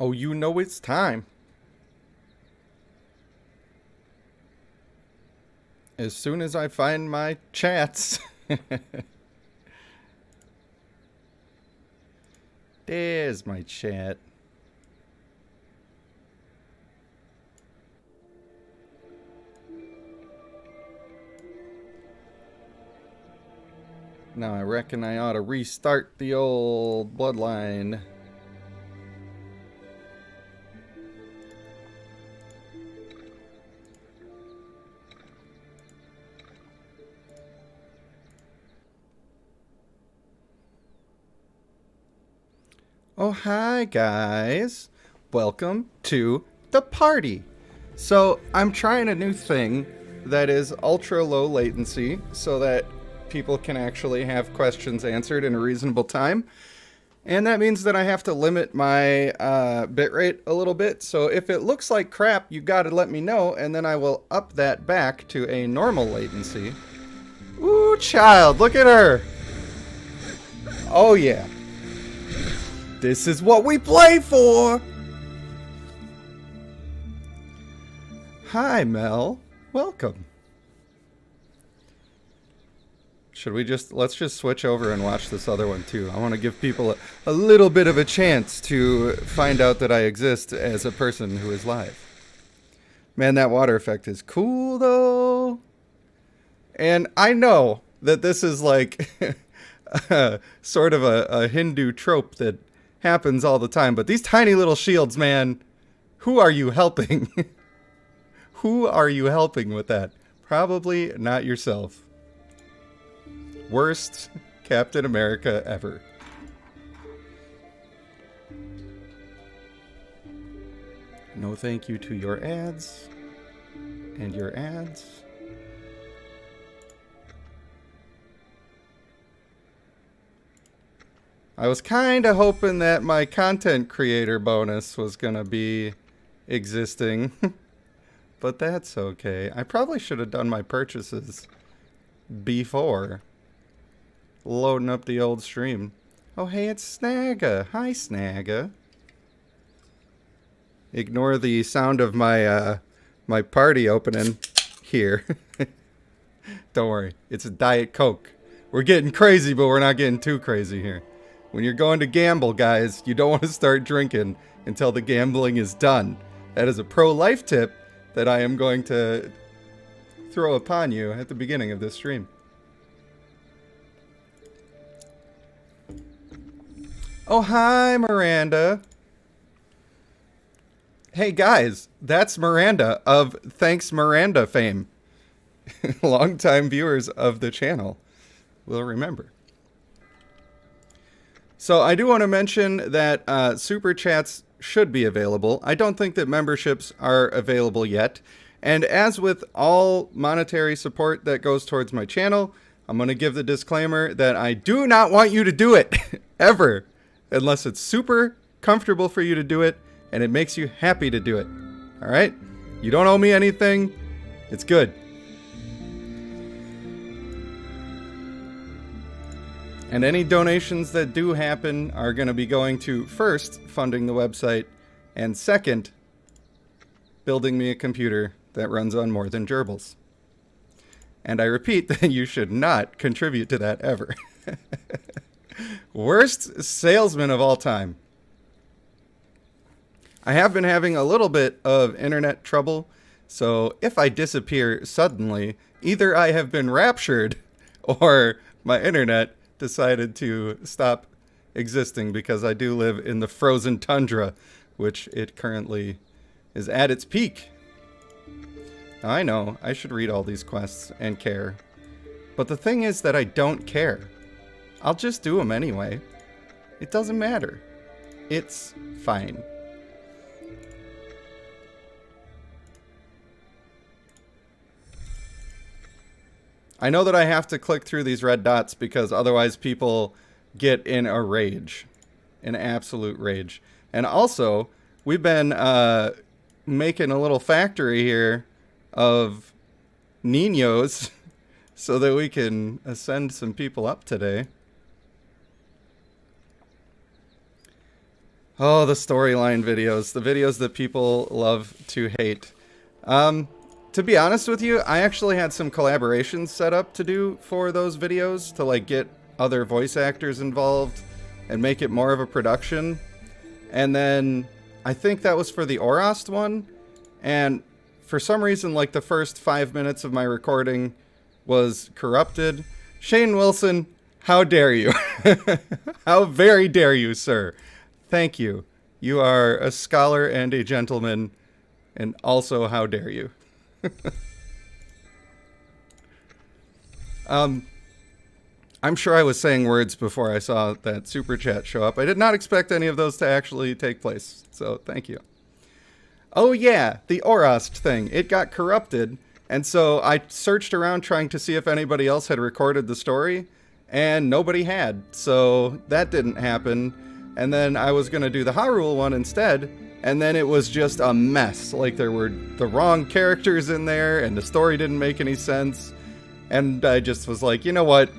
Oh, you know it's time. As soon as I find my chats. There's my chat. Now I reckon I ought to restart the old bloodline. Oh, hi guys. Welcome to the party. So I'm trying a new thing that is ultra low latency so that people can actually have questions answered in a reasonable time. And that means that I have to limit my bitrate a little bit. So if it looks like crap, you gotta let me know, and then I will up that back to a normal latency. Ooh, child, look at her. Oh yeah. This is what we play for. Hi, Mel. Welcome. Should we let's just switch over and watch this other one too. I want to give people a little bit of a chance to find out that I exist as a person who is live. Man, that water effect is cool though. And I know that this is like sort of a Hindu trope that happens all the time, but these tiny little shields, man, who are you helping? Who are you helping with that? Probably not yourself. Worst Captain America ever. No thank you to your ads and your ads. I was kind of hoping that my content creator bonus was going to be existing, but that's okay. I probably should have done my purchases before loading up the old stream. Oh, hey, it's Naga. Hi, Snaga. Ignore the sound of my my party opening here. Don't worry, it's a Diet Coke. We're getting crazy, but we're not getting too crazy here. When you're going to gamble, guys, you don't want to start drinking until the gambling is done. That is a pro-life tip that I am going to throw upon you at the beginning of this stream. Oh, hi, Miranda. Hey, guys, that's Miranda of Thanks Miranda fame. Longtime viewers of the channel will remember. So I do want to mention that Super Chats should be available. I don't think that memberships are available yet. And as with all monetary support that goes towards my channel, I'm going to give the disclaimer that I do not want you to do it, ever, unless it's super comfortable for you to do it and it makes you happy to do it. All right? You don't owe me anything. It's good. And any donations that do happen are going to be going to, first, funding the website, and second, building me a computer that runs on more than gerbils. And I repeat that you should not contribute to that ever. Worst salesman of all time. I have been having a little bit of internet trouble, so if I disappear suddenly, either I have been raptured or my internet decided to stop existing because I do live in the frozen tundra, which it currently is at its peak. Now, I know I should read all these quests and care, but the thing is that I don't care. I'll just do them anyway. It doesn't matter. It's fine. I know that I have to click through these red dots because otherwise people get in a rage. An absolute rage. And also, we've been making a little factory here of Ninos so that we can ascend some people up today. Oh, the storyline videos. The videos that people love to hate. To be honest with you, I actually had some collaborations set up to do for those videos to like get other voice actors involved and make it more of a production. And then I think that was for the Orost one. And for some reason, like the first 5 minutes of my recording was corrupted. Shane Wilson, how dare you? How very dare you, sir? Thank you. You are a scholar and a gentleman. And also, how dare you? I'm sure I was saying words before I saw that super chat show up. I did not expect any of those to actually take place, so thank you. Oh yeah, the Orost thing. It got corrupted, and so I searched around trying to see if anybody else had recorded the story, and nobody had, so that didn't happen. And then I was going to do the Hyrule one instead, and then it was just a mess. Like, there were the wrong characters in there, and the story didn't make any sense. And I just was like, you know what?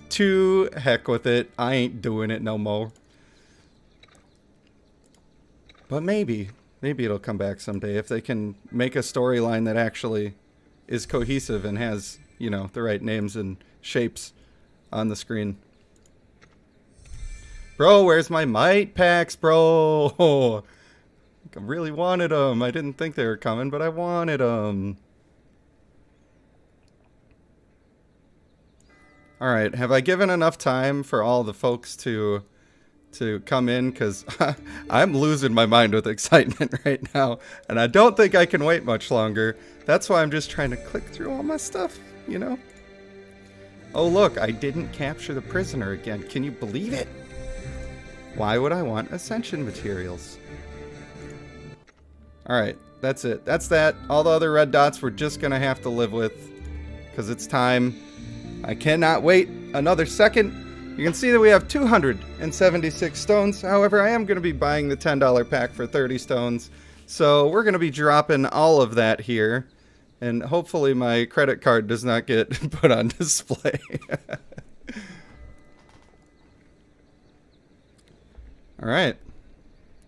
To heck with it. I ain't doing it no more. But maybe it'll come back someday if they can make a storyline that actually is cohesive and has, you know, the right names and shapes on the screen. Bro, where's my might packs, bro? I really wanted them. I didn't think they were coming, but I wanted them. Alright, have I given enough time for all the folks to come in? Because I'm losing my mind with excitement right now, and I don't think I can wait much longer. That's why I'm just trying to click through all my stuff, you know? Oh look, I didn't capture the prisoner again. Can you believe it? Why would I want ascension materials? Alright, that's it. That's that. All the other red dots we're just gonna have to live with, because it's time. I cannot wait another second. You can see that we have 276 stones. However, I am going to be buying the $10 pack for 30 stones. So we're going to be dropping all of that here. And hopefully my credit card does not get put on display. Alright.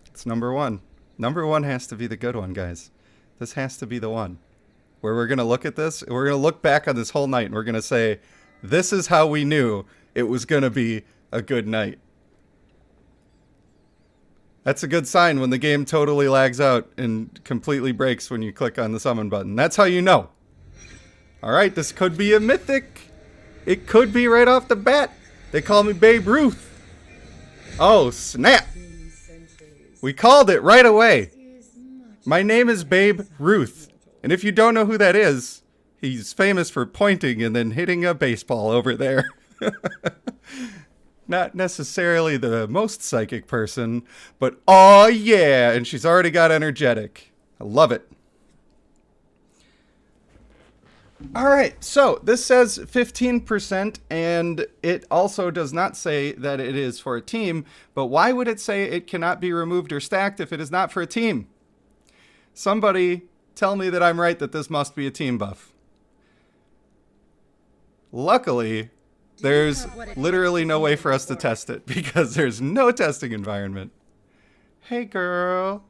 It's number one. Number one has to be the good one, guys. This has to be the one. Where we're going to look at this, we're going to look back on this whole night, and we're going to say, this is how we knew it was going to be a good night. That's a good sign when the game totally lags out and completely breaks when you click on the summon button. That's how you know. Alright, this could be a mythic. It could be right off the bat. They call me Babe Ruth. Oh, snap. We called it right away. My name is Babe Ruth. And if you don't know who that is, he's famous for pointing and then hitting a baseball over there. Not necessarily the most psychic person, but oh yeah, and she's already got energetic. I love it. Alright, so this says 15%, and it also does not say that it is for a team, but why would it say it cannot be removed or stacked if it is not for a team? Somebody tell me that I'm right, that this must be a team buff. Luckily, there's literally no way for us to test it because there's no testing environment. Hey girl.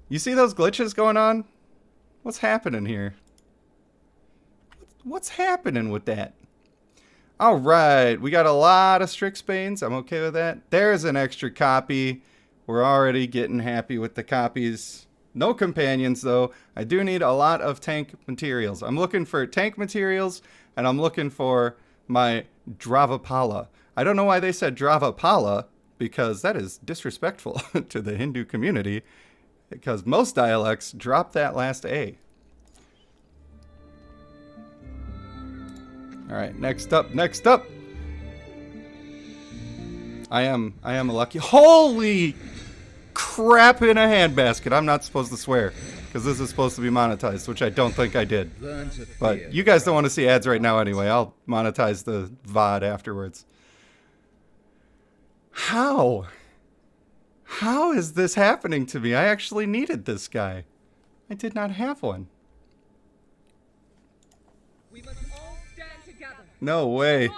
You see those glitches going on? What's happening here? What's happening with that? Alright, we got a lot of Strixbanes. I'm okay with that. There's an extra copy. We're already getting happy with the copies. No companions, though. I do need a lot of tank materials. I'm looking for tank materials, and I'm looking for my Dravapala. I don't know why they said Dravapala, because that is disrespectful to the Hindu community, because most dialects drop that last A. Alright, next up. I am a lucky... Holy crap in a handbasket. I'm not supposed to swear, because this is supposed to be monetized, which I don't think I did. But you guys don't want to see ads right now anyway. I'll monetize the VOD afterwards. How? How is this happening to me? I actually needed this guy. I did not have one. We must all stand together. No way.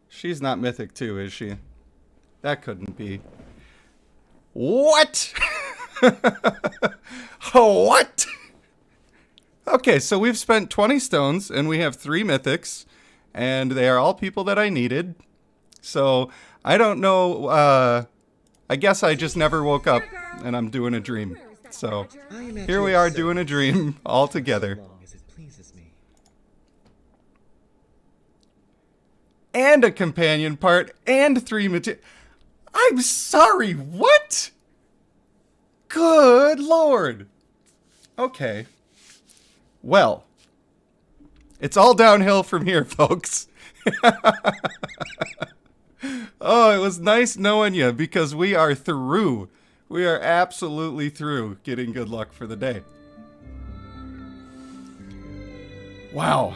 She's not Mythic too, is she? That couldn't be. What? What? Okay, so we've spent 20 stones, and we have 3 mythics, and they are all people that I needed. So, I don't know, I guess I just never woke up, and I'm doing a dream. So, here we are doing a dream all together. And a companion part, and 3 material. I'm sorry, what? Good Lord. Okay. Well, it's all downhill from here, folks. Oh, it was nice knowing you, because we are through. We are absolutely through getting good luck for the day. Wow.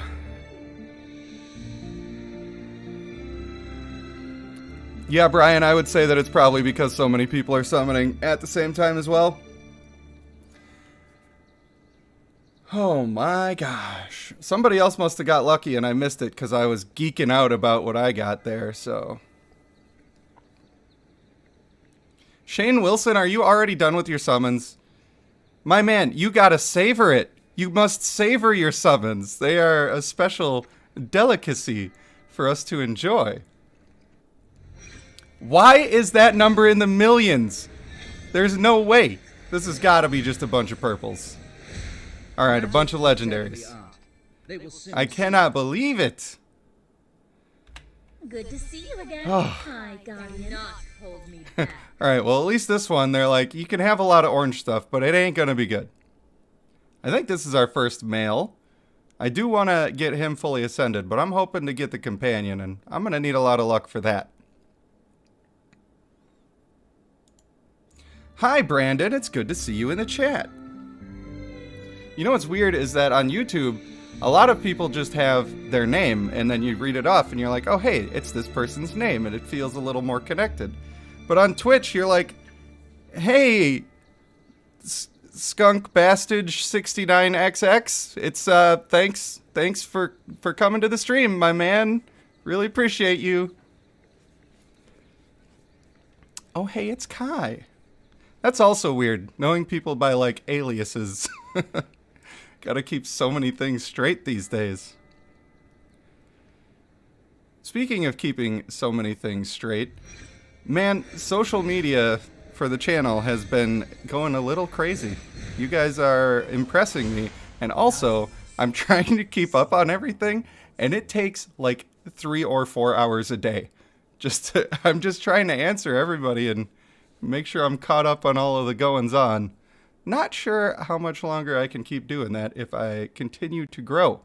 Yeah, Brian, I would say that it's probably because so many people are summoning at the same time as well. Oh my gosh. Somebody else must have got lucky and I missed it because I was geeking out about what I got there, so. Shane Wilson, are you already done with your summons? My man, you gotta savor it. You must savor your summons. They are a special delicacy for us to enjoy. Why is that number in the millions? There's no way. This has got to be just a bunch of purples. Alright, a bunch of legendaries. I cannot believe it. Good to see you again. Hi, Guardian. Alright, well at least this one, they're like, you can have a lot of orange stuff, but it ain't gonna be good. I think this is our first male. I do want to get him fully ascended, but I'm hoping to get the companion, and I'm gonna need a lot of luck for that. Hi, Brandon. It's good to see you in the chat. You know what's weird is that on YouTube, a lot of people just have their name, and then you read it off, and you're like, oh, hey, it's this person's name, and it feels a little more connected. But on Twitch, you're like, hey, Skunk Bastage 69XX, it's, thanks for coming to the stream, my man. Really appreciate you. Oh, hey, it's Kai. That's also weird, knowing people by, like, aliases. Gotta keep so many things straight these days. Speaking of keeping so many things straight, man, social media for the channel has been going a little crazy. You guys are impressing me, and also, I'm trying to keep up on everything, and it takes, like, 3 or 4 hours a day. I'm just trying to answer everybody and make sure I'm caught up on all of the goings-on. Not sure how much longer I can keep doing that if I continue to grow.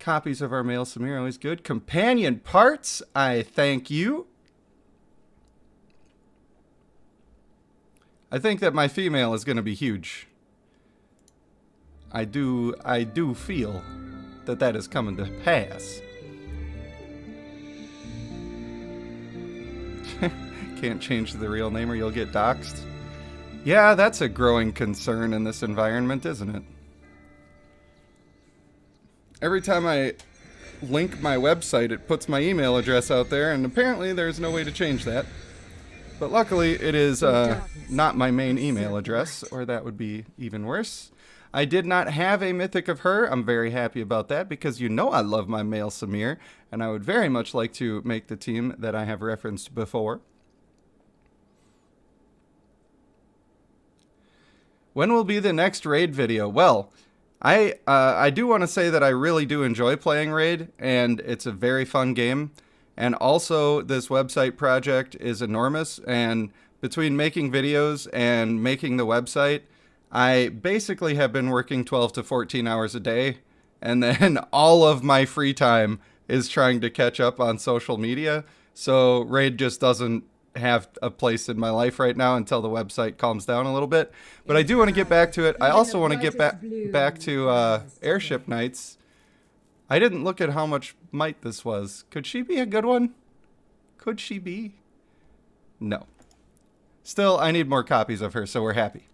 Copies of our male Samir are always good. Companion parts, I thank you. I think that my female is going to be huge. I do feel that that is coming to pass. Can't change the real name or you'll get doxxed. Yeah, that's a growing concern in this environment, isn't it? Every time I link my website, it puts my email address out there, and apparently there's no way to change that. But luckily, it is not my main email address, or that would be even worse. I did not have a mythic of her. I'm very happy about that, because you know I love my male Samir, and I would very much like to make the team that I have referenced before. When will be the next raid video? Well, I do want to say that I really do enjoy playing raid, and it's a very fun game. And also, this website project is enormous, and between making videos and making the website, I basically have been working 12 to 14 hours a day, and then all of my free time is trying to catch up on social media. So raid just doesn't have a place in my life right now until the website calms down a little bit. But I do want to get back to it. I also want to get back to Airship Nights. I didn't look at how much might this was. Could she be a good one? Could she be? No. Still, I need more copies of her, so we're happy.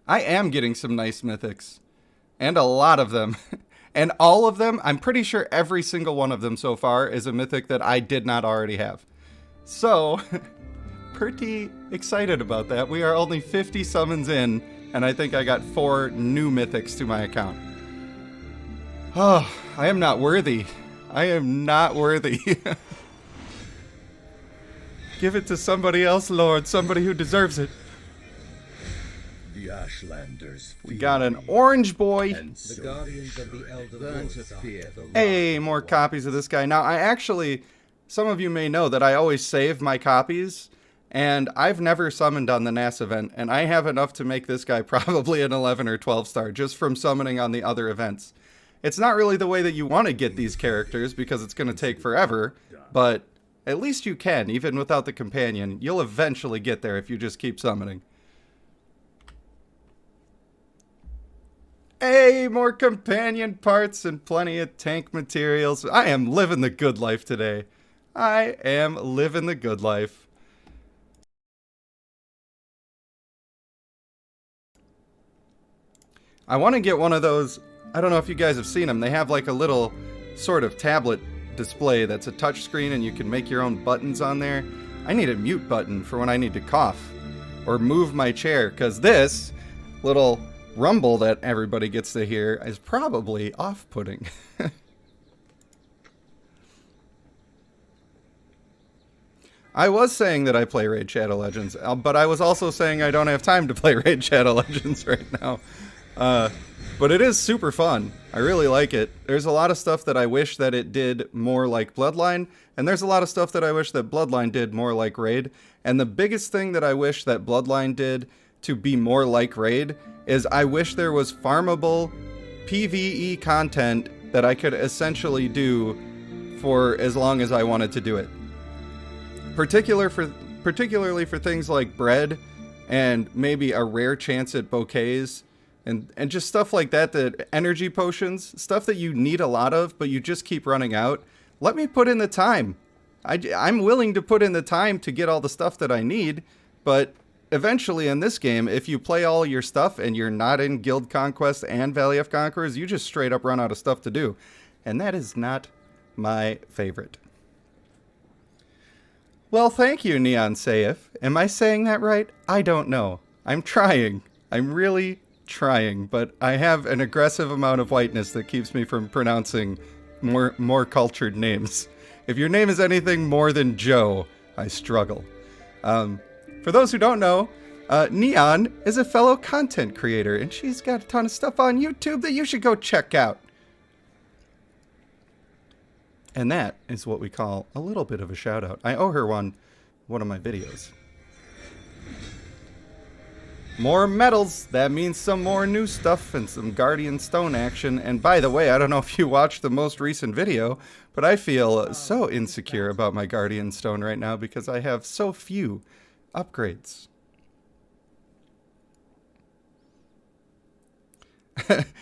I am getting some nice mythics. And a lot of them. And all of them, I'm pretty sure every single one of them so far is a mythic that I did not already have. So, pretty excited about that. We are only 50 summons in, and I think I got 4 new mythics to my account. Oh, I am not worthy. I am not worthy. Give it to somebody else, Lord. Somebody who deserves it. The Ashlanders. We got an orange boy. The guardians of the elder burns of fear. Hey, more copies of this guy. Now, I actually, some of you may know that I always save my copies, and I've never summoned on the NAS event, and I have enough to make this guy probably an 11 or 12 star just from summoning on the other events. It's not really the way that you want to get these characters because it's going to take forever, but at least you can, even without the companion. You'll eventually get there if you just keep summoning. Hey, more companion parts and plenty of tank materials. I am living the good life today. I am living the good life. I want to get one of those, I don't know if you guys have seen them. They have like a little sort of tablet display that's a touch screen and you can make your own buttons on there. I need a mute button for when I need to cough or move my chair, because this little rumble that everybody gets to hear is probably off-putting. I was saying that I play Raid Shadow Legends, but I was also saying I don't have time to play Raid Shadow Legends right now. But it is super fun. I really like it. There's a lot of stuff that I wish that it did more like Bloodline, and there's a lot of stuff that I wish that Bloodline did more like Raid. And the biggest thing that I wish that Bloodline did to be more like Raid is I wish there was farmable PvE content that I could essentially do for as long as I wanted to do it. Particularly for things like bread and maybe a rare chance at bouquets. And just stuff like that, that energy potions, stuff that you need a lot of, but you just keep running out. Let me put in the time. I'm willing to put in the time to get all the stuff that I need, but eventually in this game, if you play all your stuff and you're not in Guild Conquest and Valley of Conquerors, you just straight up run out of stuff to do. And that is not my favorite. Well, thank you, Neon Saif. Am I saying that right? I don't know. I'm trying. I'm really trying, but I have an aggressive amount of whiteness that keeps me from pronouncing more cultured names. If your name is anything more than Joe, I struggle. For those who don't know, Neon is a fellow content creator, and she's got a ton of stuff on YouTube that you should go check out. And that is what we call a little bit of a shout out. I owe her one of my videos. More medals, that means some more new stuff and some Guardian Stone action. And by the way, I don't know if you watched the most recent video, but I feel so insecure about my Guardian Stone right now because I have so few upgrades.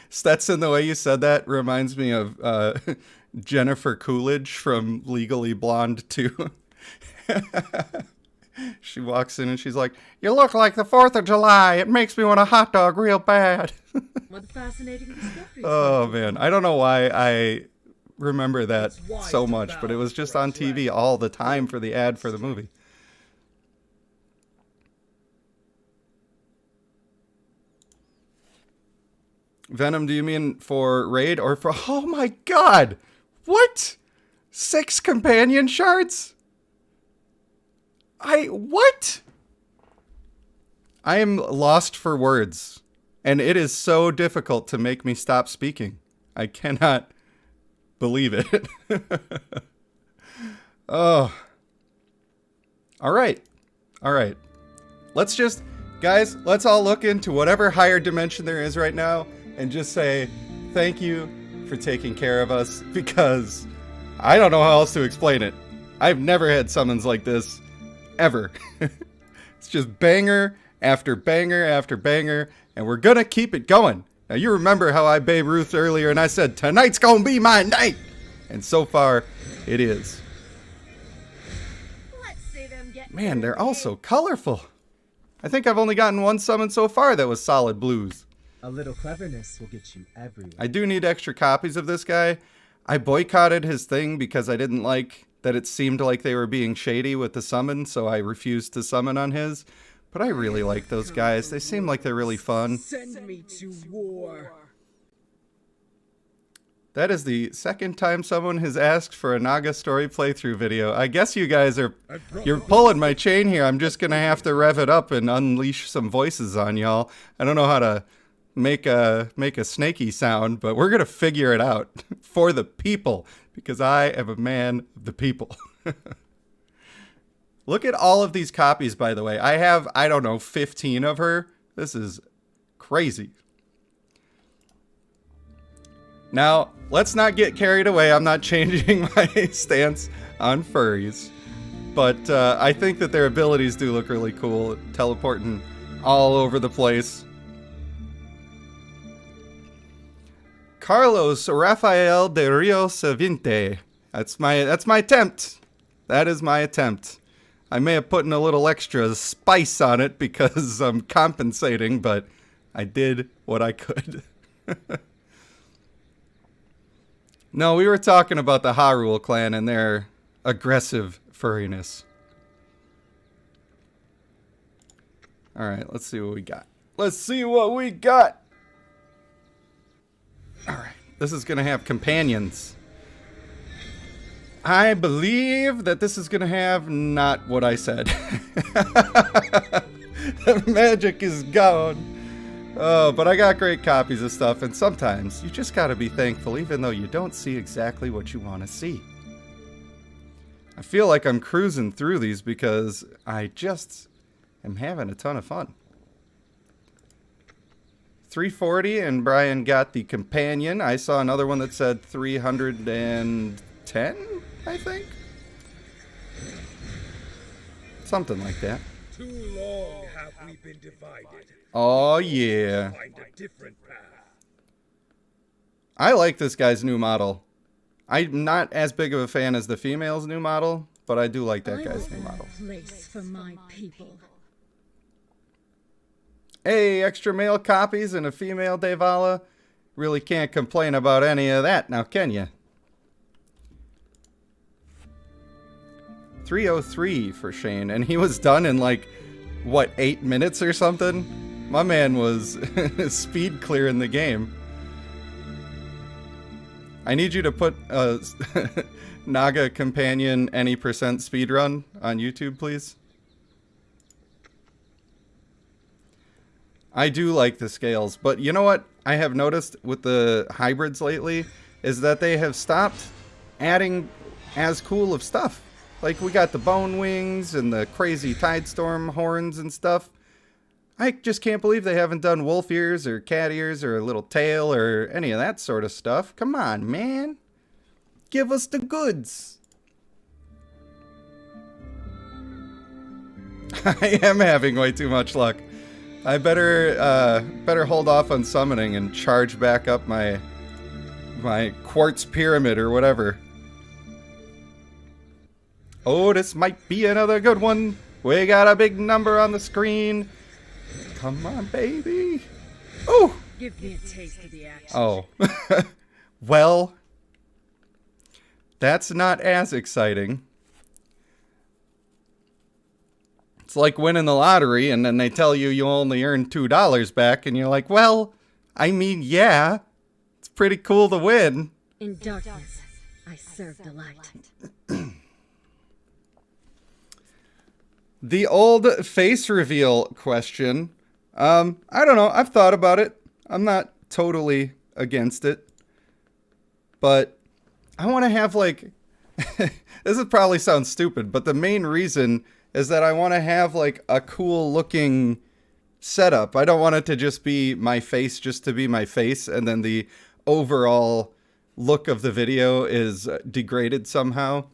Stetson, the way you said that reminds me of Jennifer Coolidge from Legally Blonde 2. She walks in and she's like, "You look like the 4th of July. It makes me want a hot dog real bad." What fascinating discoveries. Oh, man. I don't know why I remember that so much, but it was just on TV all the time for the ad for the movie. Venom, do you mean for Raid or for... Oh, my God. What? 6 companion shards? What? I am lost for words, and it is so difficult to make me stop speaking. I cannot believe it. Oh. All right. Let's just, guys, let's all look into whatever higher dimension there is right now and just say thank you for taking care of us, because I don't know how else to explain it. I've never had summons like this. Ever. It's just banger after banger after banger, and we're gonna keep it going. Now, you remember how I Babe Ruth earlier and I said, tonight's gonna be my night! And so far, it is. Let's see them get Man, they're through all so colorful. I think I've only gotten one summon so far that was solid blues. A little cleverness will get you everywhere. I do need extra copies of this guy. I boycotted his thing because I didn't like that it seemed like they were being shady with the summon, so I refused to summon on his. But I really like those guys. They seem like they're really fun. Send me to war. That is the second time someone has asked for a Naga story playthrough video. I guess you guys are... You're pulling my chain here. I'm just going to have to rev it up and unleash some voices on y'all. I don't know how to make a snaky sound, but we're going to figure it out for the people, because I am a man of the people. Look at all of these copies, by the way. I have, I don't know, 15 of her. This is crazy. Now, let's not get carried away. I'm not changing my stance on furries. But I think that their abilities do look really cool, teleporting all over the place. Carlos Rafael de Rio Savinte. That's my attempt. That is my attempt. I may have put in a little extra spice on it because I'm compensating, but I did what I could. No, we were talking about the Hyrule clan and their aggressive furriness. Alright, let's see what we got. Let's see what we got! Alright, this is going to have companions. I believe that this is going to have not what I said. The magic is gone. Oh, but I got great copies of stuff, and sometimes you just gotta be thankful even though you don't see exactly what you want to see. I feel like I'm cruising through these because I just am having a ton of fun. 340, and Brian got the companion. I saw another one that said 310, I think? Something like that. Too long have we been divided. Oh, yeah. Find a different path. I like this guy's new model. I'm not as big of a fan as the female's new model, but I do like that guy's new model. Place for my people. Hey, extra male copies and a female Devala. Really can't complain about any of that now, can you? 303 for Shane, and he was done in like, what, 8 minutes or something? My man was speed clearing the game. I need you to put a Naga companion any percent speedrun on YouTube, please. I do like the scales, but you know what I have noticed with the hybrids lately is that they have stopped adding as cool of stuff. Like we got the bone wings and the crazy tidestorm horns and stuff. I just can't believe they haven't done wolf ears or cat ears or a little tail or any of that sort of stuff. Come on, man. Give us the goods. I am having way too much luck. I better hold off on summoning and charge back up my quartz pyramid or whatever. Oh, this might be another good one. We got a big number on the screen. Come on, baby. Oh! Give me a taste of the action. Oh. Well, that's not as exciting. It's like winning the lottery and then they tell you you only earn $2 back and you're like, well, I mean, yeah, it's pretty cool to win. In darkness, I serve delight. The old face reveal question. I don't know. I've thought about it. I'm not totally against it. But I want to have like... This would probably sound stupid, but the main reason is that I want to have like a cool looking setup. I don't want it to just be my face just to be my face and then the overall look of the video is degraded somehow.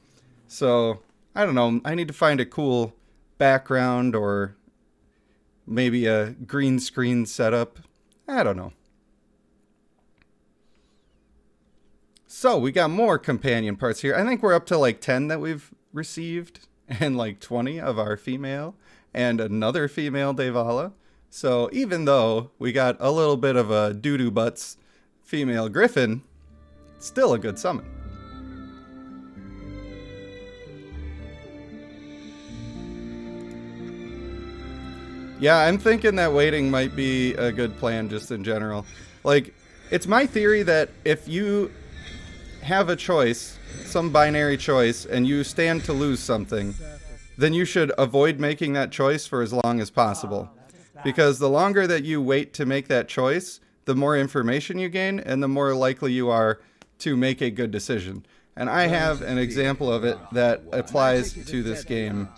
So, I don't know. I need to find a cool background or maybe a green screen setup. I don't know. So we got more companion parts here. I think we're up to like 10 that we've received and like 20 of our female and another female Devala. So even though we got a little bit of a doo-doo butts female griffin, it's still a good summon. Yeah, I'm thinking that waiting might be a good plan just in general. Like, it's my theory that if you have a choice, some binary choice, and you stand to lose something, then you should avoid making that choice for as long as possible. Because the longer that you wait to make that choice, the more information you gain, and the more likely you are to make a good decision. And I have an example of it that applies to this game,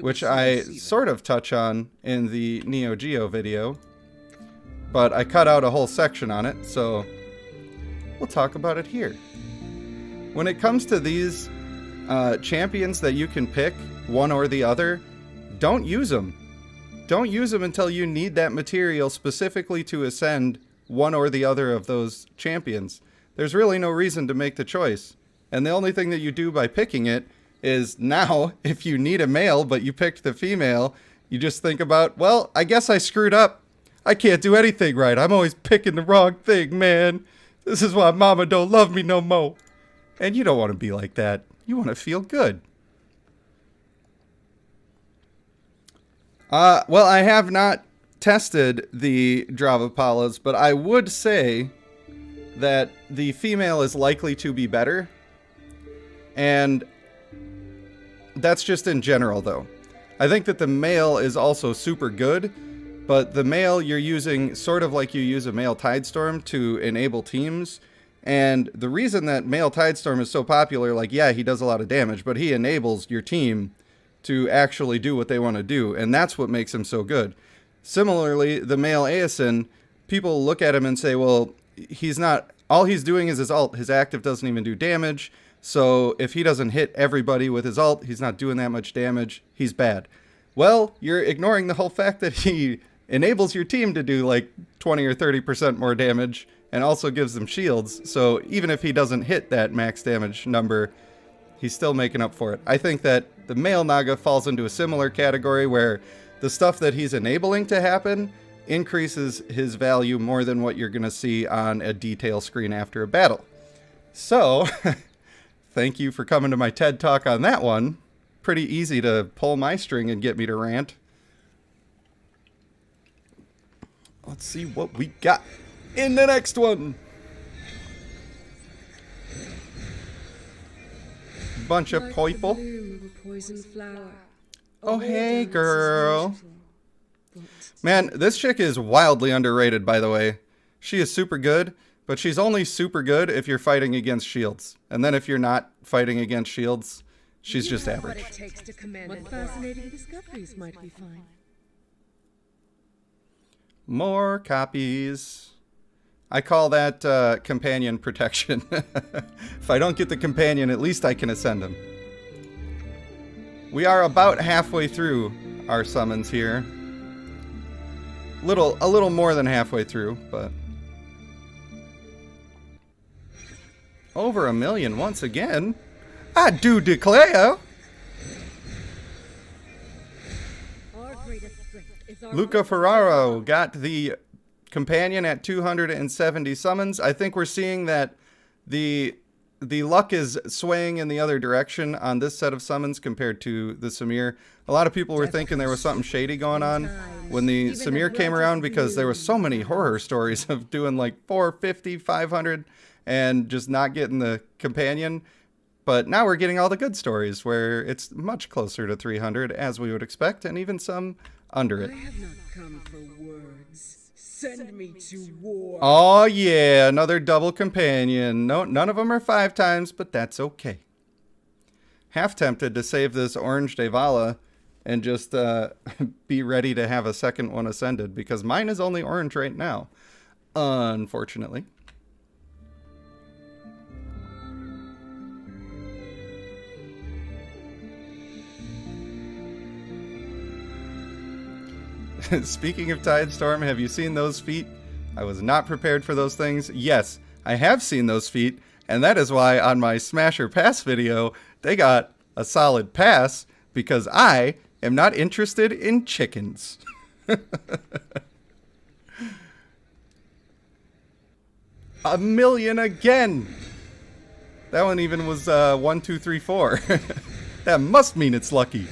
which I sort of touch on in the Neo Geo video, but I cut out a whole section on it, so we'll talk about it here. When it comes to these champions that you can pick, one or the other, don't use them. Don't use them until you need that material specifically to ascend one or the other of those champions. There's really no reason to make the choice. And the only thing that you do by picking it is now, if you need a male but you picked the female, you just think about, well, I guess I screwed up. I can't do anything right. I'm always picking the wrong thing, man. This is why mama don't love me no more. And you don't want to be like that. You want to feel good. Well, I have not tested the Dravapalas, but I would say that the female is likely to be better. And that's just in general, though. I think that the male is also super good, but the male you're using sort of like you use a male Tidestorm to enable teams. And the reason that male Tidestorm is so popular, like, yeah, he does a lot of damage, but he enables your team to actually do what they want to do, and that's what makes him so good. Similarly, the male Aeson, people look at him and say, well, he's not, all he's doing is his ult. His active doesn't even do damage, so if he doesn't hit everybody with his ult, he's not doing that much damage, he's bad. Well, you're ignoring the whole fact that he enables your team to do like 20 or 30% more damage, and also gives them shields, so even if he doesn't hit that max damage number, he's still making up for it. I think that the male Naga falls into a similar category where the stuff that he's enabling to happen increases his value more than what you're going to see on a detail screen after a battle. So, thank you for coming to my TED Talk on that one. Pretty easy to pull my string and get me to rant. Let's see what we got in the next one. Bunch of people. Oh, hey, girl. Man, this chick is wildly underrated, by the way. She is super good, but she's only super good if you're fighting against shields. And then if you're not fighting against shields, she's just average. What fascinating discoveries might we find? More copies. I call that companion protection. If I don't get the companion, at least I can ascend him. We are about halfway through our summons here. A little more than halfway through, but over 1 million once again. I do declare. Luca Ferraro got the companion at 270 summons. I think we're seeing that the luck is swaying in the other direction on this set of summons compared to the Samir. A lot of people were thinking there was something shady going on when the Samir came around because there were so many horror stories of doing like 450, 500 and just not getting the companion. But now we're getting all the good stories where it's much closer to 300 as we would expect, and even some under it. I have not come for words. Send me to war. Oh yeah, another double companion. No, none of them are 5 times, but that's okay. Half tempted to save this orange Devala and just be ready to have a second one ascended, because mine is only orange right now, unfortunately. Speaking of Tidestorm, have you seen those feet? I was not prepared for those things. Yes, I have seen those feet, and that is why on my Smasher Pass video, they got a solid pass, because I am not interested in chickens. A million again. That one even was 1, 2, 3, 4. That must mean it's lucky.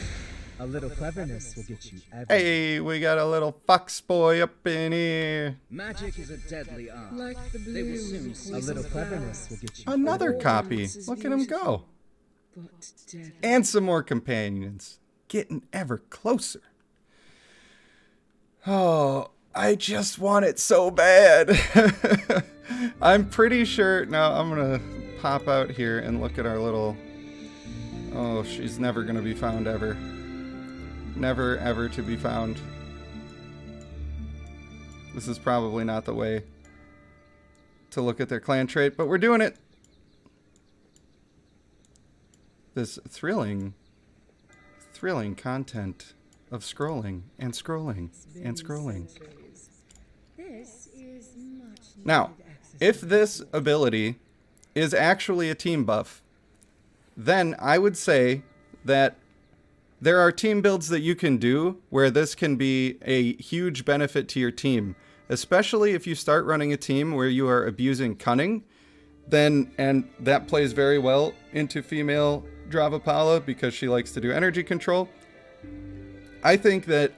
A little cleverness will get you everywhere. Hey, we got a little fox boy up in here. Magic is a deadly art. Like the They will soon bloom see. A little poison cleverness will flowers, get you Another everywhere. copy. Look at him go. but deadly. And some more companions. Getting ever closer. Oh, I just want it so bad. I'm pretty sure. Now, I'm going to pop out here and look at our little... Oh, she's never going to be found ever. Never, ever to be found. This is probably not the way to look at their clan trait, but we're doing it. This thrilling content of scrolling and scrolling and scrolling. This is much Now, if this ability is actually a team buff, then I would say that there are team builds that you can do where this can be a huge benefit to your team, especially if you start running a team where you are abusing cunning, then, and that plays very well into female Dravapala because she likes to do energy control. I think that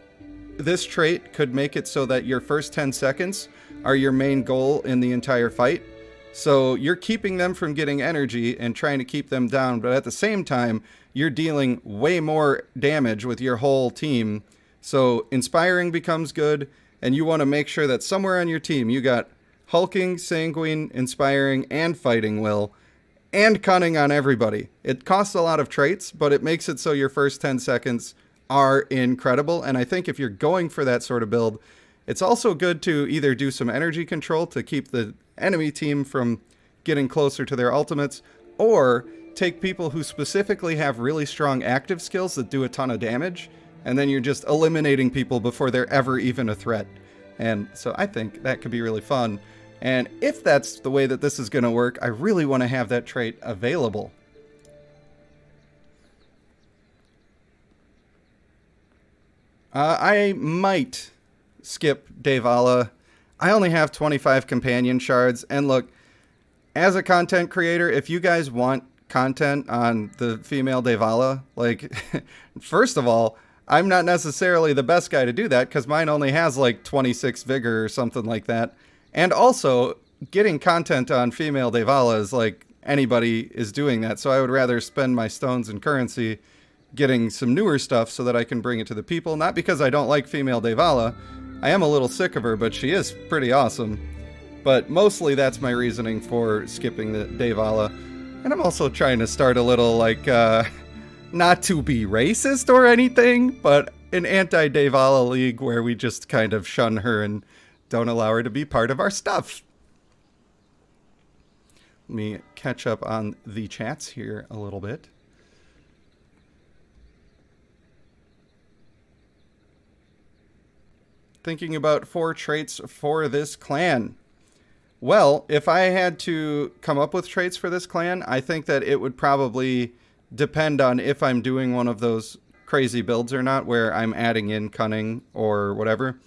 this trait could make it so that your first 10 seconds are your main goal in the entire fight. So you're keeping them from getting energy and trying to keep them down, but at the same time, you're dealing way more damage with your whole team. So inspiring becomes good, and you want to make sure that somewhere on your team you got hulking, sanguine, inspiring, and fighting will, and cunning on everybody. It costs a lot of traits, but it makes it so your first 10 seconds are incredible. And I think if you're going for that sort of build, it's also good to either do some energy control to keep the enemy team from getting closer to their ultimates, or take people who specifically have really strong active skills that do a ton of damage, and then you're just eliminating people before they're ever even a threat. And so I think that could be really fun. And if that's the way that this is going to work, I really want to have that trait available. I might skip Devala. I only have 25 companion shards, and look, as a content creator, if you guys want content on the female Devala, like, first of all, I'm not necessarily the best guy to do that because mine only has like 26 vigor or something like that. And also, getting content on female Devala is like anybody is doing that, so I would rather spend my stones and currency getting some newer stuff so that I can bring it to the people. Not because I don't like female Devala. I am a little sick of her, but she is pretty awesome. But mostly that's my reasoning for skipping the Devala. And I'm also trying to start a little, like, not to be racist or anything, but an anti-Devala league where we just kind of shun her and don't allow her to be part of our stuff. Let me catch up on the chats here a little bit. Thinking about 4 traits for this clan. Well, if I had to come up with traits for this clan, I think that it would probably depend on if I'm doing one of those crazy builds or not, where I'm adding in cunning or whatever.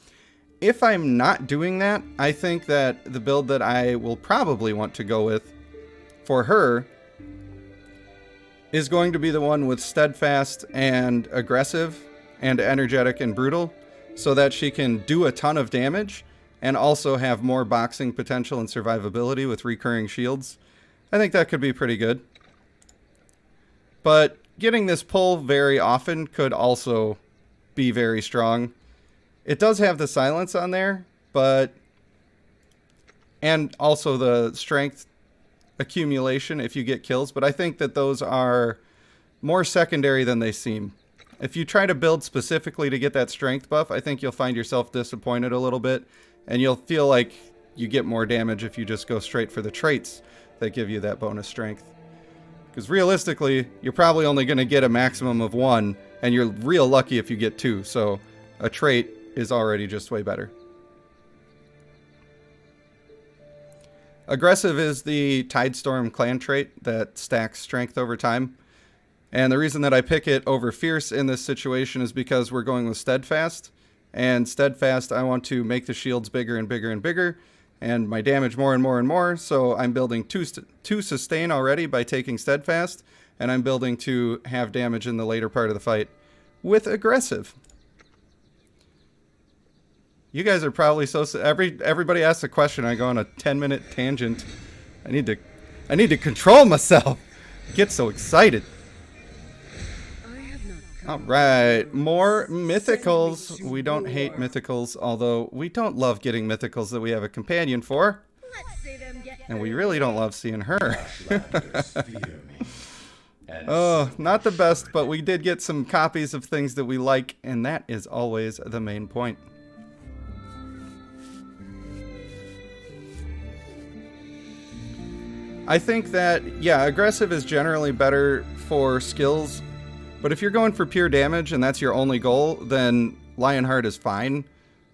If I'm not doing that, I think that the build that I will probably want to go with for her is going to be the one with steadfast and aggressive and energetic and brutal, so that she can do a ton of damage and also have more boxing potential and survivability with recurring shields. I think that could be pretty good. But getting this pull very often could also be very strong. It does have the silence on there, but... and also the strength accumulation if you get kills, but I think that those are more secondary than they seem. If you try to build specifically to get that strength buff, I think you'll find yourself disappointed a little bit, and you'll feel like you get more damage if you just go straight for the traits that give you that bonus strength. Because realistically, you're probably only going to get a maximum of 1, and you're real lucky if you get 2, so a trait is already just way better. Aggressive is the Tidestorm clan trait that stacks strength over time. And the reason that I pick it over Fierce in this situation is because we're going with Steadfast. And Steadfast, I want to make the shields bigger and bigger and bigger, and my damage more and more and more. So I'm building two sustain already by taking Steadfast, and I'm building to have damage in the later part of the fight with aggressive. You guys are probably so... Everybody asks a question, I go on a 10-minute tangent. I need to control myself. Get so excited. Alright, more mythicals. We don't hate mythicals, although we don't love getting mythicals that we have a companion for. And we really don't love seeing her. Oh, not the best, but we did get some copies of things that we like, and that is always the main point. I think that, yeah, aggressive is generally better for skills. But if you're going for pure damage and that's your only goal, then Lionheart is fine.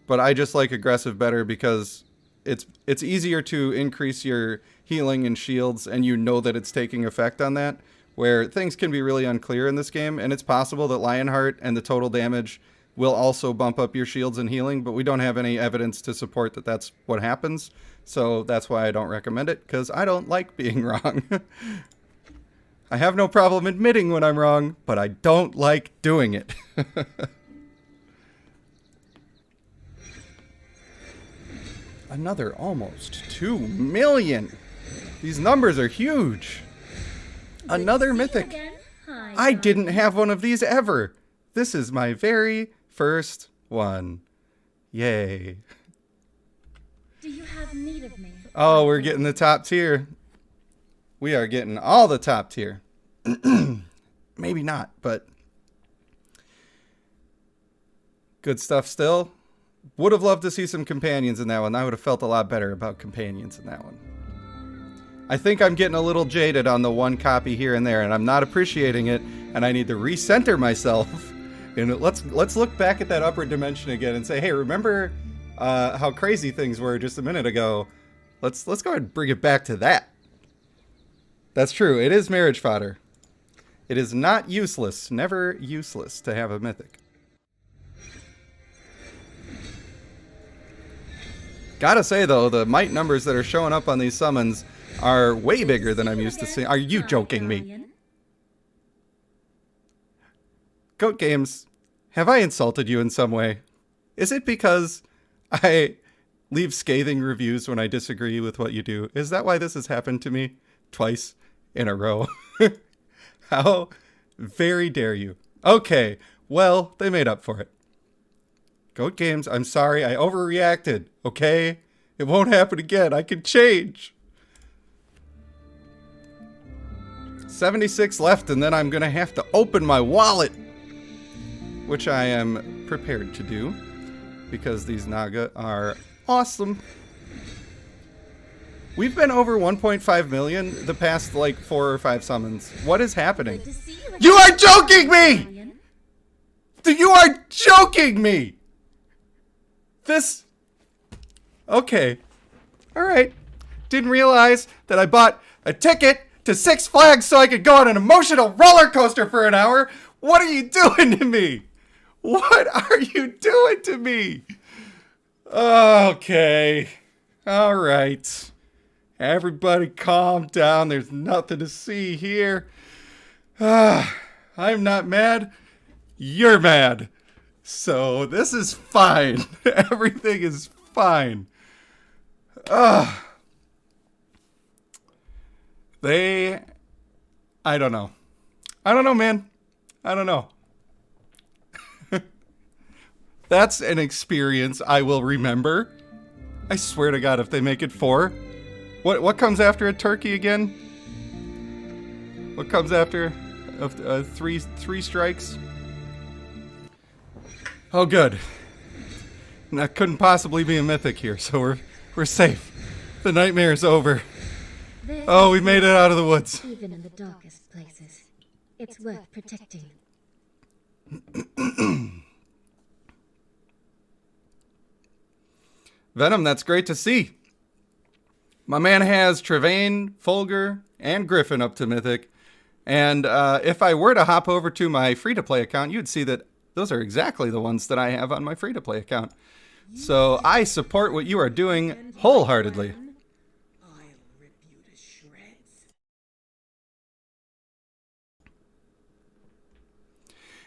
But I just like aggressive better because it's easier to increase your healing and shields, and you know that it's taking effect on that, where things can be really unclear in this game. And it's possible that Lionheart and the total damage will also bump up your shields and healing, but we don't have any evidence to support that that's what happens. So that's why I don't recommend it, because I don't like being wrong. I have no problem admitting when I'm wrong, but I don't like doing it. Another almost 2 million. These numbers are huge. Another mythic. I didn't have one of these ever. This is my very first one. Yay. Do you have need of me? Oh, we're getting the top tier. We are getting all the top tier. Maybe not, but good stuff still. Would have loved to see some companions in that one. I would have felt a lot better about companions in that one. I think I'm getting a little jaded on the one copy here and there, and I'm not appreciating it, and I need to recenter myself. And let's look back at that upward dimension again and say, hey, remember how crazy things were just a minute ago? Let's go ahead and bring it back to that. That's true. It is marriage fodder. It is not useless, never useless to have a mythic. Gotta say though, the might numbers that are showing up on these summons are way bigger than I'm used to seeing. Are you joking me? Goat Games, have I insulted you in some way? Is it because I leave scathing reviews when I disagree with what you do? Is that why this has happened to me twice in a row? How very dare you? Okay, well, they made up for it. Goat Games, I'm sorry, I overreacted, okay? It won't happen again, I can change. 76 left, and then I'm gonna have to open my wallet, which I am prepared to do, because these Naga are awesome. We've been over 1.5 million the past, like, 4 or 5 summons. What is happening? You are joking me! You are joking me! This... Okay. Alright. Didn't realize that I bought a ticket to Six Flags so I could go on an emotional roller coaster for an hour. What are you doing to me? What are you doing to me? Okay. Alright. Everybody calm down. There's nothing to see here. I'm not mad. You're mad. So this is fine. Everything is fine. I don't know. I don't know, man. I don't know. That's an experience I will remember. I swear to God, if they make it 4. What comes after a turkey again? What comes after three strikes? Oh, good. That couldn't possibly be a mythic here, so we're safe. The nightmare is over. Oh, we made it out of the woods. Even in the darkest places, it's worth protecting. Venom, that's great to see. My man has Trevain, Fulgur, and Griffin up to Mythic. And if I were to hop over to my free-to-play account, you'd see that Those are exactly the ones that I have on my free-to-play account. So I support what you are doing wholeheartedly. I'll rip you to shreds.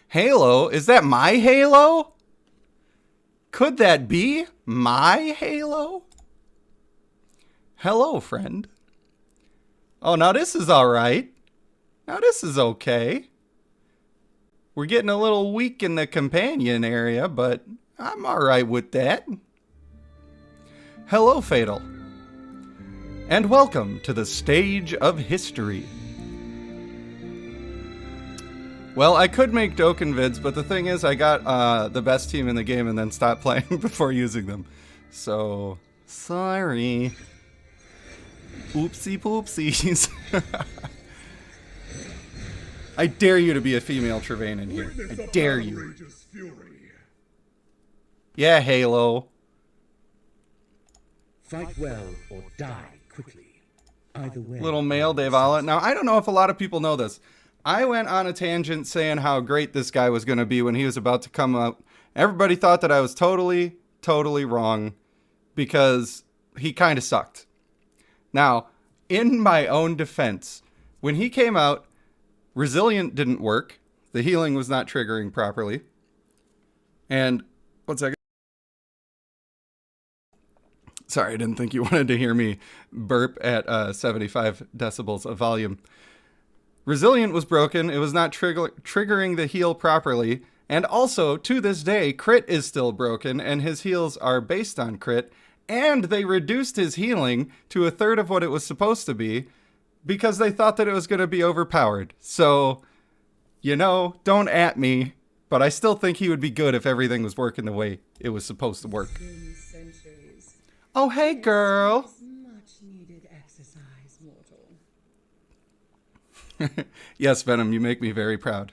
Halo? Is that my Halo? Could that be my Halo? Hello, friend. Oh, now this is alright. Now this is okay. We're getting a little weak in the companion area, but I'm alright with that. Hello, Fatal. And welcome to the stage of history. Well, I could make Dokkan vids, but the thing is I got the best team in the game and then stopped playing before using them. So, sorry. Oopsie poopsies. I dare you to be a female Trevain in here. I dare you. Yeah, Halo. Fight well or die quickly. Either way. Little male Devala. Now, I don't know if a lot of people know this. I went on a tangent saying how great this guy was going to be when he was about to come up. Everybody thought that I was totally wrong because he kind of sucked. Now, in my own defense, when he came out, Resilient didn't work. The healing was not triggering properly. And, one second. Sorry, I didn't think you wanted to hear me burp at 75 decibels of volume. Resilient was broken. It was not triggering the heal properly. And also, to this day, crit is still broken, and his heals are based on crit. And they reduced his healing to a third of what it was supposed to be because they thought that it was going to be overpowered. So, you know, don't at me, but I still think he would be good if everything was working the way it was supposed to work. Centuries. Oh, hey, girl. Much needed exercise, mortal. Yes, Venom, you make me very proud.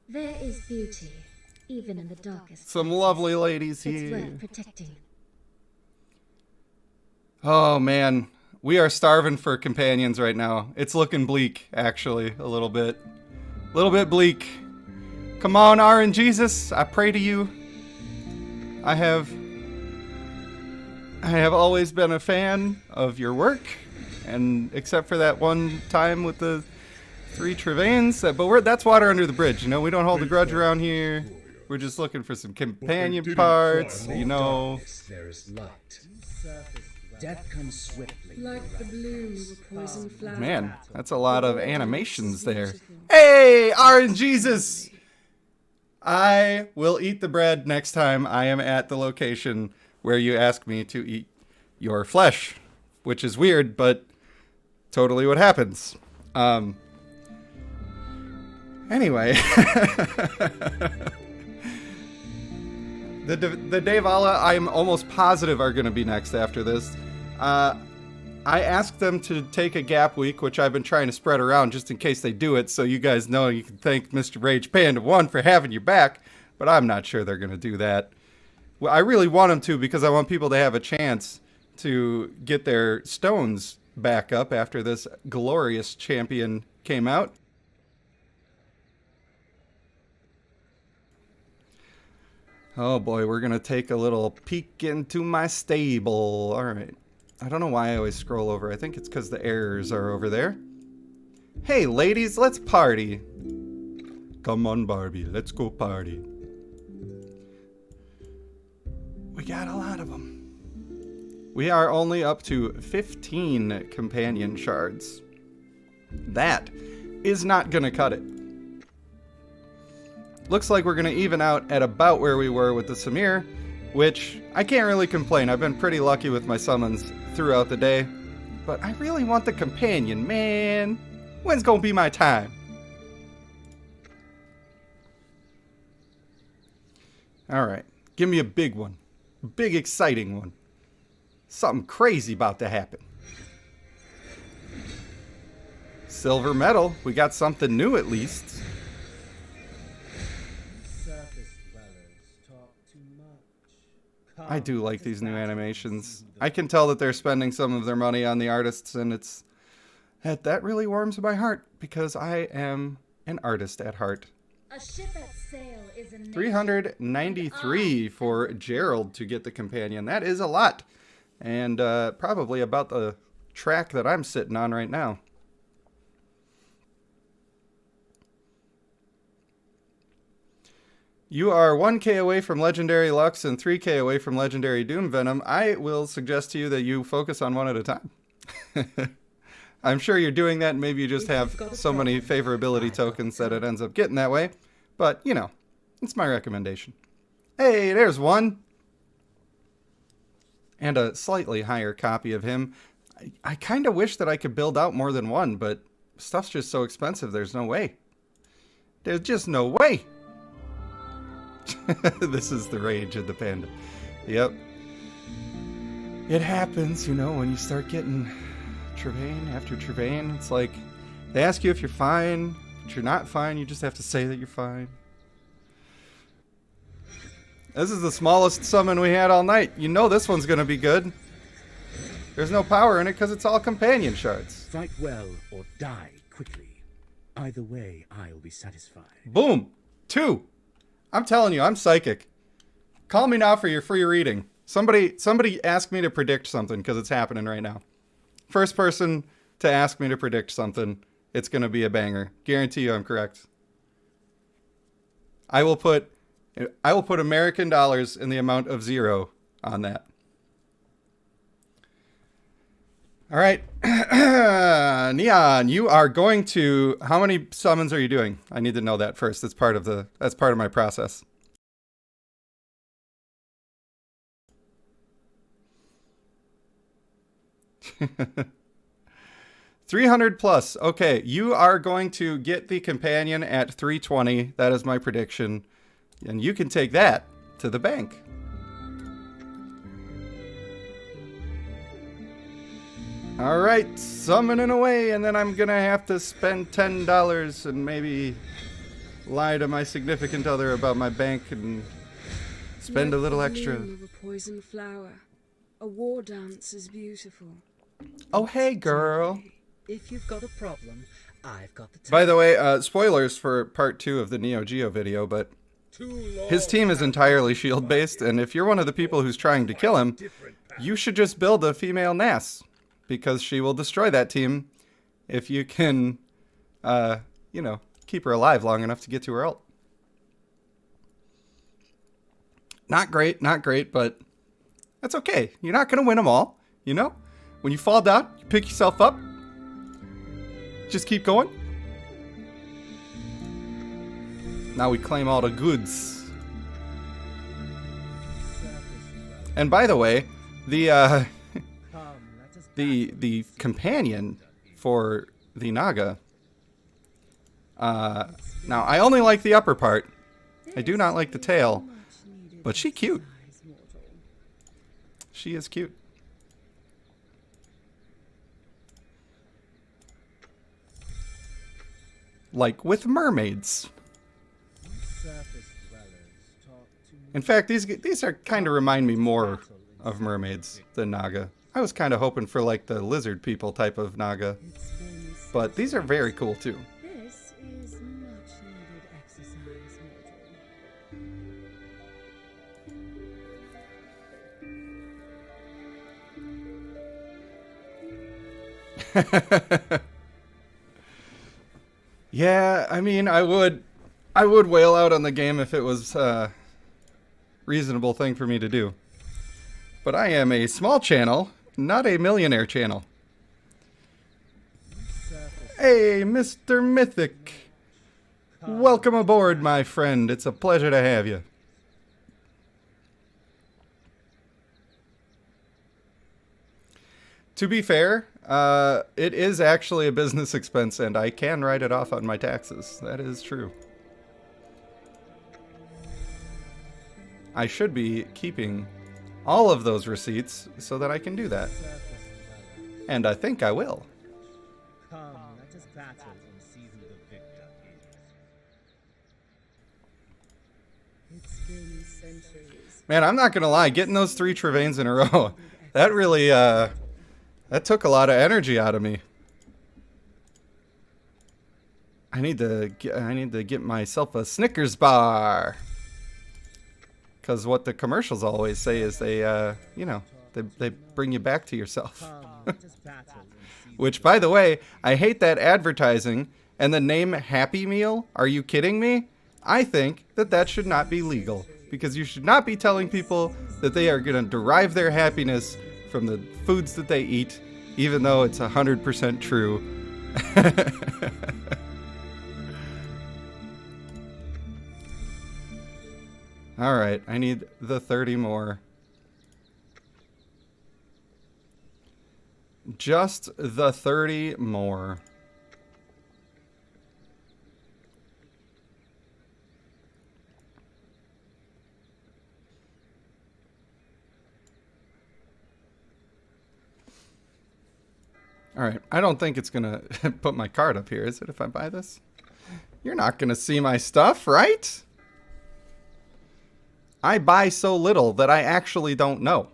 There is beauty, even in the darkest. Some lovely ladies It's here. worth protecting. Oh, man. We are starving for companions right now. It's looking bleak, actually, a little bit. A little bit bleak. Come on, RNGesus, I pray to you. I have always been a fan of your work, and except for that one time with the 3 Trevains, but that's water under the bridge, you know? We don't hold a grudge around here. We're just looking for some companion parts, you know. There is light. Death comes swiftly. Like the bloom of a poison flower. Man, that's a lot of animations there. Hey, RNGesus! I will eat the bread next time I am at the location where you ask me to eat your flesh, which is weird, but totally what happens. Anyway. The Devala, I'm almost positive, are going to be next after this. I asked them to take a gap week, which I've been trying to spread around just in case they do it, so you guys know you can thank Mr. Rage Panda 1 for having you back, but I'm not sure they're going to do that. Well, I really want them to because I want people to have a chance to get their stones back up after this glorious champion came out. Oh boy, we're going to take a little peek into my stable. All right. I don't know why I always scroll over. I think it's because the errors are over there. Hey, ladies, let's party. Come on, Barbie. Let's go party. We got a lot of them. We are only up to 15 companion shards. That is not going to cut it. Looks like we're going to even out at about where we were with the Samir, which I can't really complain. I've been pretty lucky with my summons throughout the day, but I really want the companion, man. When's gonna be my time? Alright, give me a big one. A big exciting one. Something crazy about to happen. Silver medal, we got something new at least. Surface dwellers talk too much. I do like these new animations. I can tell that they're spending some of their money on the artists, and that really warms my heart because I am an artist at heart. A ship at sail is a nation. 393 for Gerald to get the companion. That is a lot. And probably about the track that I'm sitting on right now. You are 1k away from Legendary Lux and 3k away from Legendary Doom Venom. I will suggest to you that you focus on one at a time. I'm sure you're doing that, and maybe you just have so many favorability tokens that it ends up getting that way. But, you know, it's my recommendation. Hey, there's one. And a slightly higher copy of him. I kind of wish that I could build out more than one, but stuff's just so expensive, there's no way. There's just no way. This is the rage of the panda. Yep. It happens, you know, when you start getting Travain after Travain. It's like, they ask you if you're fine. If you're not fine, you just have to say that you're fine. This is the smallest summon we had all night. You know this one's going to be good. There's no power in it because it's all companion shards. Fight well or die quickly. Either way, I'll be satisfied. Boom. 2. I'm telling you, I'm psychic. Call me now for your free reading. Somebody ask me to predict something because it's happening right now. First person to ask me to predict something, it's going to be a banger. Guarantee you I'm correct. I will put American dollars in the amount of 0 on that. All right. Neon, you are going to, how many summons are you doing? I need to know that first. That's part of my process. $300+. Okay, you are going to get the companion at 320. That is my prediction. And you can take that to the bank. All right, summoning away, and then I'm going to have to spend $10 and maybe lie to my significant other about my bank and spend a little extra. Of a poison flower. A war dance is beautiful. Oh, hey, girl. If you've got a problem, I've got the time. By the way, spoilers for part 2 of the Neo Geo video, but his team is entirely shield-based, and if you're one of the people who's trying to kill him, you should just build a female Nass, because she will destroy that team if you can, you know, keep her alive long enough to get to her ult. Not great, but that's okay. You're not going to win them all, you know? When you fall down, you pick yourself up. Just keep going. Now we claim all the goods. And by the way, the companion for the Naga. Now I only like the upper part. I do not like the tail, but she's cute. She is cute. Like with mermaids. In fact, these are kind of remind me more of mermaids than Naga. I was kind of hoping for like the lizard people type of Naga, but these are very cool too. This is much needed exercise, mortal. Yeah, I mean, I would wail out on the game if it was a reasonable thing for me to do. But I am a small channel, not a millionaire channel. Hey, Mr. Mythic. Welcome aboard, my friend. It's a pleasure to have you. To be fair, it is actually a business expense, and I can write it off on my taxes. That is true. I should be keeping all of those receipts so that I can do that. And I think I will. Come, let us battle and see who the victor is. It's been centuries. Man, I'm not gonna lie, getting those 3 Travains in a row, that really, that took a lot of energy out of me. I need to get myself a Snickers bar. Because what the commercials always say is they bring you back to yourself. Which, by the way, I hate that advertising. And the name Happy Meal? Are you kidding me? I think that should not be legal. Because you should not be telling people that they are going to derive their happiness from the foods that they eat, even though it's 100% true. Alright, I need the 30 more. Just the 30 more. Alright, I don't think it's gonna put my card up here, is it, if I buy this? You're not gonna see my stuff, right? I buy so little that I actually don't know.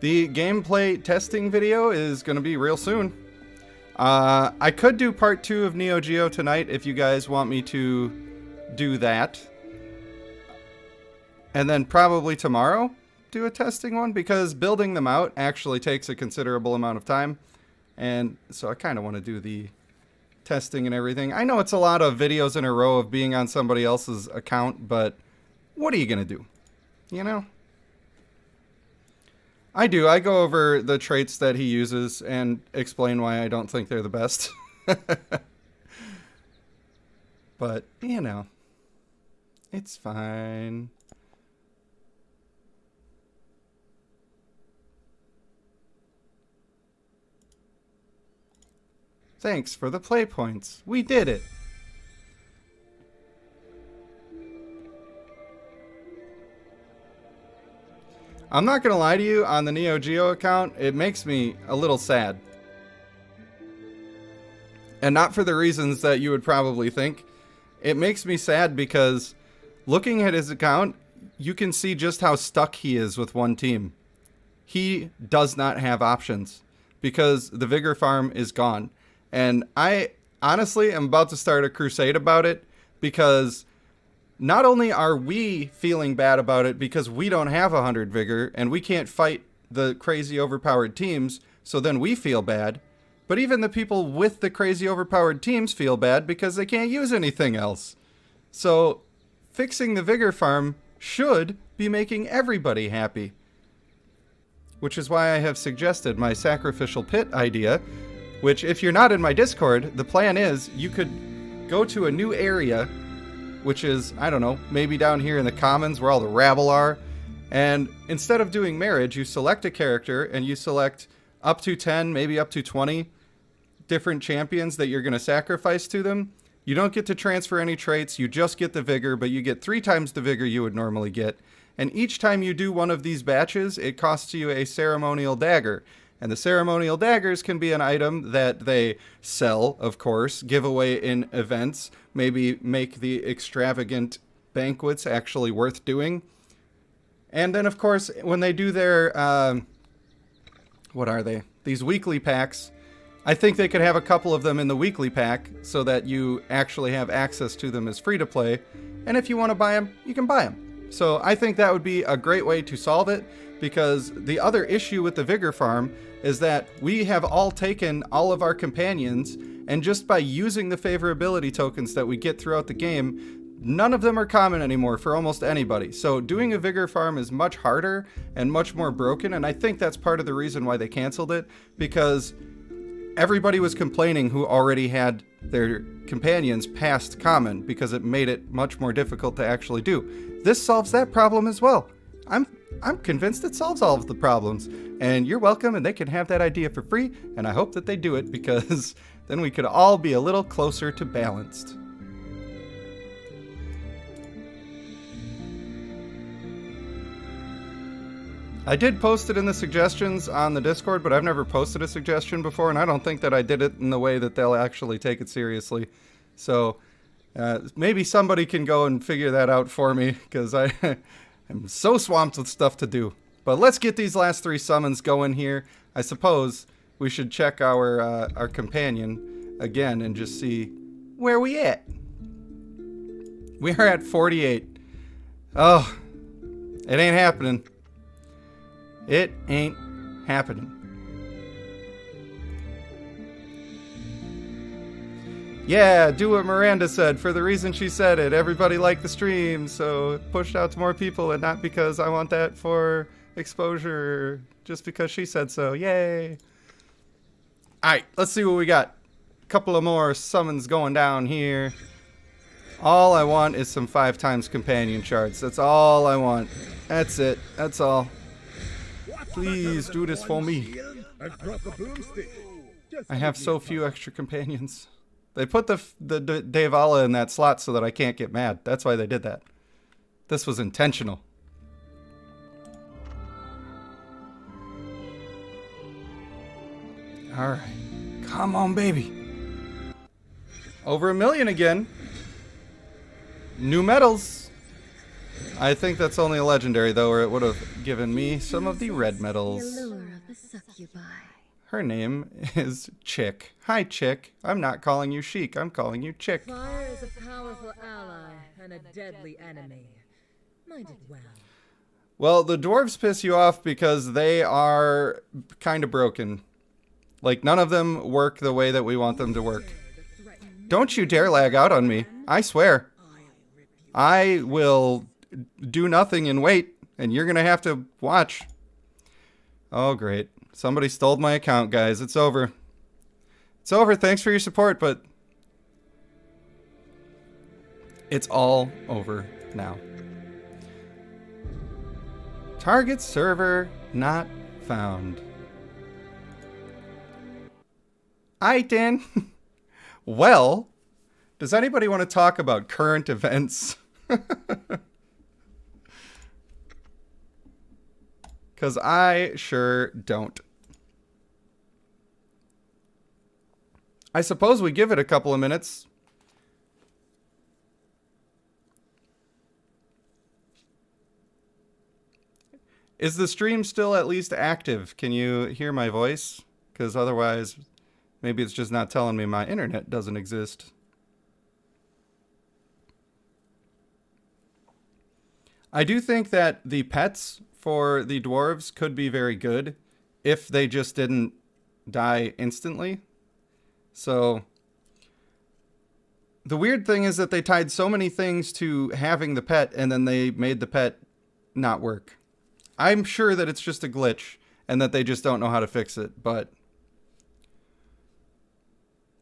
The gameplay testing video is going to be real soon. I could do part 2 of Neo Geo tonight if you guys want me to do that. And then probably tomorrow do a testing one, because building them out actually takes a considerable amount of time. And so I kind of want to do the testing and everything. I know it's a lot of videos in a row of being on somebody else's account, but what are you going to do? You know? I do. I go over the traits that he uses and explain why I don't think they're the best. But, you know, it's fine. Thanks for the play points. We did it. I'm not going to lie to you, on the Neo Geo account, it makes me a little sad. And not for the reasons that you would probably think. It makes me sad because looking at his account, you can see just how stuck he is with one team. He does not have options because the Vigor farm is gone. And I honestly am about to start a crusade about it, because not only are we feeling bad about it because we don't have 100 Vigor and we can't fight the crazy overpowered teams, so then we feel bad, but even the people with the crazy overpowered teams feel bad because they can't use anything else. So fixing the Vigor farm should be making everybody happy. Which is why I have suggested my sacrificial pit idea, which, if you're not in my Discord, the plan is you could go to a new area, which is, I don't know, maybe down here in the commons where all the rabble are, and instead of doing marriage, you select a character and you select up to 10, maybe up to 20 different champions that you're going to sacrifice to them. You don't get to transfer any traits, you just get the Vigor, but you get 3 times the Vigor you would normally get. And each time you do one of these batches, it costs you a ceremonial dagger. And the ceremonial daggers can be an item that they sell, of course, give away in events, maybe make the extravagant banquets actually worth doing. And then, of course, when they do their, what are they? These weekly packs, I think they could have a couple of them in the weekly pack so that you actually have access to them as free-to-play. And if you want to buy them, you can buy them. So I think that would be a great way to solve it, because the other issue with the Vigor farm is that we have all taken all of our companions, and just by using the favorability tokens that we get throughout the game, none of them are common anymore for almost anybody. So doing a Vigor farm is much harder and much more broken, and I think that's part of the reason why they canceled it, because everybody was complaining who already had their companions past common, because it made it much more difficult to actually do. This solves that problem as well. I'm convinced it solves all of the problems, and you're welcome, and they can have that idea for free, and I hope that they do it, because then we could all be a little closer to balanced. I did post it in the suggestions on the Discord, but I've never posted a suggestion before, and I don't think that I did it in the way that they'll actually take it seriously. So maybe somebody can go and figure that out for me, because I'm so swamped with stuff to do. But let's get these last 3 summons going here. I suppose we should check our companion again and just see where we at. We are at 48. Oh, it ain't happening. It ain't happening. Yeah, do what Miranda said for the reason she said it. Everybody liked the stream, so it pushed out to more people, and not because I want that for exposure, just because she said so. Yay. Alright, let's see what we got. A couple of more summons going down here. All I want is some 5x companion shards. That's all I want. That's it. That's all. Please do this for me. I have so few extra companions. They put the Devala in that slot so that I can't get mad. That's why they did that. This was intentional. Alright. Come on, baby. Over 1 million again. New medals. I think that's only a legendary, though, or it would have given me some of the red medals. The allure of the succubi. Her name is Chick. Hi, Chick. I'm not calling you Sheik. I'm calling you Chick. Fire is a powerful ally and a deadly enemy. Mind it well. Well, the dwarves piss you off because they are kind of broken. Like, none of them work the way that we want them to work. Don't you dare lag out on me. I swear. I will do nothing and wait, and you're going to have to watch. Oh, great. Somebody stole my account, guys. It's over. It's over. Thanks for your support, but it's all over now. Target server not found. Aight, Dan. Well, does anybody want to talk about current events? Because I sure don't. I suppose we give it a couple of minutes. Is the stream still at least active? Can you hear my voice? Because otherwise, maybe it's just not telling me my internet doesn't exist. I do think that the pets for the dwarves could be very good if they just didn't die instantly. So the weird thing is that they tied so many things to having the pet and then they made the pet not work. I'm sure that it's just a glitch and that they just don't know how to fix it, but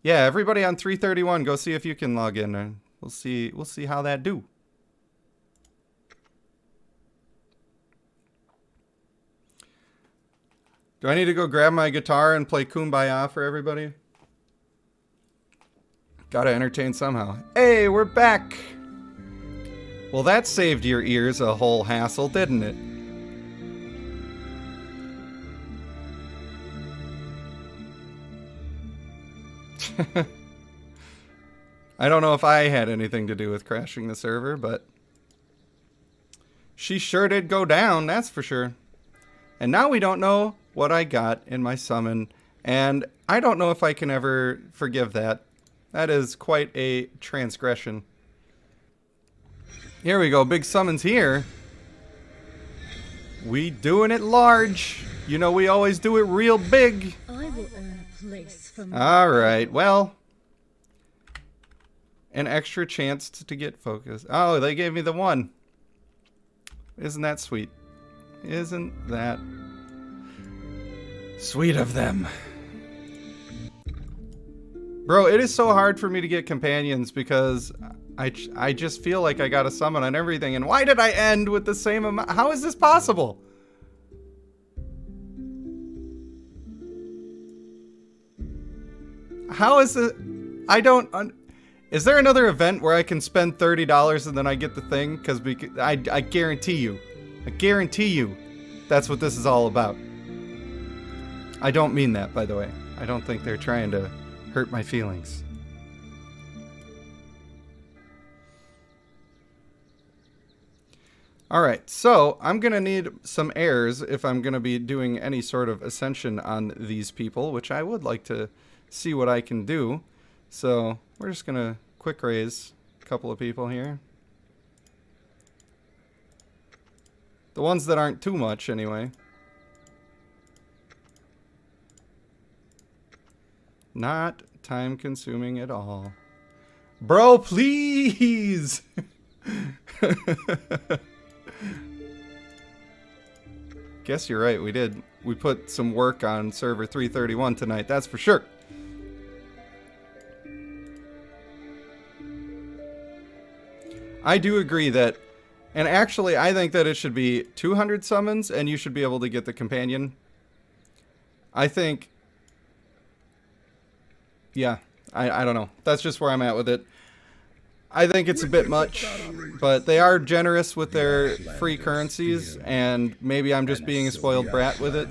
yeah, everybody on 331, go see if you can log in and we'll see how that do. Do I need to go grab my guitar and play Kumbaya for everybody? Gotta entertain somehow. Hey, we're back! Well, that saved your ears a whole hassle, didn't it? I don't know if I had anything to do with crashing the server, but she sure did go down, that's for sure. And now we don't know what I got in my summon, and I don't know if I can ever forgive that. That is quite a transgression. Here we go, big summons here. We doing it large. You know we always do it real big. I will earn a place for my Alright, well. An extra chance to get focused. Oh, they gave me the one. Isn't that sweet? Isn't that sweet of them? Bro, it is so hard for me to get companions because I just feel like I got a summon on everything. And why did I end with the same amount? How is this possible? How is it? I don't... Is there another event where I can spend $30 and then I get the thing? Because I guarantee you. I guarantee you that's what this is all about. I don't mean that, by the way. I don't think they're trying to hurt my feelings. Alright, so I'm going to need some heirs if I'm going to be doing any sort of ascension on these people, which I would like to see what I can do. So we're just going to quick raise a couple of people here. The ones that aren't too much, anyway. Not time consuming at all. Bro, please! Guess you're right, we did. We put some work on server 331 tonight, that's for sure. I do agree that, and actually I think that it should be 200 summons and you should be able to get the companion. I think, yeah, I don't know. That's just where I'm at with it. I think it's a bit much, but they are generous with their free currencies, and maybe I'm just being a spoiled brat with it.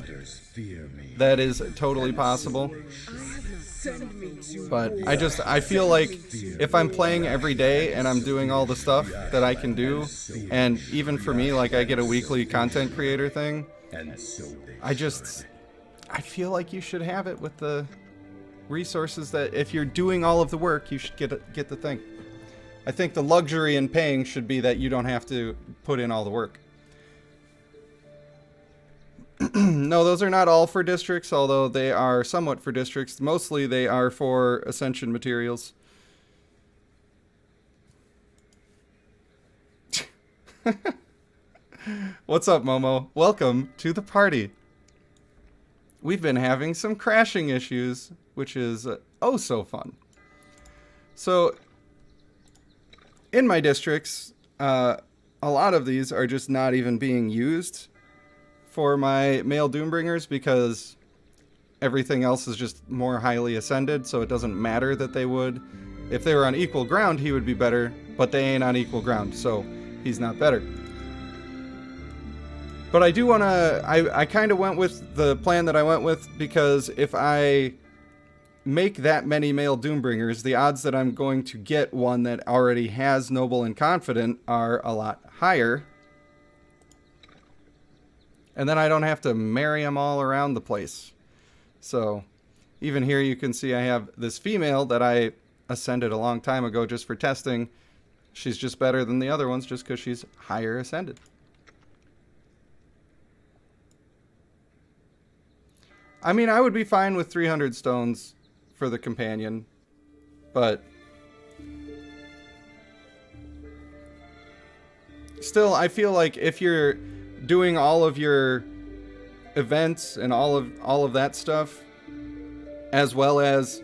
That is totally possible. But I feel like if I'm playing every day and I'm doing all the stuff that I can do, and even for me, like I get a weekly content creator thing, I feel like you should have it with the resources that if you're doing all of the work, you should get the thing. I think the luxury in paying should be that you don't have to put in all the work. No, those are not all for districts, although they are somewhat for districts. Mostly they are for ascension materials. What's up, Momo? Welcome to the party. We've been having some crashing issues, which is oh so fun. So, in my districts, a lot of these are just not even being used for my male Doombringers because everything else is just more highly ascended, so it doesn't matter that they would. If they were on equal ground, he would be better, but they ain't on equal ground, so he's not better. But I do want to... I kind of went with the plan that I went with because if I make that many male Doombringers, the odds that I'm going to get one that already has Noble and Confident are a lot higher. And then I don't have to marry them all around the place. So, even here you can see I have this female that I ascended a long time ago just for testing. She's just better than the other ones just because she's higher ascended. I mean, I would be fine with 300 stones for the companion, but still, I feel like if you're doing all of your events and all of that stuff, as well as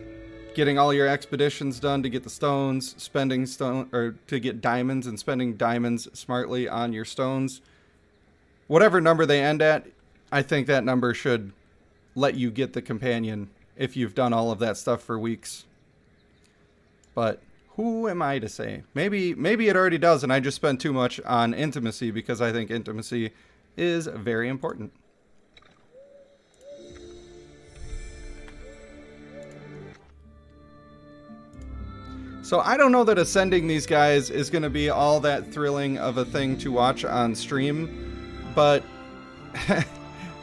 getting all your expeditions done to get the stones, spending stone or to get diamonds and spending diamonds smartly on your stones, whatever number they end at, I think that number should let you get the companion if you've done all of that stuff for weeks. But who am I to say? Maybe it already does, and I just spend too much on intimacy because I think intimacy is very important. So I don't know that ascending these guys is going to be all that thrilling of a thing to watch on stream, but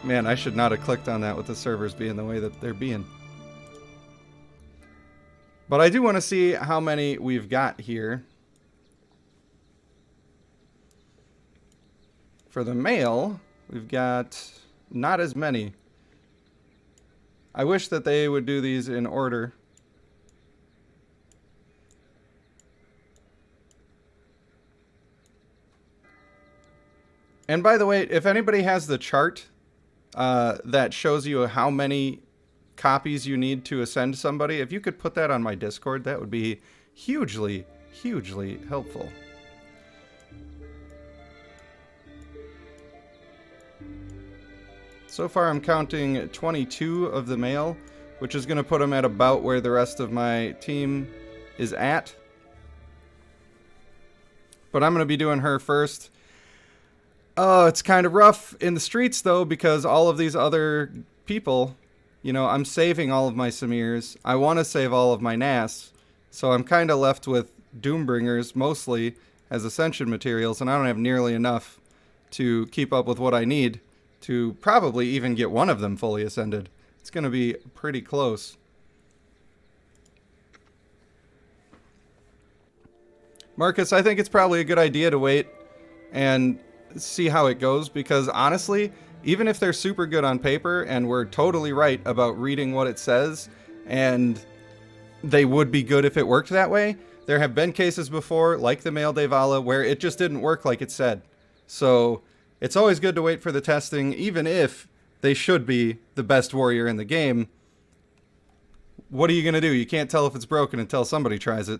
man, I should not have clicked on that with the servers being the way that they're being. But I do want to see how many we've got here. For the male, we've got not as many. I wish that they would do these in order. And by the way, if anybody has the chart that shows you how many copies you need to ascend somebody, if you could put that on my Discord, that would be hugely, hugely helpful. So far I'm counting 22 of the male, which is going to put them at about where the rest of my team is at. But I'm going to be doing her first. Oh, it's kind of rough in the streets, though, because all of these other people, you know, I'm saving all of my Samirs. I want to save all of my Nas. So I'm kind of left with Doombringers, mostly, as Ascension materials, and I don't have nearly enough to keep up with what I need to probably even get one of them fully ascended. It's going to be pretty close. Marcus, I think it's probably a good idea to wait and see how it goes, because honestly, even if they're super good on paper and we're totally right about reading what it says, and they would be good if it worked that way, there have been cases before, like the male Devala, where it just didn't work like it said. So it's always good to wait for the testing, even if they should be the best warrior in the game. What are you going to do? You can't tell if it's broken until somebody tries it.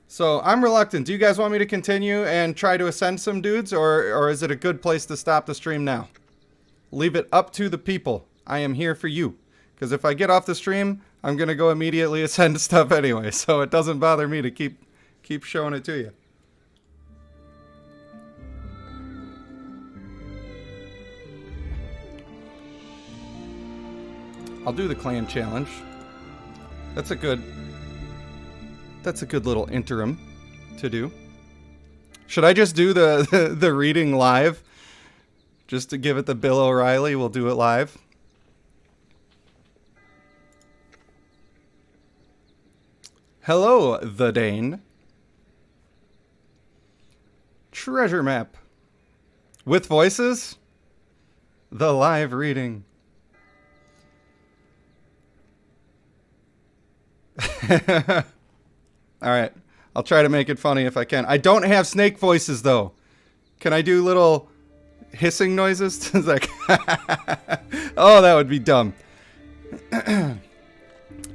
So I'm reluctant. Do you guys want me to continue and try to ascend some dudes, or is it a good place to stop the stream now? Leave it up to the people. I am here for you. Because if I get off the stream, I'm going to go immediately ascend stuff anyway. So it doesn't bother me to keep showing it to you. I'll do the clan challenge. That's a good little interim to do. Should I just do the reading live? Just to give it the Bill O'Reilly, we'll do it live. Hello, the Dane. Treasure map. With voices? The live reading. Alright, I'll try to make it funny if I can. I don't have snake voices, though. Can I do little hissing noises? Like, oh, that would be dumb.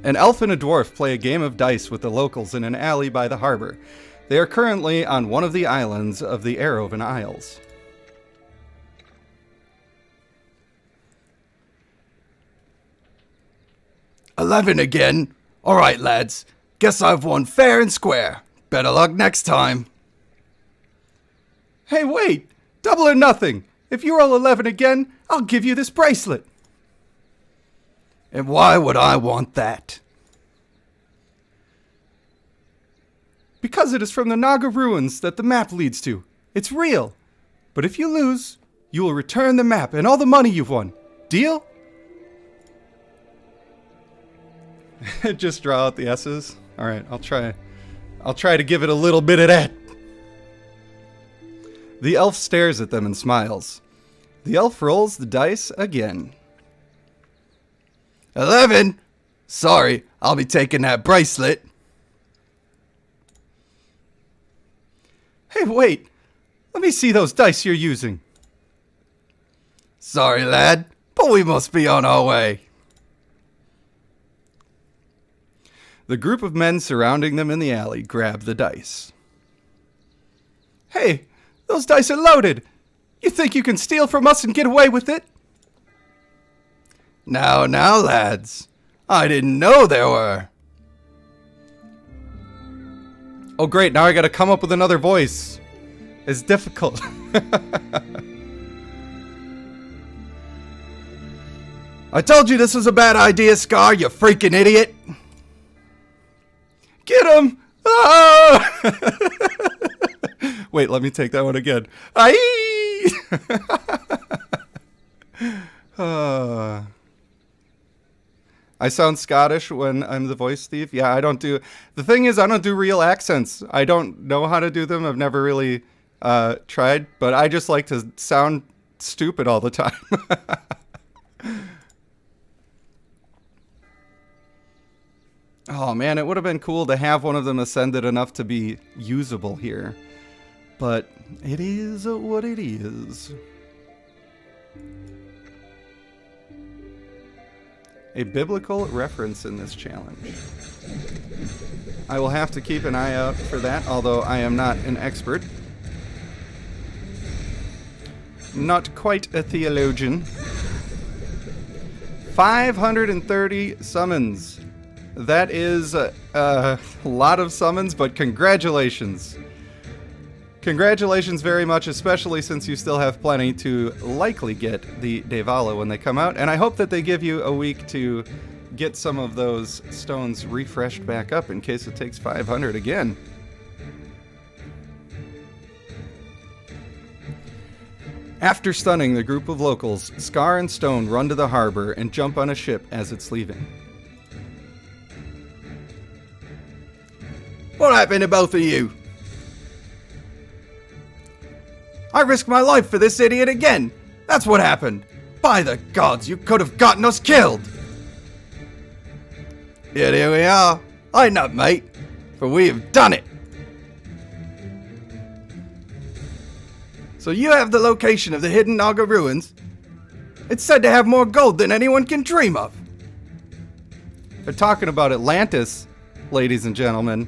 An elf and a dwarf play a game of dice with the locals in an alley by the harbor. They are currently on one of the islands of the Arroven Isles. "11 again? Alright, lads. Guess I've won fair and square. Better luck next time." Hey, wait! Double or nothing! If you roll 11 again, I'll give you this bracelet. And why would I want that? Because it is from the Naga ruins that the map leads to. It's real. But if you lose, you will return the map and all the money you've won. Deal? Just draw out the S's. Alright, I'll try to give it a little bit of that. The elf stares at them and smiles. The elf rolls the dice again. 11? Sorry, I'll be taking that bracelet. Hey, wait. Let me see those dice you're using. Sorry, lad, but we must be on our way. The group of men surrounding them in the alley grab the dice. Hey, those dice are loaded. You think you can steal from us and get away with it? Now, lads. I didn't know there were. Oh, great. Now I gotta come up with another voice. It's difficult. I told you this was a bad idea, Scar, you freaking idiot. Get him! Ah! Wait, let me take that one again. Aye! I sound Scottish when I'm the voice thief. Yeah, I don't do... The thing is, I don't do real accents. I don't know how to do them. I've never really tried, but I just like to sound stupid all the time. Oh man, it would have been cool to have one of them ascended enough to be usable here. But it is what it is. A biblical reference in this challenge. I will have to keep an eye out for that, although I am not an expert. Not quite a theologian. 530 summons. That is a lot of summons, but congratulations. Congratulations very much, especially since you still have plenty to likely get the Devala when they come out. And I hope that they give you a week to get some of those stones refreshed back up in case it takes 500 again. After stunning the group of locals, Scar and Stone run to the harbor and jump on a ship as it's leaving. What happened to both of you? I risked my life for this idiot again. That's what happened. By the gods, you could have gotten us killed. Yet here we are. I not, mate, for we have done it. So you have the location of the hidden Naga ruins? It's said to have more gold than anyone can dream of. They're talking about Atlantis, ladies and gentlemen.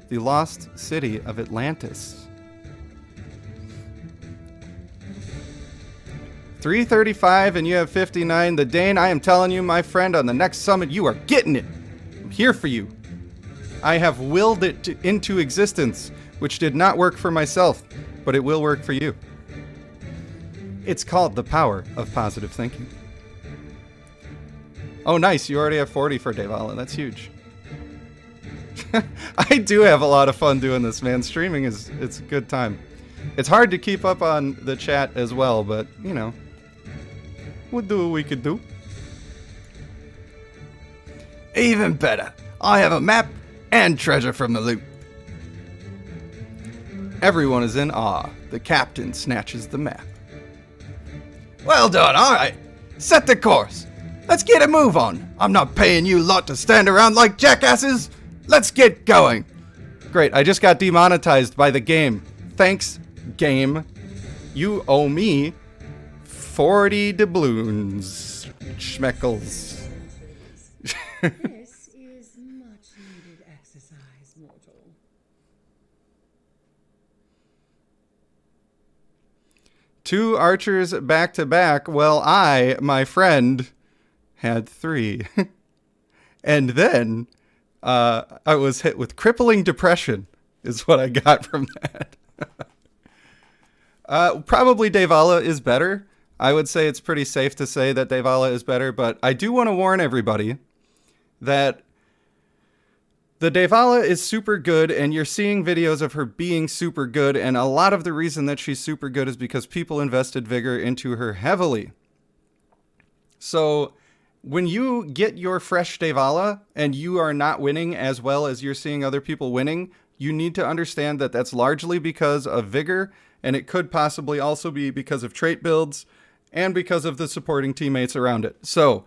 The lost city of Atlantis. 335 and you have 59. The Dane, I am telling you, my friend, on the next summit, you are getting it. I'm here for you. I have willed it into existence, which did not work for myself, but it will work for you. It's called the power of positive thinking. Oh, nice. You already have 40 for Devala. That's huge. I do have a lot of fun doing this, man. Streaming it's a good time. It's hard to keep up on the chat as well, but, you know, we'll do what we could do. Even better. I have a map and treasure from the loot. Everyone is in awe. The captain snatches the map. Well done, alright. Set the course. Let's get a move on. I'm not paying you lot to stand around like jackasses. Let's get going. Great, I just got demonetized by the game. Thanks, game. You owe me 40 doubloons. Schmeckles. This is much needed exercise, mortal. Two archers back to back. Well, I, my friend, had 3. And then I was hit with crippling depression is what I got from that. Probably Devala is better. I would say it's pretty safe to say that Devala is better, but I do want to warn everybody that the Devala is super good, and you're seeing videos of her being super good, and a lot of the reason that she's super good is because people invested vigor into her heavily. So when you get your fresh Devala and you are not winning as well as you're seeing other people winning, you need to understand that that's largely because of vigor, and it could possibly also be because of trait builds and because of the supporting teammates around it. So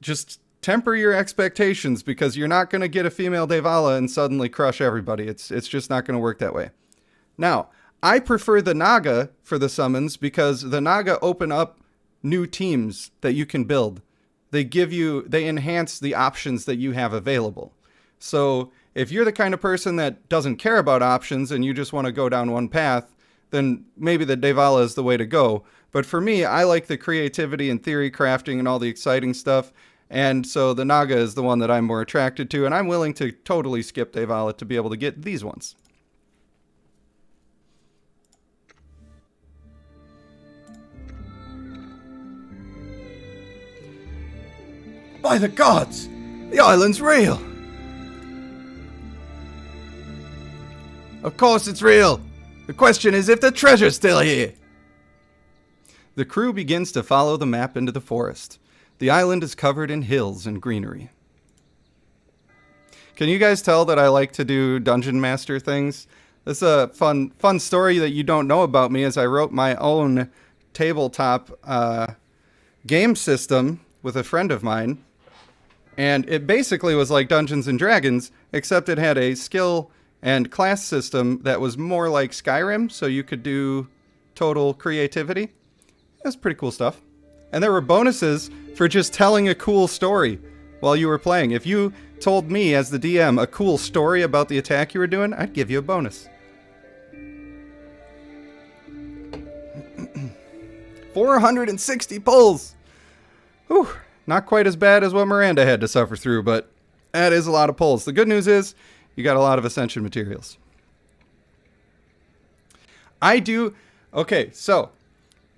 just temper your expectations, because you're not going to get a female Devala and suddenly crush everybody. It's just not going to work that way. Now, I prefer the Naga for the summons because the Naga open up new teams that you can build. They enhance the options that you have available. So if you're the kind of person that doesn't care about options and you just want to go down one path, then maybe the Devala is the way to go. But for me, I like the creativity and theory crafting and all the exciting stuff. And so the Naga is the one that I'm more attracted to, and I'm willing to totally skip Devala to be able to get these ones. By the gods! The island's real! Of course it's real! The question is if the treasure's still here! The crew begins to follow the map into the forest. The island is covered in hills and greenery. Can you guys tell that I like to do dungeon master things? This is a fun story that you don't know about me, as I wrote my own tabletop game system with a friend of mine. And it basically was like Dungeons and Dragons, except it had a skill and class system that was more like Skyrim, so you could do total creativity. It was pretty cool stuff. And there were bonuses for just telling a cool story while you were playing. If you told me as the DM a cool story about the attack you were doing, I'd give you a bonus. 460 pulls! Whew, not quite as bad as what Miranda had to suffer through, but that is a lot of pulls. The good news is you got a lot of ascension materials. Okay, so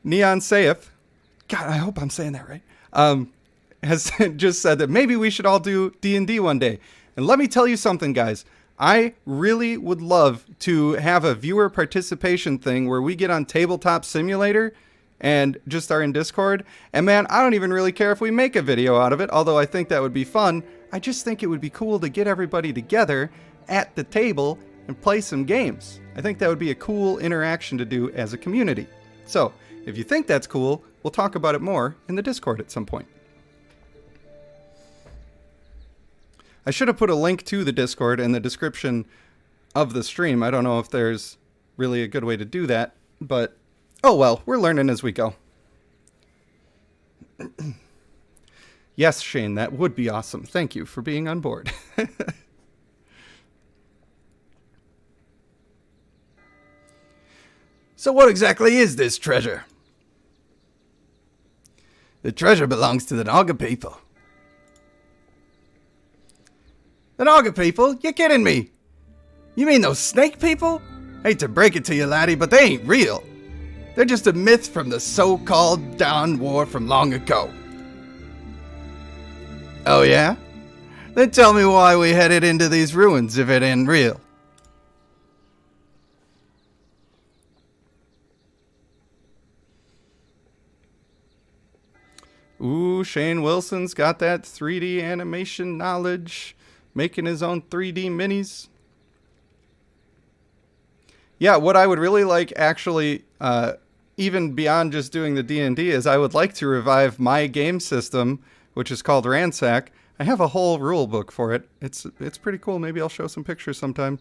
Neon saith, God, I hope I'm saying that right. has just said that maybe we should all do D&D one day. And let me tell you something, guys. I really would love to have a viewer participation thing where we get on Tabletop Simulator and just are in Discord. And man, I don't even really care if we make a video out of it, although I think that would be fun. I just think it would be cool to get everybody together at the table and play some games. I think that would be a cool interaction to do as a community. So, if you think that's cool, we'll talk about it more in the Discord at some point. I should have put a link to the Discord in the description of the stream. I don't know if there's really a good way to do that, but oh well, we're learning as we go. Yes, Shane, that would be awesome. Thank you for being on board. So what exactly is this treasure? The treasure belongs to the Naga people. The Naga people? You're kidding me! You mean those snake people? Hate to break it to you, laddie, but they ain't real. They're just a myth from the so-called Dawn War from long ago. Oh yeah? Then tell me why we headed into these ruins if it ain't real. Ooh, Shane Wilson's got that 3D animation knowledge, making his own 3D minis. Yeah, what I would really like, actually, even beyond just doing the D&D, is I would like to revive my game system, which is called Ransack. I have a whole rule book for it. It's pretty cool. Maybe I'll show some pictures sometime.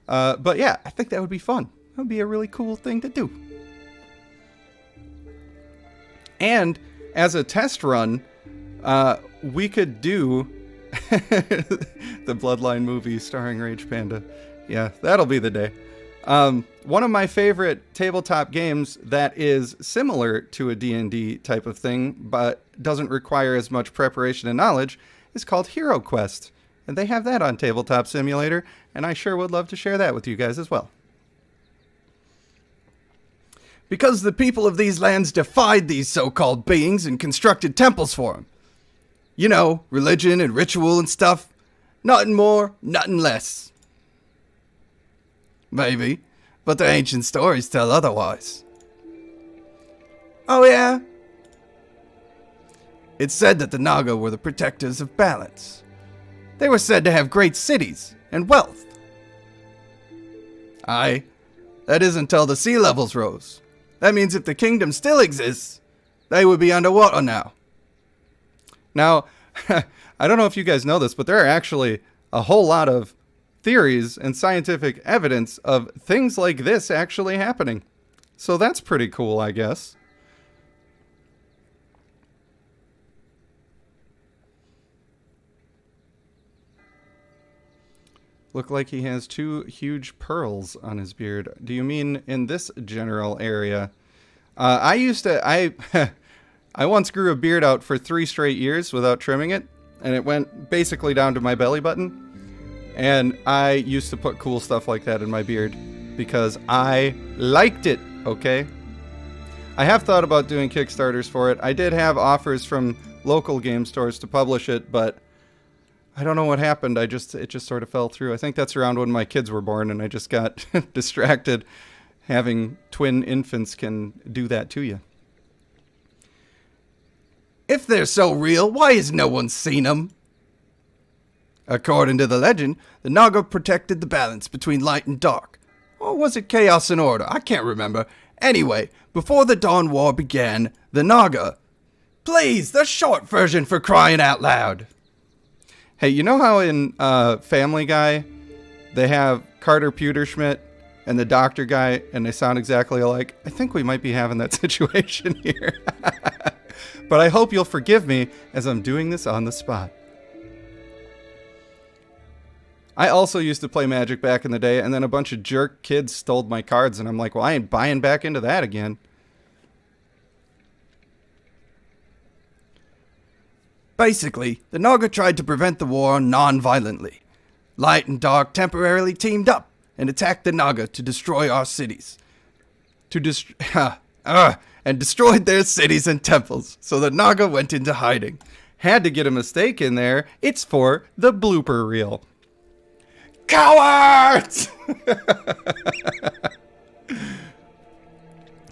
But yeah, I think that would be fun. That would be a really cool thing to do. And as a test run, we could do the Bloodline movie starring Rage Panda. Yeah, that'll be the day. One of my favorite tabletop games that is similar to a D&D type of thing, but doesn't require as much preparation and knowledge, is called Hero Quest. And they have that on Tabletop Simulator, and I sure would love to share that with you guys as well. Because the people of these lands defied these so-called beings and constructed temples for them. You know, religion and ritual and stuff. Nothing more, nothing less. Maybe, but the ancient stories tell otherwise. Oh yeah? It's said that the Naga were the protectors of balance. They were said to have great cities and wealth. Aye, that is until the sea levels rose. That means if the kingdom still exists, they would be underwater now. Now, I don't know if you guys know this, but there are actually a whole lot of theories and scientific evidence of things like this actually happening. So that's pretty cool, I guess. Look like he has 2 huge pearls on his beard. Do you mean in this general area? I once grew a beard out for 3 straight years without trimming it, and it went basically down to my belly button. And I used to put cool stuff like that in my beard because I liked it, okay? I have thought about doing Kickstarters for it. I did have offers from local game stores to publish it, but I don't know what happened. It just sort of fell through. I think that's around when my kids were born and I just got distracted. Having twin infants can do that to you. If they're so real, why has no one seen them? According to the legend, the Naga protected the balance between light and dark. Or was it chaos and order? I can't remember. Anyway, before the Dawn War began, the Naga... Please, the short version for crying out loud! Hey, you know how in Family Guy, they have Carter Pewterschmidt and the doctor guy, and they sound exactly alike? I think we might be having that situation here. But I hope you'll forgive me as I'm doing this on the spot. I also used to play Magic back in the day, and then a bunch of jerk kids stole my cards, and I'm like, well, I ain't buying back into that again. Basically, the Naga tried to prevent the war non-violently. Light and Dark temporarily teamed up and attacked the Naga to destroy our cities. And destroyed their cities and temples, so the Naga went into hiding. Had to get a mistake in there. It's for the blooper reel. Cowards!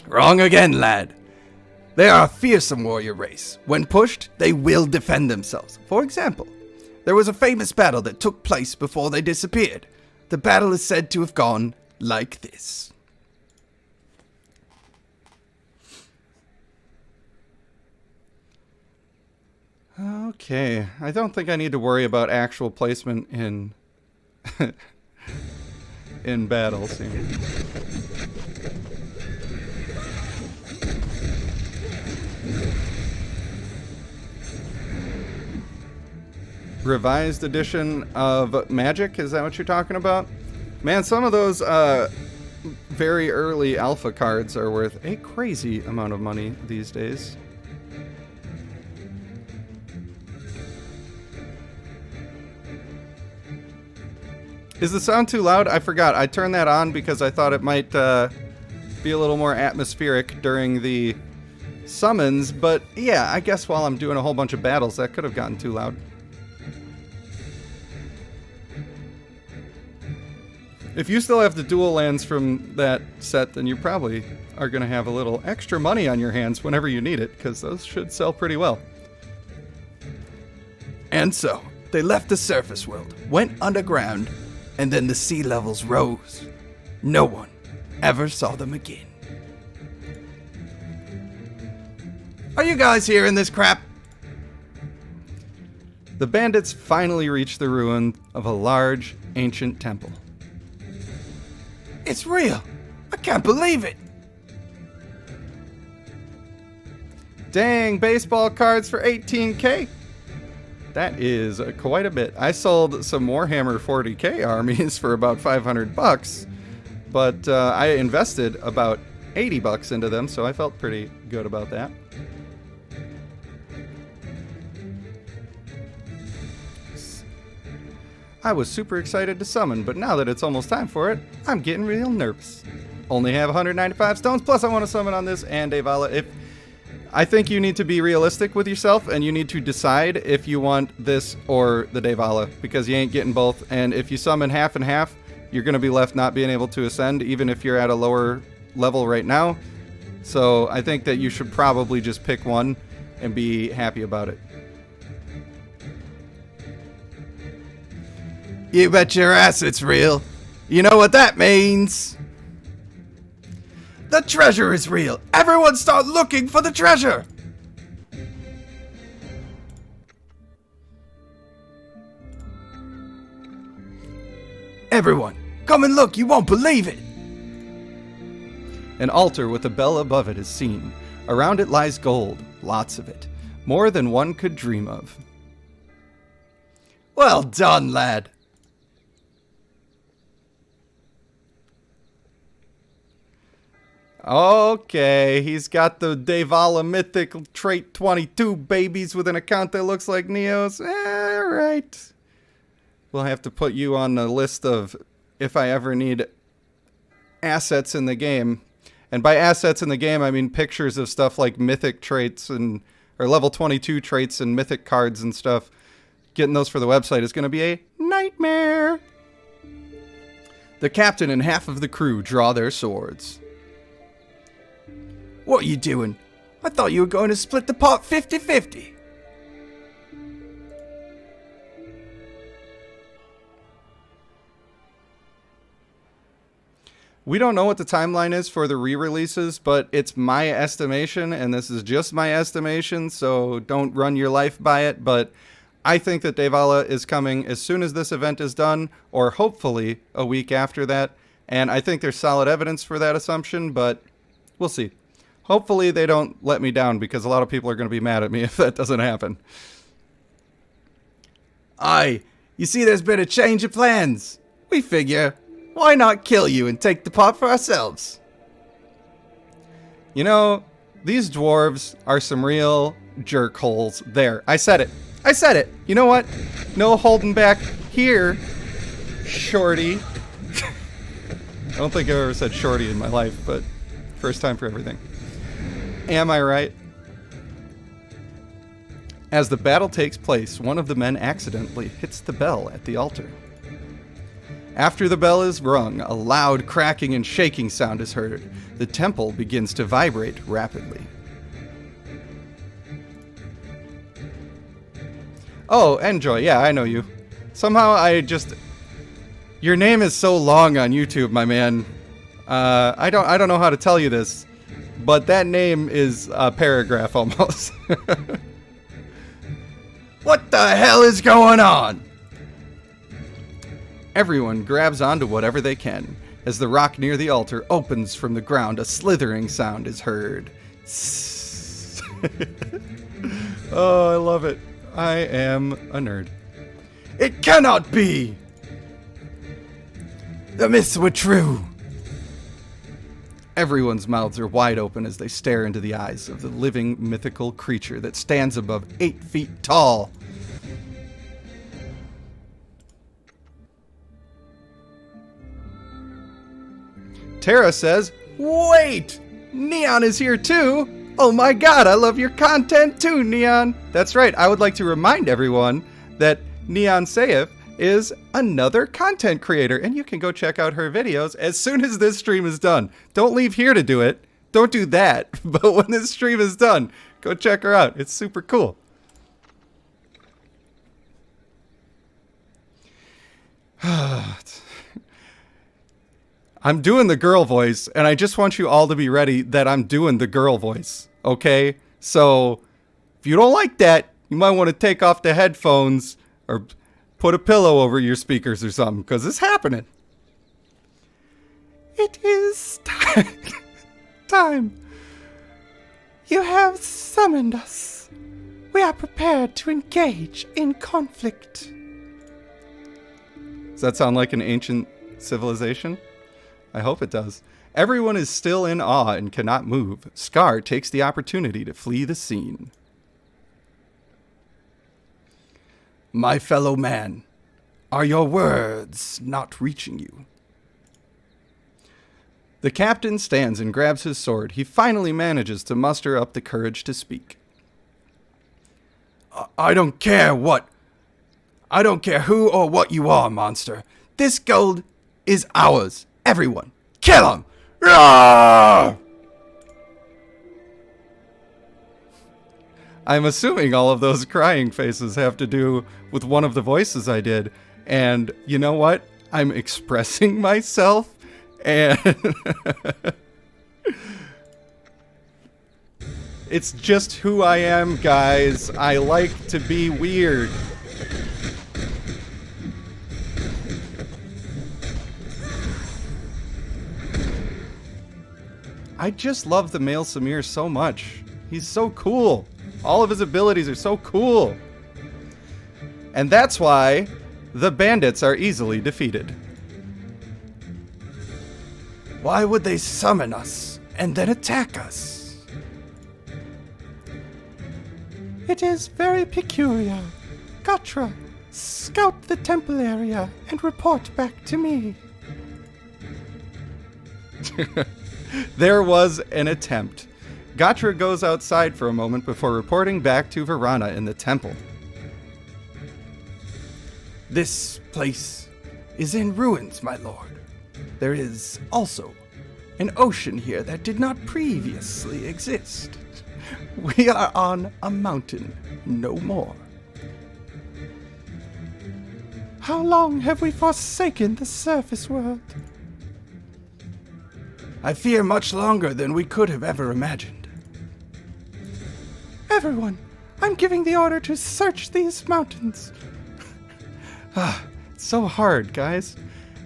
Wrong again, lad. They are a fearsome warrior race. When pushed, they will defend themselves. For example, there was a famous battle that took place before they disappeared. The battle is said to have gone like this. Okay, I don't think I need to worry about actual placement in in battles here. Revised edition of Magic, is that what you're talking about? Man, some of those very early alpha cards are worth a crazy amount of money these days. Is the sound too loud? I forgot. I turned that on because I thought it might be a little more atmospheric during the summons, but yeah, I guess while I'm doing a whole bunch of battles, that could have gotten too loud. If you still have the dual lands from that set, then you probably are going to have a little extra money on your hands whenever you need it, because those should sell pretty well. And so, they left the surface world, went underground, and then the sea levels rose. No one ever saw them again. Are you guys hearing this crap? The bandits finally reached the ruin of a large, ancient temple. It's real. I can't believe it. Dang, baseball cards for 18K. That is quite a bit. I sold some Warhammer 40K armies for about 500 bucks, but I invested about 80 bucks into them, so I felt pretty good about that. I was super excited to summon, but now that it's almost time for it, I'm getting real nervous. Only have 195 stones, plus I want to summon on this and Devala. I think you need to be realistic with yourself, and you need to decide if you want this or the Devala, because you ain't getting both. And if you summon half and half, you're going to be left not being able to ascend, even if you're at a lower level right now. So I think that you should probably just pick one and be happy about it. You bet your ass it's real. You know what that means. The treasure is real. Everyone start looking for the treasure. Everyone, come and look. You won't believe it. An altar with a bell above it is seen. Around it lies gold, lots of it. More than one could dream of. Well done, lad. Okay, he's got the Devala Mythic Trait 22 babies with an account that looks like Neo's. Alright. We'll have to put you on the list of if I ever need assets in the game. And by assets in the game, I mean pictures of stuff like Mythic traits or level 22 traits and Mythic cards and stuff. Getting those for the website is going to be a nightmare. The captain and half of the crew draw their swords. What are you doing? I thought you were going to split the pot 50-50. We don't know what the timeline is for the re-releases, but it's my estimation, and this is just my estimation, so don't run your life by it, but I think that Devala is coming as soon as this event is done, or hopefully a week after that, and I think there's solid evidence for that assumption, but we'll see. Hopefully they don't let me down, because a lot of people are going to be mad at me if that doesn't happen. Aye, you see there's been a change of plans. We figure, why not kill you and take the pot for ourselves? You know, these dwarves are some real jerk holes. There, I said it. I said it. You know what? No holding back here, shorty. I don't think I've ever said shorty in my life, but first time for everything. Am I right? As the battle takes place, one of the men accidentally hits the bell at the altar. After the bell is rung, a loud cracking and shaking sound is heard. The temple begins to vibrate rapidly. Oh, Enjoy. Yeah, I know you. Somehow your name is so long on YouTube, my man. I don't know how to tell you this, but that name is a paragraph almost. What the hell is going on? Everyone grabs onto whatever they can. As the rock near the altar opens from the ground, a slithering sound is heard. Oh, I love it. I am a nerd. It cannot be! The myths were true. Everyone's mouths are wide open as they stare into the eyes of the living mythical creature that stands above 8 feet tall. Tara says, "Wait! Neon is here too! Oh my god, I love your content too, Neon!" That's right, I would like to remind everyone that Neon Saif is another content creator, and you can go check out her videos as soon as this stream is done. Don't leave here to do it. Don't do that. But when this stream is done, go check her out. It's super cool. I'm doing the girl voice, and I just want you all to be ready that I'm doing the girl voice, okay? So, if you don't like that, you might want to take off the headphones or put a pillow over your speakers or something, because it's happening. It is time. You have summoned us. We are prepared to engage in conflict. Does that sound like an ancient civilization? I hope it does. Everyone is still in awe and cannot move. Scar takes the opportunity to flee the scene. My fellow man, are your words not reaching you? The captain stands and grabs his sword. He finally manages to muster up the courage to speak. I don't care who or what you are, monster. This gold is ours. Everyone, kill him! Roar! I'm assuming all of those crying faces have to do with one of the voices I did. And you know what? I'm expressing myself, and it's just who I am, guys. I like to be weird. I just love the male Samir so much. He's so cool. All of his abilities are so cool. And that's why the bandits are easily defeated. Why would they summon us and then attack us? It is very peculiar. Gatra, scout the temple area and report back to me. There was an attempt. Gatra goes outside for a moment before reporting back to Varana in the temple. This place is in ruins, my lord. There is also an ocean here that did not previously exist. We are on a mountain, no more. How long have we forsaken the surface world? I fear much longer than we could have ever imagined. Everyone, I'm giving the order to search these mountains. It's so hard, guys.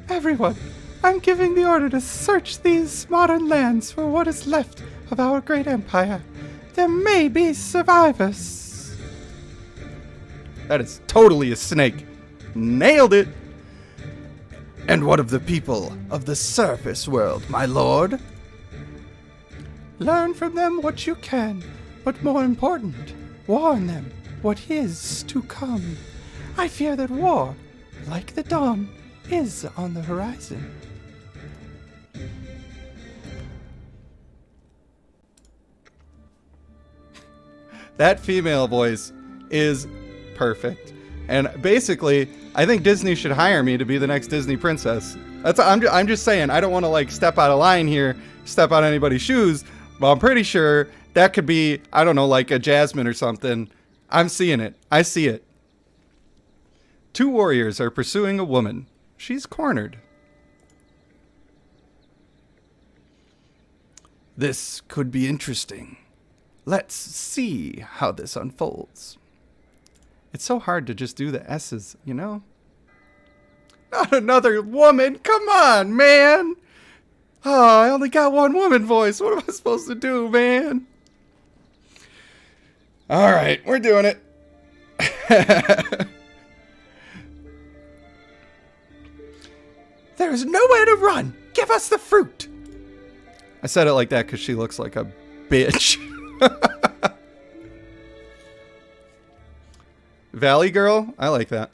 Everyone, I'm giving the order to search these modern lands for what is left of our great empire. There may be survivors. That is totally a snake. Nailed it. And what of the people of the surface world, my lord? Learn from them what you can, but more important, warn them what is to come. I fear that war, like the dawn, is on the horizon. That female voice is perfect. And basically, I think Disney should hire me to be the next Disney princess. I'm just saying, I don't want to like step out of line here, step on anybody's shoes, but I'm pretty sure that could be, I don't know, like a Jasmine or something. I'm seeing it. I see it. 2 warriors are pursuing a woman. She's cornered. This could be interesting. Let's see how this unfolds. It's so hard to just do the S's, you know? Not another woman! Come on, man! Oh, I only got one woman voice. What am I supposed to do, man? Alright, we're doing it. There's nowhere to run. Give us the fruit. I said it like that because she looks like a bitch. Valley Girl? I like that.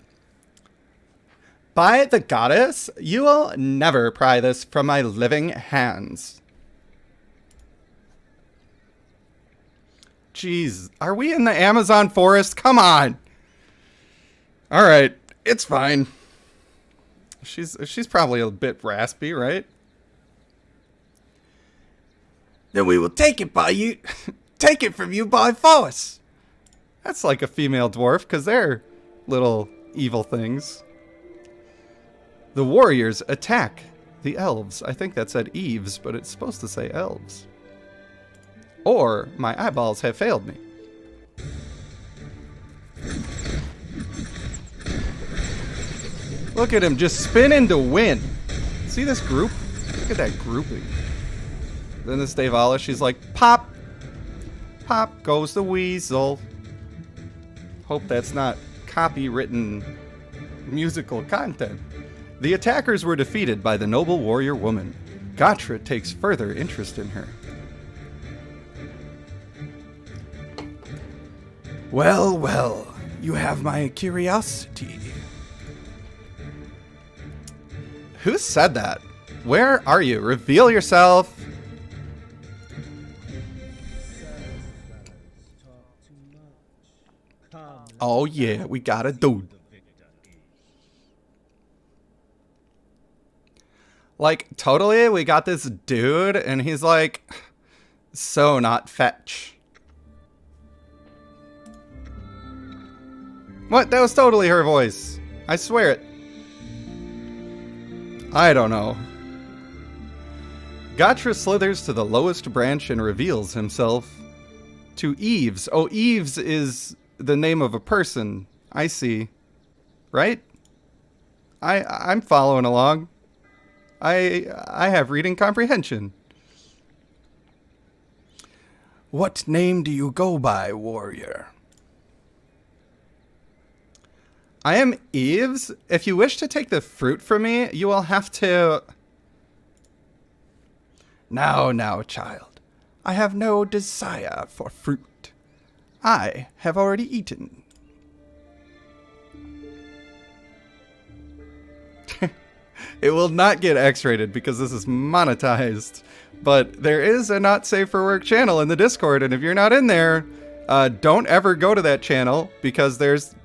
By the goddess, you will never pry this from my living hands. Jeez, are we in the Amazon forest? Come on. All right, it's fine. She's probably a bit raspy, right? Then we will take it by you. Take it from you by force. That's like a female dwarf, because they're little evil things. The warriors attack the elves. I think that said Eves, but it's supposed to say elves. Or my eyeballs have failed me. Look at him just spinning to win. See this group? Look at that grouping. Then this Davala, she's like, pop. Pop goes the weasel. Hope that's not copywritten musical content. The attackers were defeated by the noble warrior woman. Gatra takes further interest in her. Well, well, you have my curiosity. Who said that? Where are you? Reveal yourself. Oh yeah, we got a dude. Like, totally, we got this dude, and he's like, so not fetch. What? That was totally her voice. I swear it. I don't know. Gatra slithers to the lowest branch and reveals himself to Eves. Oh, Eves is the name of a person. I see. Right? I'm following along. I have reading comprehension. What name do you go by, warrior? I am Eves. If you wish to take the fruit from me, you will have to... Now, now, child. I have no desire for fruit. I have already eaten. It will not get X-rated because this is monetized. But there is a not safe for work channel in the Discord, and if you're not in there, don't ever go to that channel because there's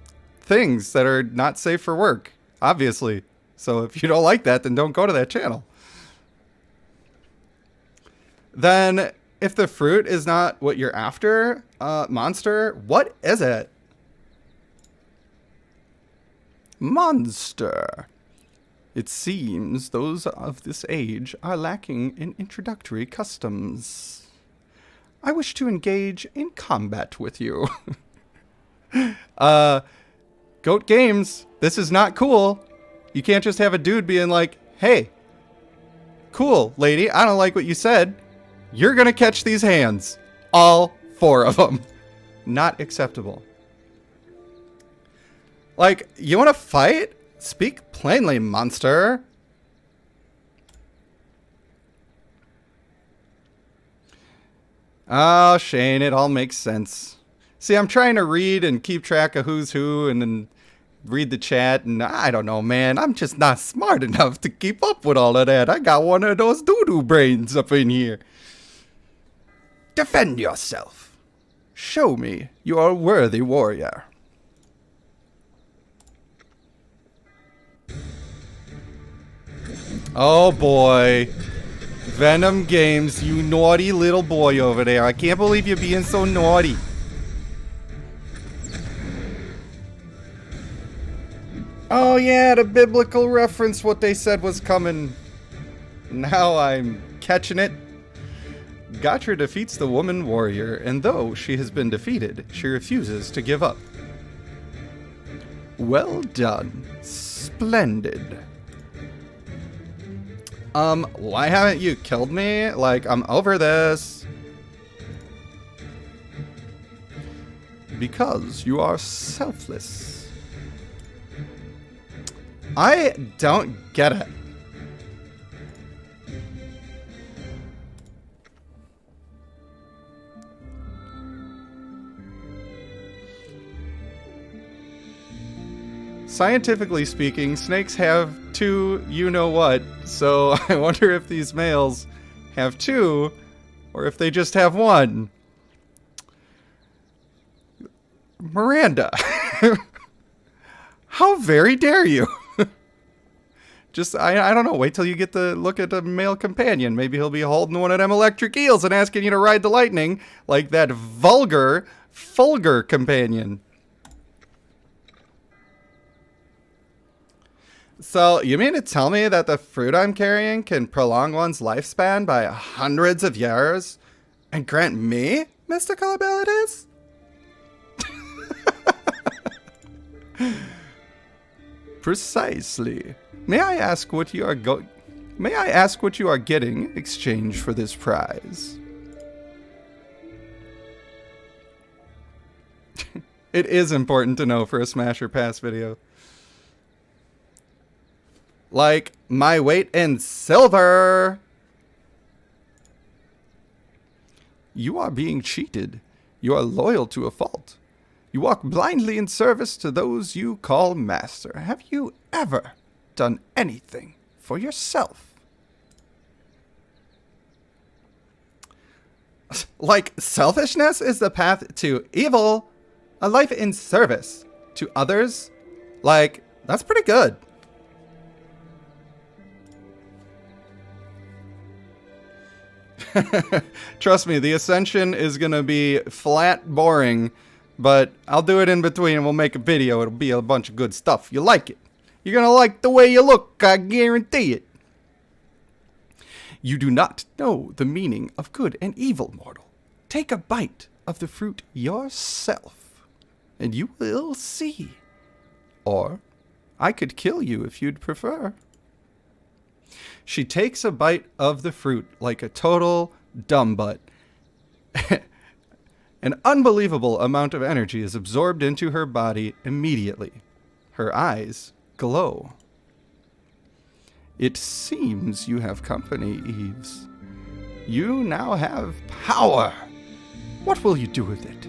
things that are not safe for work, obviously. So if you don't like that, then don't go to that channel. Then, if the fruit is not what you're after, monster, what is it? Monster. It seems those of this age are lacking in introductory customs. I wish to engage in combat with you. Goat Games, this is not cool. You can't just have a dude being like, hey, cool, lady, I don't like what you said. You're gonna catch these hands. All 4 of them. Not acceptable. Like, you wanna fight? Speak plainly, monster. Oh, Shane, it all makes sense. See, I'm trying to read and keep track of who's who and then read the chat, and I don't know, man. I'm just not smart enough to keep up with all of that. I got one of those doo-doo brains up in here. Defend yourself. Show me you are a worthy warrior. Oh boy. Venom Games, you naughty little boy over there. I can't believe you're being so naughty. Oh yeah, the biblical reference, what they said was coming. Now I'm catching it. Gatra defeats the woman warrior, and though she has been defeated, she refuses to give up. Well done. Splendid. Why haven't you killed me? Like, I'm over this. Because you are selfless. I don't get it. Scientifically speaking, snakes have two you-know-what, so I wonder if these males have two, or if they just have one. Miranda, how very dare you? Just, I don't know, wait till you get to look at a male companion. Maybe he'll be holding one of them electric eels and asking you to ride the lightning, like that vulgar companion. So, you mean to tell me that the fruit I'm carrying can prolong one's lifespan by hundreds of years and grant me mystical abilities? Precisely. May I ask what you are getting in exchange for this prize? It is important to know for a Smash or Pass video. Like my weight in silver. You are being cheated. You are loyal to a fault. You walk blindly in service to those you call master. Have you ever done anything for yourself? Like selfishness is the path to evil. A life in service to others. Like, that's pretty good. Trust me, the ascension is gonna be flat boring, but I'll do it in between and we'll make a video. It'll be a bunch of good stuff. You like it. You're gonna like the way you look, I guarantee it. You do not know the meaning of good and evil, mortal. Take a bite of the fruit yourself, and you will see. Or, I could kill you if you'd prefer. She takes a bite of the fruit like a total dumbbutt. An unbelievable amount of energy is absorbed into her body immediately. Her eyes glow. It seems you have company, Eves. You now have power. What will you do with it?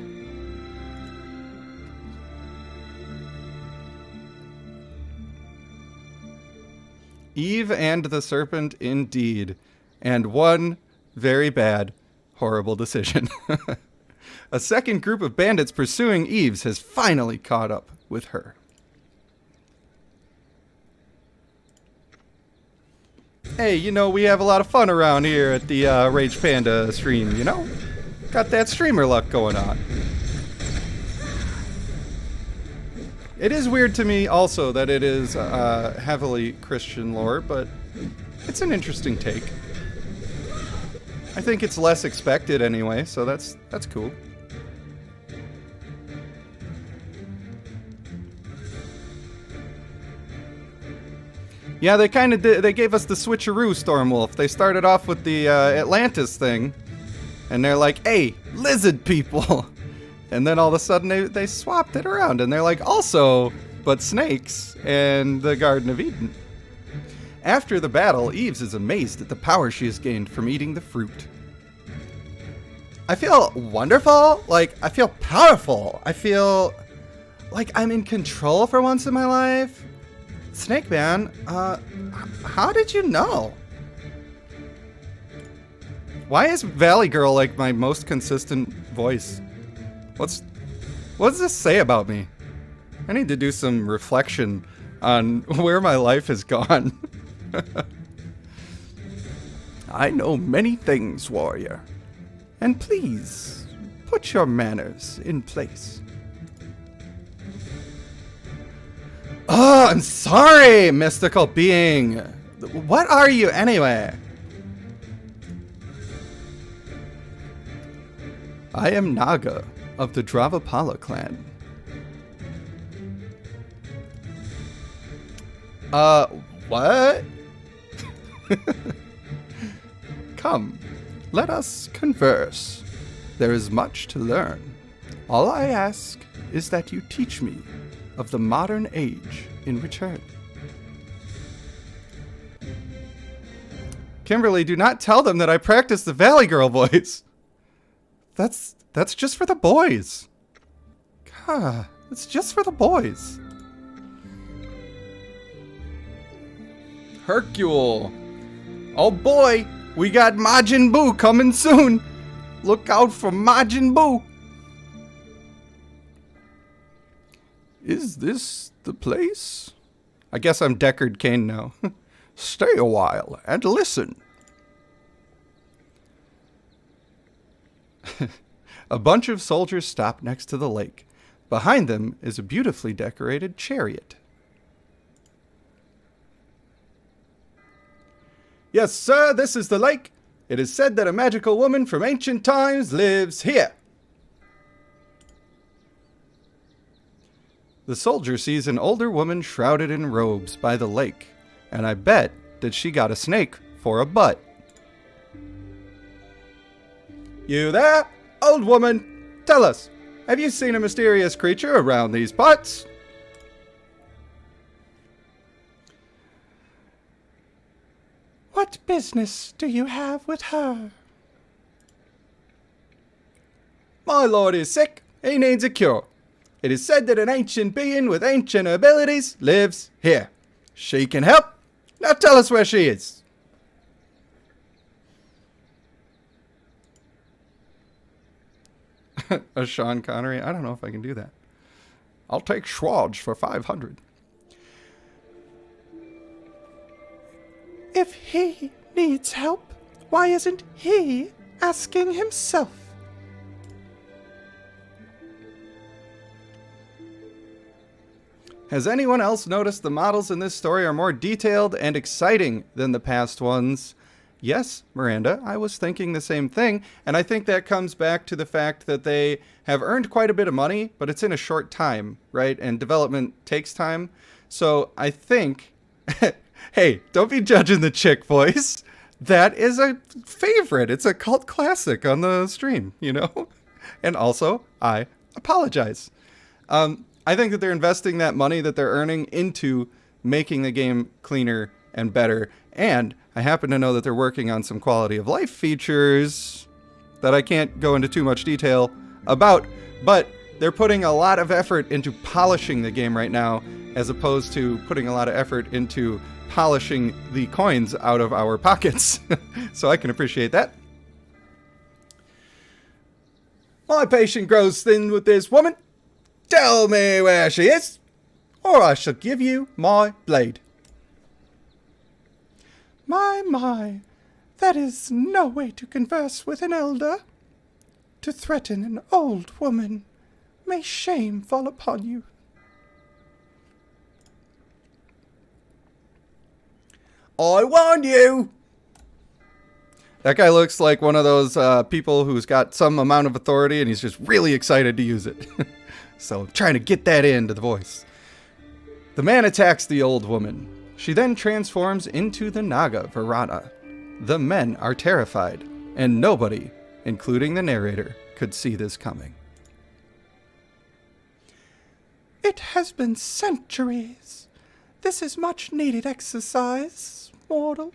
Eve and the serpent indeed. And one very bad, horrible decision. A second group of bandits pursuing Eves has finally caught up with her. Hey, you know, we have a lot of fun around here at the Rage Panda stream, you know? Got that streamer luck going on. It is weird to me also that it is heavily Christian lore, but it's an interesting take. I think it's less expected anyway, so that's cool. Yeah, they kind of they gave us the switcheroo, Stormwolf. They started off with the Atlantis thing, and they're like, hey, lizard people. And then all of a sudden they swapped it around, and they're like, also, but snakes and the Garden of Eden. After the battle, Eves is amazed at the power she has gained from eating the fruit. I feel wonderful, like, I feel powerful. I feel like I'm in control for once in my life. Snake Man, how did you know? Why is Valley Girl like my most consistent voice? What does this say about me? I need to do some reflection on where my life has gone. I know many things, warrior. And please, put your manners in place. Oh, I'm sorry, mystical being. What are you anyway? I am Naga of the DROPPIN clan. What? Come, let us converse. There is much to learn. All I ask is that you teach me of the modern age in return. Kimberly, do not tell them that I practice the Valley Girl voice. That's just for the boys. God, it's just for the boys. Hercule. Oh boy, we got Majin Buu coming soon. Look out for Majin Buu. Is this the place? I guess I'm Deckard Cain now. Stay a while and listen. A bunch of soldiers stop next to the lake. Behind them is a beautifully decorated chariot. Yes, sir, this is the lake. It is said that a magical woman from ancient times lives here. The soldier sees an older woman shrouded in robes by the lake, and I bet that she got a snake for a butt. You there, old woman? Tell us, have you seen a mysterious creature around these parts? What business do you have with her? My lord is sick. He needs a cure. It is said that an ancient being with ancient abilities lives here. She can help. Now tell us where she is. A Sean Connery? I don't know if I can do that. I'll take Schwartz for 500. If he needs help, why isn't he asking himself? Has anyone else noticed the models in this story are more detailed and exciting than the past ones? Yes, Miranda, I was thinking the same thing, and I think that comes back to the fact that they have earned quite a bit of money, but it's in a short time, right? And development takes time. So I think, hey, don't be judging the chick voice. That is a favorite. It's a cult classic on the stream, you know? And also, I apologize. I think that they're investing that money that they're earning into making the game cleaner and better. And I happen to know that they're working on some quality of life features that I can't go into too much detail about, but they're putting a lot of effort into polishing the game right now, as opposed to putting a lot of effort into polishing the coins out of our pockets. So I can appreciate that. My patience grows thin with this woman. Tell me where she is, or I shall give you my blade. My, that is no way to converse with an elder. To threaten an old woman, may shame fall upon you. I warn you! That guy looks like one of those people who's got some amount of authority and he's just really excited to use it. So I'm trying to get that into the voice. The man attacks the old woman. She then transforms into the Naga Varana. The men are terrified, and nobody, including the narrator, could see this coming. It has been centuries. This is much needed exercise, mortal.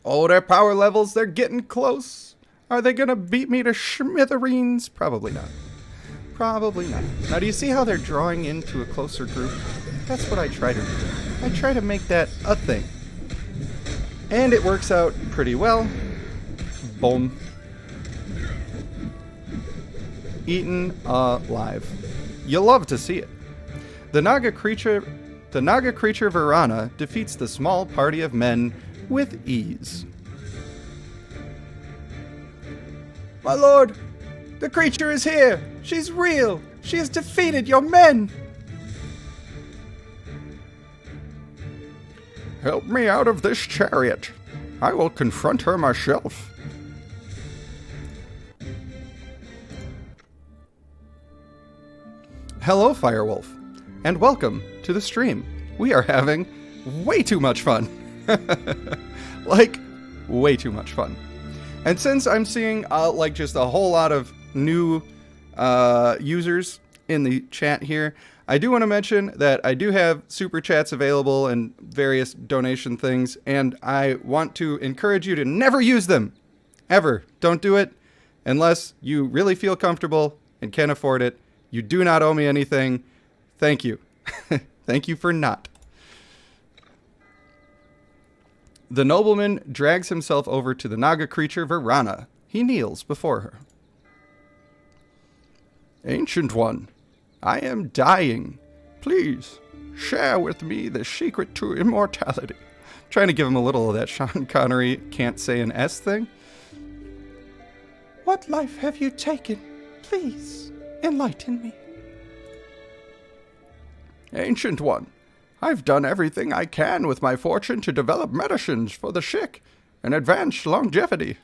Oh, their power levels, they're getting close. Are they gonna beat me to smithereens? Probably not. Probably not. Now, do you see how they're drawing into a closer group? That's what I try to do. I try to make that a thing. And it works out pretty well. Boom. Eaten alive. You'll love to see it. The Naga creature the Naga creature Varana defeats the small party of men with ease. My lord, the creature is here. She's real. She has defeated your men. Help me out of this chariot. I will confront her myself. Hello, Firewolf, and welcome to the stream. We are having way too much fun. Like, way too much fun. And since I'm seeing, like, just a whole lot of new users in the chat here, I do want to mention that I do have super chats available and various donation things, and I want to encourage you to never use them. Ever. Don't do it unless you really feel comfortable and can afford it. You do not owe me anything. Thank you. Thank you for not. The nobleman drags himself over to the Naga creature Varana. He kneels before her. Ancient One, I am dying. Please, share with me the secret to immortality. Trying to give him a little of that Sean Connery can't say an S thing. What life have you taken? Please, enlighten me. Ancient One, I've done everything I can with my fortune to develop medicines for the sick and advance longevity.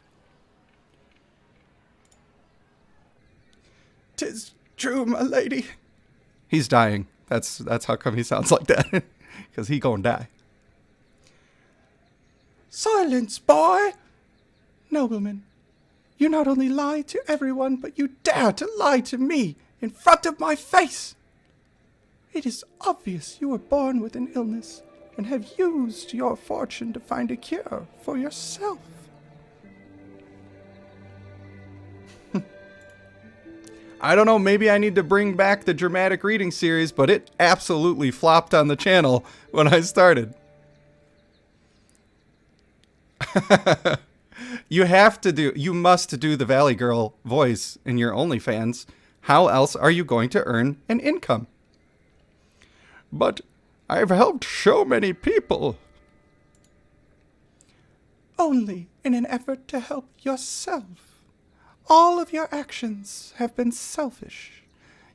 'Tis true, my lady. He's dying. That's how come he sounds like that. Because he gonna die. Silence, boy! Nobleman, you not only lie to everyone, but you dare to lie to me in front of my face! It is obvious you were born with an illness and have used your fortune to find a cure for yourself. I don't know, maybe I need to bring back the dramatic reading series, but it absolutely flopped on the channel when I started. You must do the Valley Girl voice in your OnlyFans. How else are you going to earn an income? But I've helped so many people. Only in an effort to help yourself. All of your actions have been selfish.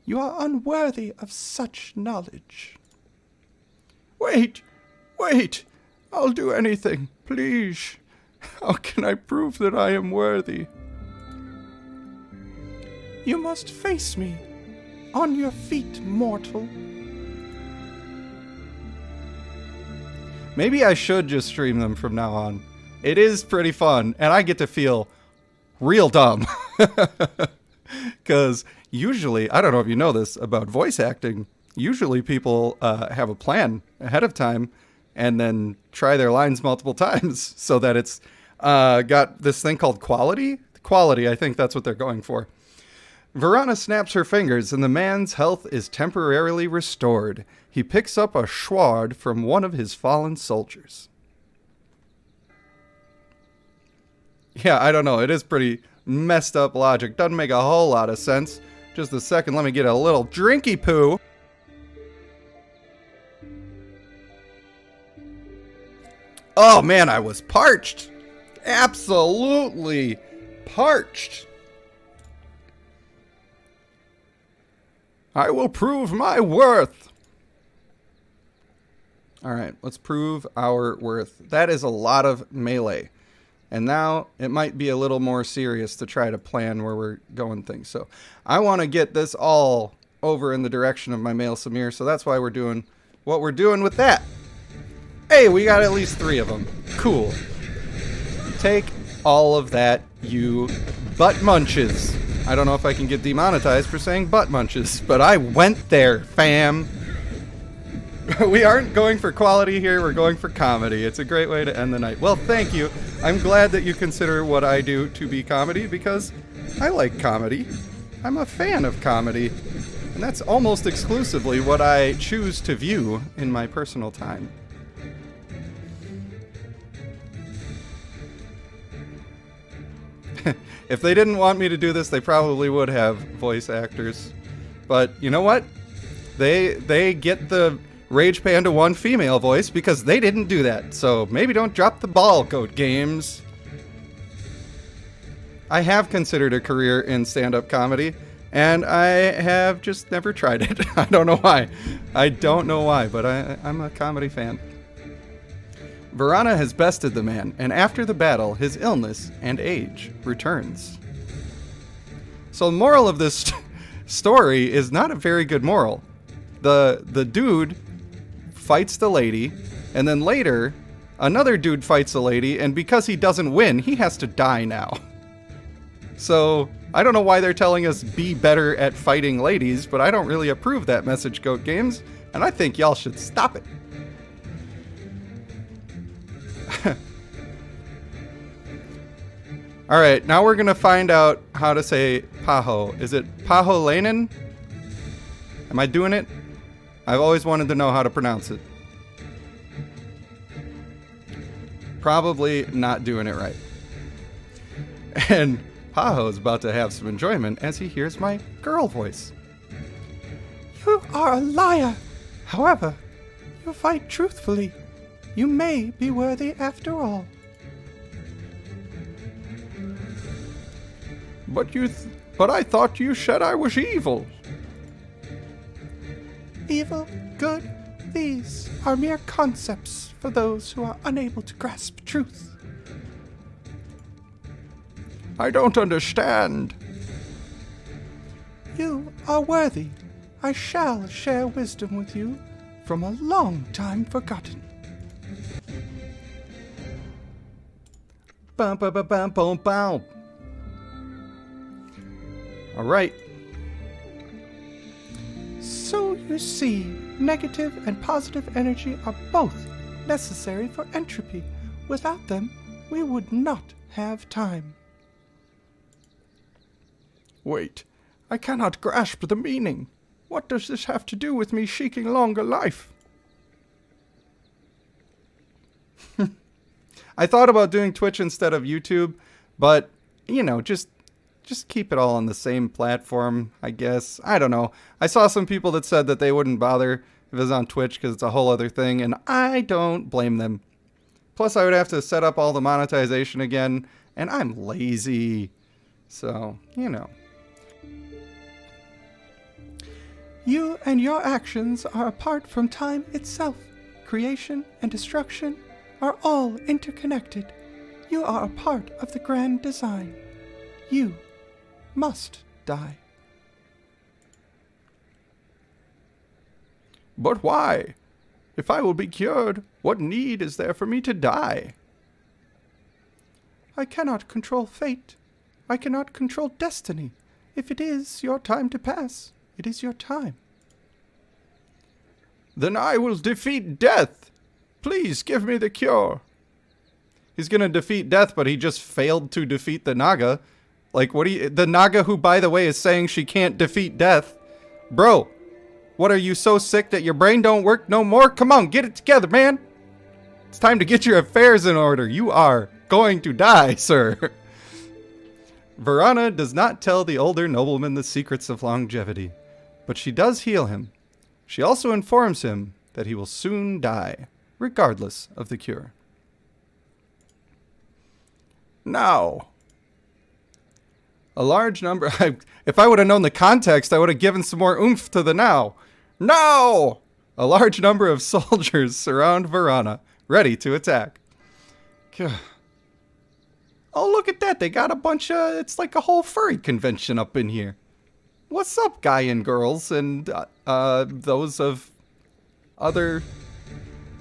You are unworthy of such knowledge. Wait! I'll do anything, please. How can I prove that I am worthy? You must face me. On your feet, mortal. Maybe I should just stream them from now on. It is pretty fun, and I get to feel real dumb. Because usually, I don't know if you know this about voice acting, usually people have a plan ahead of time and then try their lines multiple times so that it's got this thing called quality. Quality, I think that's what they're going for. Varana snaps her fingers and the man's health is temporarily restored. He picks up a sword from one of his fallen soldiers. Yeah, I don't know. It is pretty messed up logic. Doesn't make a whole lot of sense. Just a second, let me get a little drinky poo. Oh man, I was parched. Absolutely parched. I will prove my worth. All right, let's prove our worth. That is a lot of melee. And now it might be a little more serious to try to plan where we're going things. So I want to get this all over in the direction of my male Samir. So that's why we're doing what we're doing with that. Hey, we got at least 3 of them. Cool. Take all of that, you butt munches. I don't know if I can get demonetized for saying butt munches, but I went there, fam. We aren't going for quality here, we're going for comedy. It's a great way to end the night. Well, thank you. I'm glad that you consider what I do to be comedy because I like comedy. I'm a fan of comedy. And that's almost exclusively what I choose to view in my personal time. If they didn't want me to do this, they probably would have voice actors. But you know what? They get the Rage Panda 1 female voice because they didn't do that. So maybe don't drop the ball, Goat Games. I have considered a career in stand-up comedy, and I have just never tried it. I don't know why. I don't know why, but I'm a comedy fan. Verana has bested the man, and after the battle, his illness and age returns. So the moral of this story is not a very good moral. The dude fights the lady, and then later, another dude fights the lady, and because he doesn't win, he has to die now. So, I don't know why they're telling us be better at fighting ladies, but I don't really approve that message, Goat Games, and I think y'all should stop it. Alright, now we're gonna find out how to say Paho. Is it Paho Lanen? Am I doing it? I've always wanted to know how to pronounce it. Probably not doing it right. And Paho is about to have some enjoyment as he hears my girl voice. You are a liar. However, you fight truthfully. You may be worthy after all. But I thought you said I was evil. Evil, good, these are mere concepts for those who are unable to grasp truth. I don't understand. You are worthy. I shall share wisdom with you from a long time forgotten. Bum, bum, bum, bum, bum, bum. All right. So you see, negative and positive energy are both necessary for entropy. Without them, we would not have time. Wait, I cannot grasp the meaning. What does this have to do with me seeking longer life? I thought about doing Twitch instead of YouTube, but, you know, just keep it all on the same platform, I guess. I don't know. I saw some people that said that they wouldn't bother if it was on Twitch because it's a whole other thing, and I don't blame them. Plus, I would have to set up all the monetization again, and I'm lazy. So, you know. You and your actions are apart from time itself. Creation and destruction are all interconnected. You are a part of the grand design. You must die. But why? If I will be cured, what need is there for me to die? I cannot control fate. I cannot control destiny. If it is your time to pass, it is your time. Then I will defeat death. Please give me the cure. He's gonna defeat death, but he just failed to defeat the Naga. Like, the Naga who, by the way, is saying she can't defeat death. Bro, what, are you so sick that your brain don't work no more? Come on, get it together, man. It's time to get your affairs in order. You are going to die, sir. Verana does not tell the older nobleman the secrets of longevity, but she does heal him. She also informs him that he will soon die, regardless of the cure. Now, a large number... if I would have known the context, I would have given some more oomph to the now. Now! A large number of soldiers surround Verana, ready to attack. Oh, look at that. They got a bunch of... It's like a whole furry convention up in here. What's up, guy and girls, and those of other...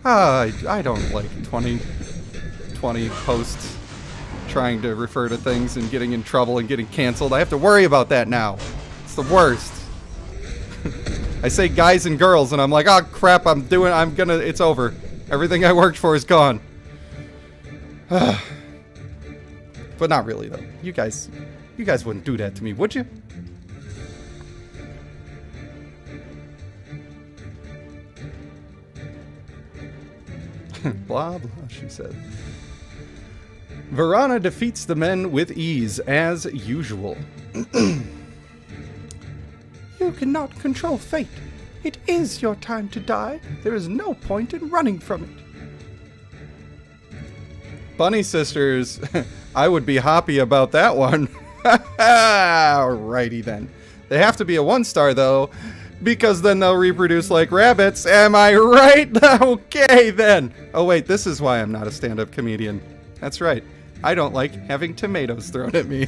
I don't like 2020 posts trying to refer to things and getting in trouble and getting canceled. I have to worry about that now. It's the worst. I say guys and girls, and I'm like, oh crap, it's over. Everything I worked for is gone. But not really, though. You guys wouldn't do that to me, would you? Blah, blah, she said. Verana defeats the men with ease, as usual. You cannot control fate. It is your time to die. There is no point in running from it. Bunny Sisters, I would be happy about that one. Alrighty then. They have to be a 1-star though, because then they'll reproduce like rabbits. Am I right? Okay then. Oh wait, this is why I'm not a stand-up comedian. That's right. I don't like having tomatoes thrown at me.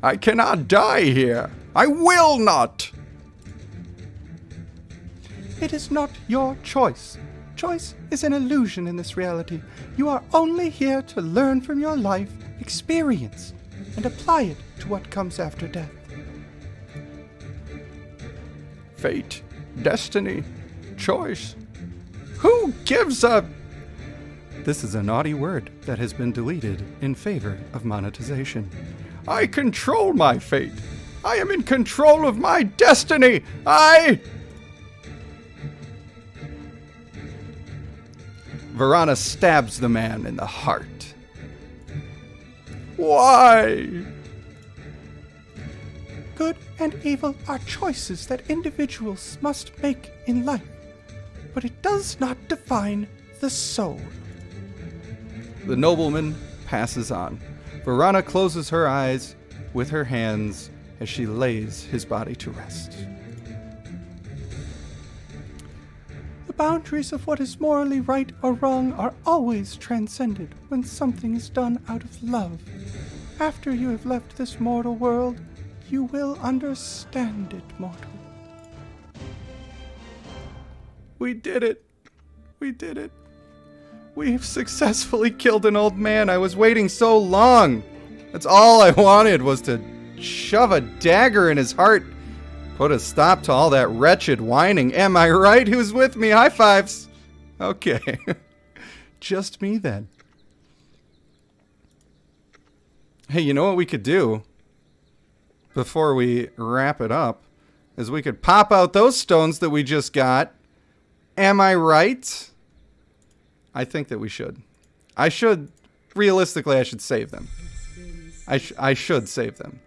I cannot die here. I will not. It is not your choice. Choice is an illusion in this reality. You are only here to learn from your life experience and apply it to what comes after death. Fate, destiny, choice. Who gives a... This is a naughty word that has been deleted in favor of monetization. I control my fate. I am in control of my destiny. Verana stabs the man in the heart. Why? Good and evil are choices that individuals must make in life, but it does not define the soul. The nobleman passes on. Verana closes her eyes with her hands as she lays his body to rest. The boundaries of what is morally right or wrong are always transcended when something is done out of love. After you have left this mortal world, you will understand it, mortal. We did it. We did it. We've successfully killed an old man. I was waiting so long. That's all I wanted, was to shove a dagger in his heart. Put a stop to all that wretched whining. Am I right? Who's with me? High fives. Okay. Just me then. Hey, you know what we could do before we wrap it up? Is we could pop out those stones that we just got. Am I right? I think that we should. Realistically, I should save them. I should save them.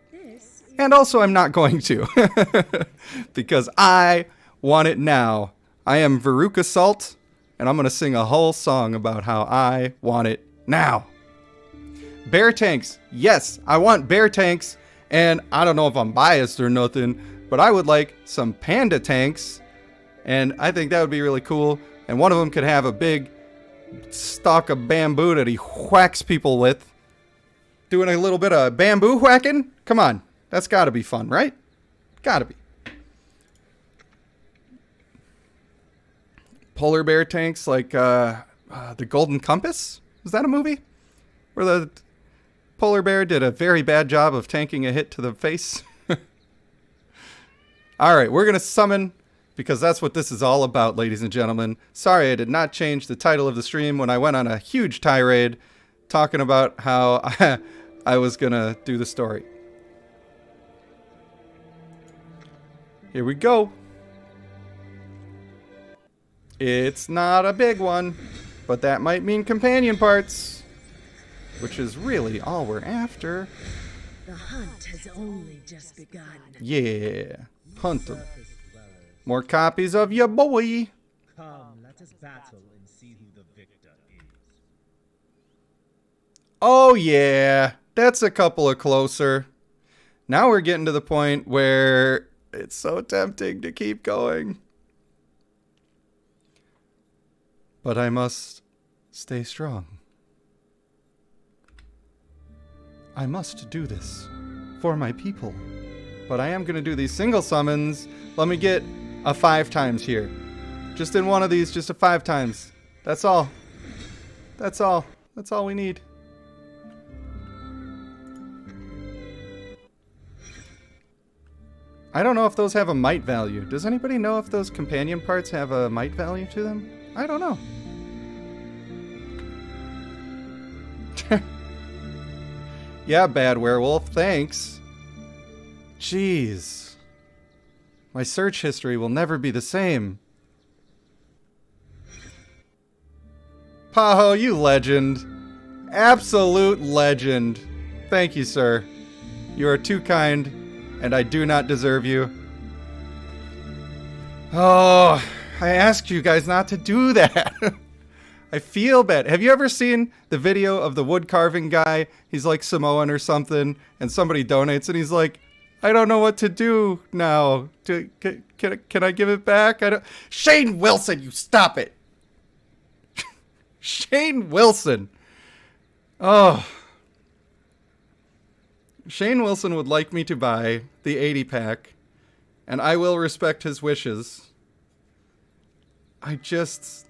And also, I'm not going to. Because I want it now. I am Veruca Salt, and I'm going to sing a whole song about how I want it now. Bear tanks. Yes, I want bear tanks. And I don't know if I'm biased or nothing, but I would like some panda tanks. And I think that would be really cool. And one of them could have a big stalk of bamboo that he whacks people with. Doing a little bit of bamboo whacking? Come on. That's got to be fun, right? Got to be. Polar bear tanks like The Golden Compass? Was that a movie? Where the polar bear did a very bad job of tanking a hit to the face? Alright, we're going to summon, because that's what this is all about, ladies and gentlemen. Sorry I did not change the title of the stream when I went on a huge tirade talking about how I was going to do the story. Here we go. It's not a big one, but that might mean companion parts, which is really all we're after. The hunt has only just begun. Yeah, hunt 'em. More copies of your boy. Come, let us battle and see who the victor is. Oh yeah, that's a couple of closer. Now we're getting to the point where it's so tempting to keep going. But I must stay strong. I must do this for my people. But I am going to do these single summons. Let me get a 5 times here. Just in one of these, just a 5 times. That's all. That's all. That's all we need. I don't know if those have a might value. Does anybody know if those companion parts have a might value to them? I don't know. Yeah, bad werewolf, thanks. Jeez. My search history will never be the same. Paho, you legend. Absolute legend. Thank you, sir. You are too kind, and I do not deserve you. Oh, I asked you guys not to do that. I feel bad. Have you ever seen the video of the wood carving guy? He's like Samoan or something, and somebody donates, and he's like, I don't know what to do now. Can I give it back? I don't. Shane Wilson, you stop it. Shane Wilson. Oh. Shane Wilson would like me to buy the 80 pack, and I will respect his wishes. I just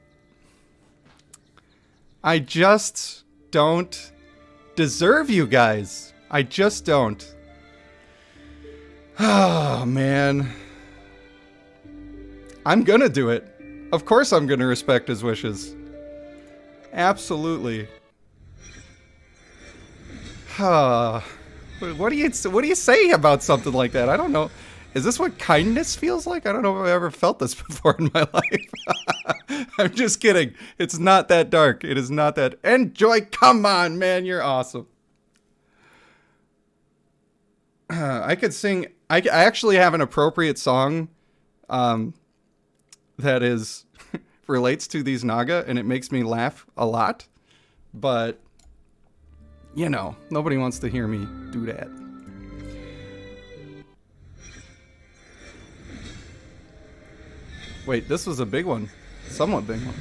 don't deserve you guys. I just don't. Oh, man. I'm gonna do it. Of course I'm gonna respect his wishes. Absolutely. What do you say about something like that? I don't know. Is this what kindness feels like? I don't know if I've ever felt this before in my life. I'm just kidding. It's not that dark. It is not that. Enjoy. Come on, man. You're awesome. I could sing. I actually have an appropriate song that is relates to these Naga, and it makes me laugh a lot. But, you know, nobody wants to hear me do that. Wait, this was a big one. Somewhat big one.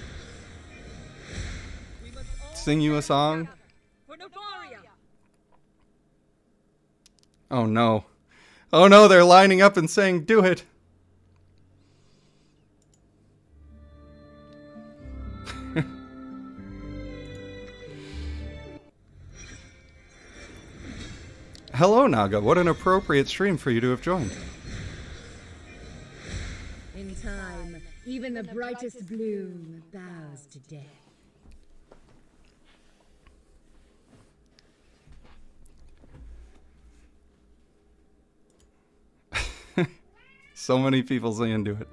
Sing you a song? Oh no. Oh no, they're lining up and saying, do it. Hello, Naga. What an appropriate stream for you to have joined. In time, even the brightest bloom bows to death. So many people saying do it.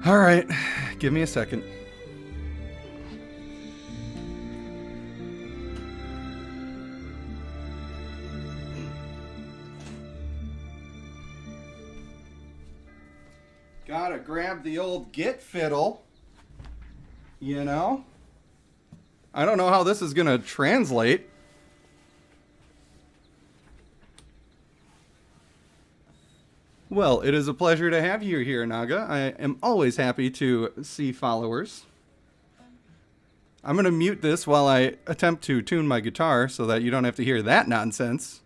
All right, give me a second. Gotta grab the old git fiddle, you know? I don't know how this is gonna translate. Well, it is a pleasure to have you here, Naga. I am always happy to see followers. I'm gonna mute this while I attempt to tune my guitar so that you don't have to hear that nonsense.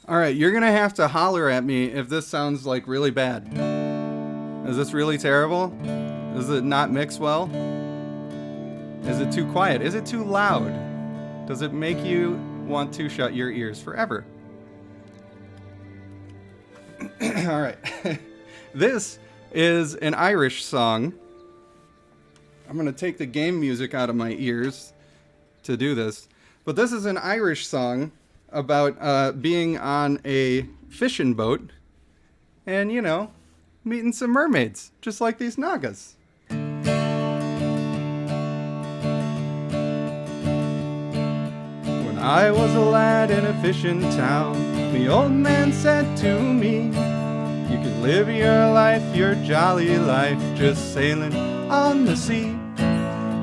Alright, you're gonna have to holler at me if this sounds like really bad. Is this really terrible? Does it not mix well? Is it too quiet? Is it too loud? Does it make you want to shut your ears forever? Alright. This is an Irish song. I'm gonna take the game music out of my ears to do this. But this is an Irish song about being on a fishing boat and, you know, meeting some mermaids, just like these Nagas. When I was a lad in a fishing town, the old man said to me, you can live your life, your jolly life, just sailing on the sea.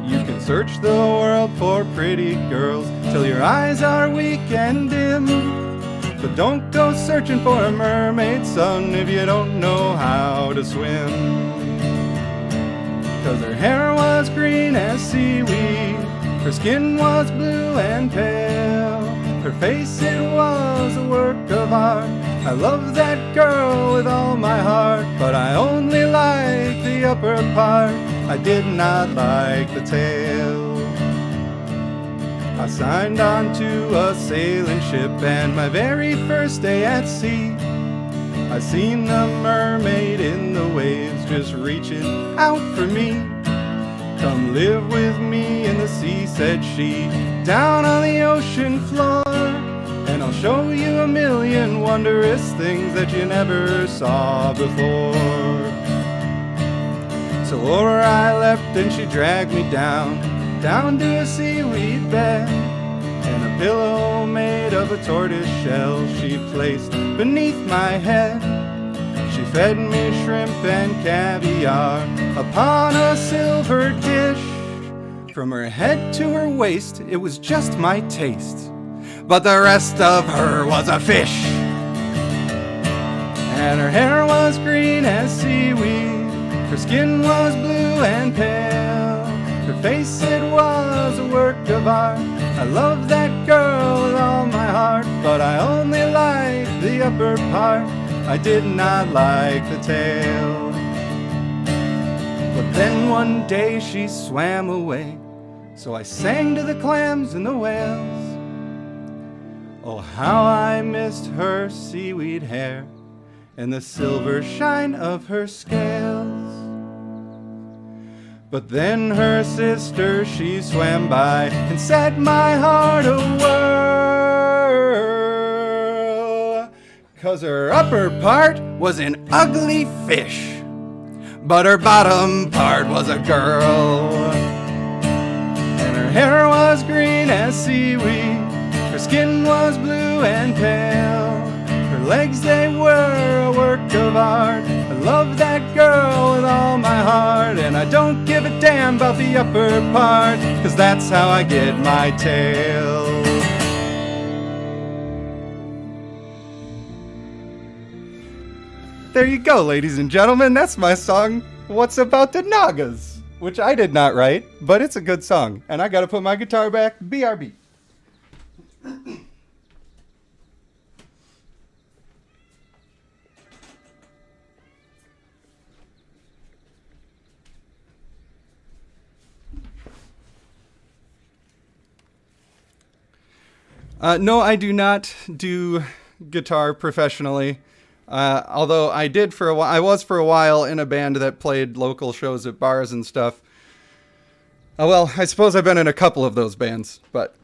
You can search the world for pretty girls till your eyes are weak and dim. But don't go searching for a mermaid, son, if you don't know how to swim. 'Cause her hair was green as seaweed, her skin was blue and pale, her face it was a work of art, I love that girl with all my heart, but I only like the upper part. I did not like the tail. I signed on to a sailing ship, and my very first day at sea, I seen the mermaid in the waves just reaching out for me. Come live with me in the sea, said she, down on the ocean floor, and I'll show you a million wondrous things that you never saw before. So over I leapt, and she dragged me down to a seaweed bed, and a pillow made of a tortoise shell she placed beneath my head. She fed me shrimp and caviar upon a silver dish. From her head to her waist, it was just my taste, but the rest of her was a fish. And her hair was green as seaweed, her skin was blue and pale, her face, it was a work of art. I love that girl with all my heart, but I only liked the upper part. I did not like the tail. But then one day she swam away, so I sang to the clams and the whales. Oh, how I missed her seaweed hair and the silver shine of her scales. But then her sister, she swam by and set my heart a whirl. 'Cause her upper part was an ugly fish, but her bottom part was a girl. And her hair was green as seaweed, her skin was blue and pale, her legs, they were a work of art. I love that girl with all my heart, and I don't give a damn about the upper part, 'cause that's how I get my tail. There you go, ladies and gentlemen. That's my song, What's About the Nagas, which I did not write, but it's a good song. And I gotta put my guitar back. BRB. No, I do not do guitar professionally. Although I did for a while. I was for a while in a band that played local shows at bars and stuff. Well, I suppose I've been in a couple of those bands, but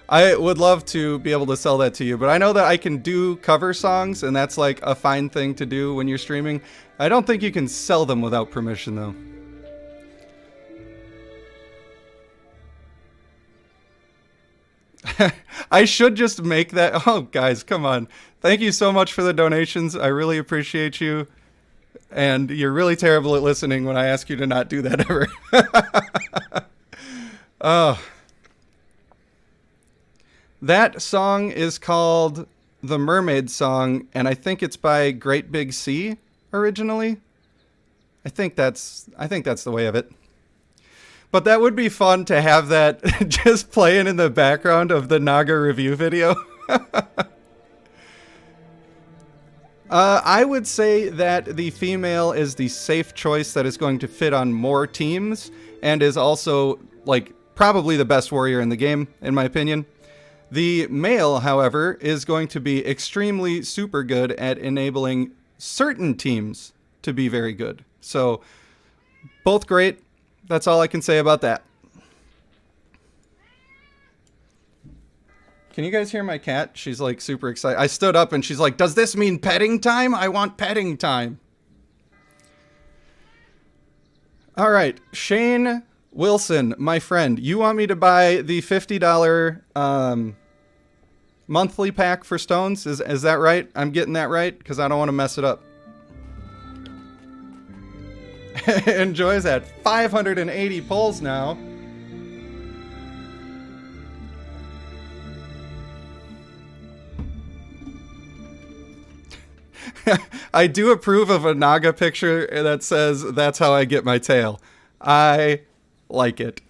I would love to be able to sell that to you. But I know that I can do cover songs, and that's like a fine thing to do when you're streaming. I don't think you can sell them without permission, though. I should just make that. Oh, guys, come on. Thank you so much for the donations. I really appreciate you. And you're really terrible at listening when I ask you to not do that ever. Oh. That song is called The Mermaid Song, and I think it's by Great Big Sea originally. I think that's the way of it. But that would be fun to have that just playing in the background of the Naga review video. I would say that the female is the safe choice that is going to fit on more teams and is also, like, probably the best warrior in the game, in my opinion. The male, however, is going to be extremely super good at enabling certain teams to be very good. So, both great. That's all I can say about that. Can you guys hear my cat? She's like super excited. I stood up and she's like, does this mean petting time? I want petting time. All right. Shane Wilson, my friend, you want me to buy the $50 monthly pack for stones? Is that right? I'm getting that right? Because I don't want to mess it up. Enjoys at 580 pulls now. I do approve of a Naga picture that says, that's how I get my tail. I like it.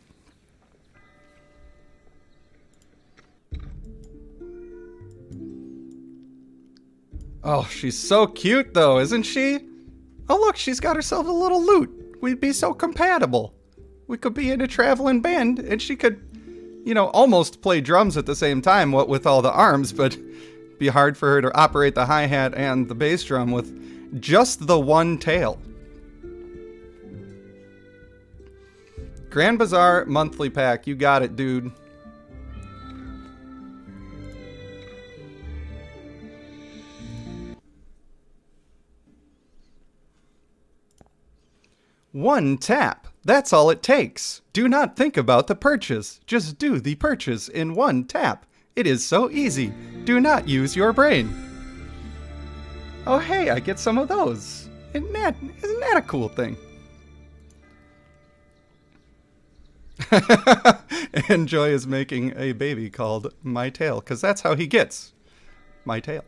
Oh, she's so cute though, isn't she? Oh look, she's got herself a little lute. We'd be so compatible. We could be in a traveling band and she could, you know, almost play drums at the same time, what with all the arms, but it'd be hard for her to operate the hi-hat and the bass drum with just the one tail. Grand Bazaar monthly pack, you got it, dude. One tap. That's all it takes. Do not think about the purchase. Just do the purchase in one tap. It is so easy. Do not use your brain. Oh, hey, I get some of those. Isn't that a cool thing? And Joy is making a baby called My Tail, because that's how he gets My Tail.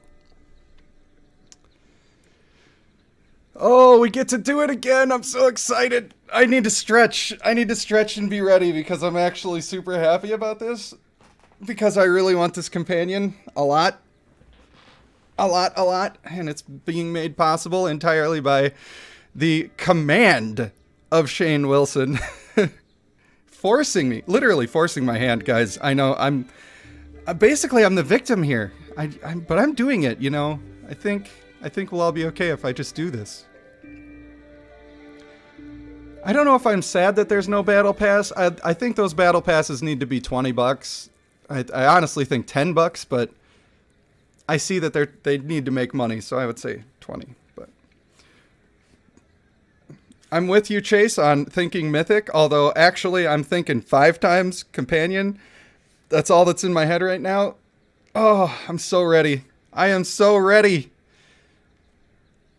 Oh, we get to do it again. I'm so excited. I need to stretch. I need to stretch and be ready because I'm actually super happy about this. Because I really want this companion a lot. A lot. And it's being made possible entirely by the command of Shane Wilson. Forcing me. Literally forcing my hand, guys. I know I'm the victim here. But I'm doing it, you know. I think we'll all be okay if I just do this. I don't know if I'm sad that there's no battle pass. I think those battle passes need to be $20. I honestly think $10, but I see that they need to make money, so I would say 20. But I'm with you, Chase, on thinking Mythic, although actually I'm thinking 5 times Companion. That's all that's in my head right now. Oh, I'm so ready. I am so ready.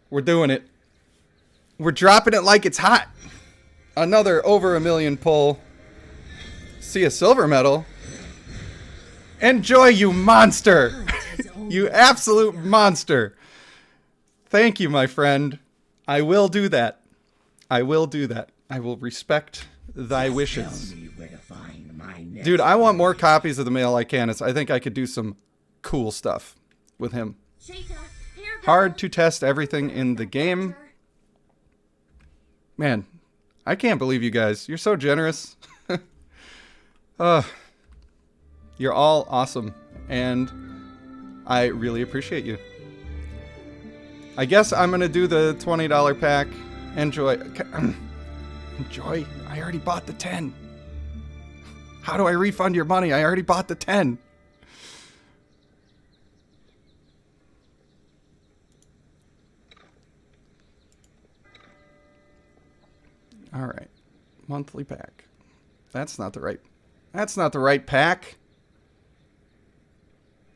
We're doing it. We're dropping it like it's hot. Another over 1 million pull. See a silver medal. Enjoy, you monster. You absolute monster. Thank you, my friend. I will do that. I will do that. I will respect thy wishes. Dude, I want more copies of the male Lycanus. I think I could do some cool stuff with him. Hard to test everything in the game. Man, I can't believe you guys. You're so generous. You're all awesome, and I really appreciate you. I guess I'm going to do the $20 pack. Enjoy. Enjoy? I already bought the 10. How do I refund your money? I already bought the 10. All right. Monthly pack. That's not the right pack.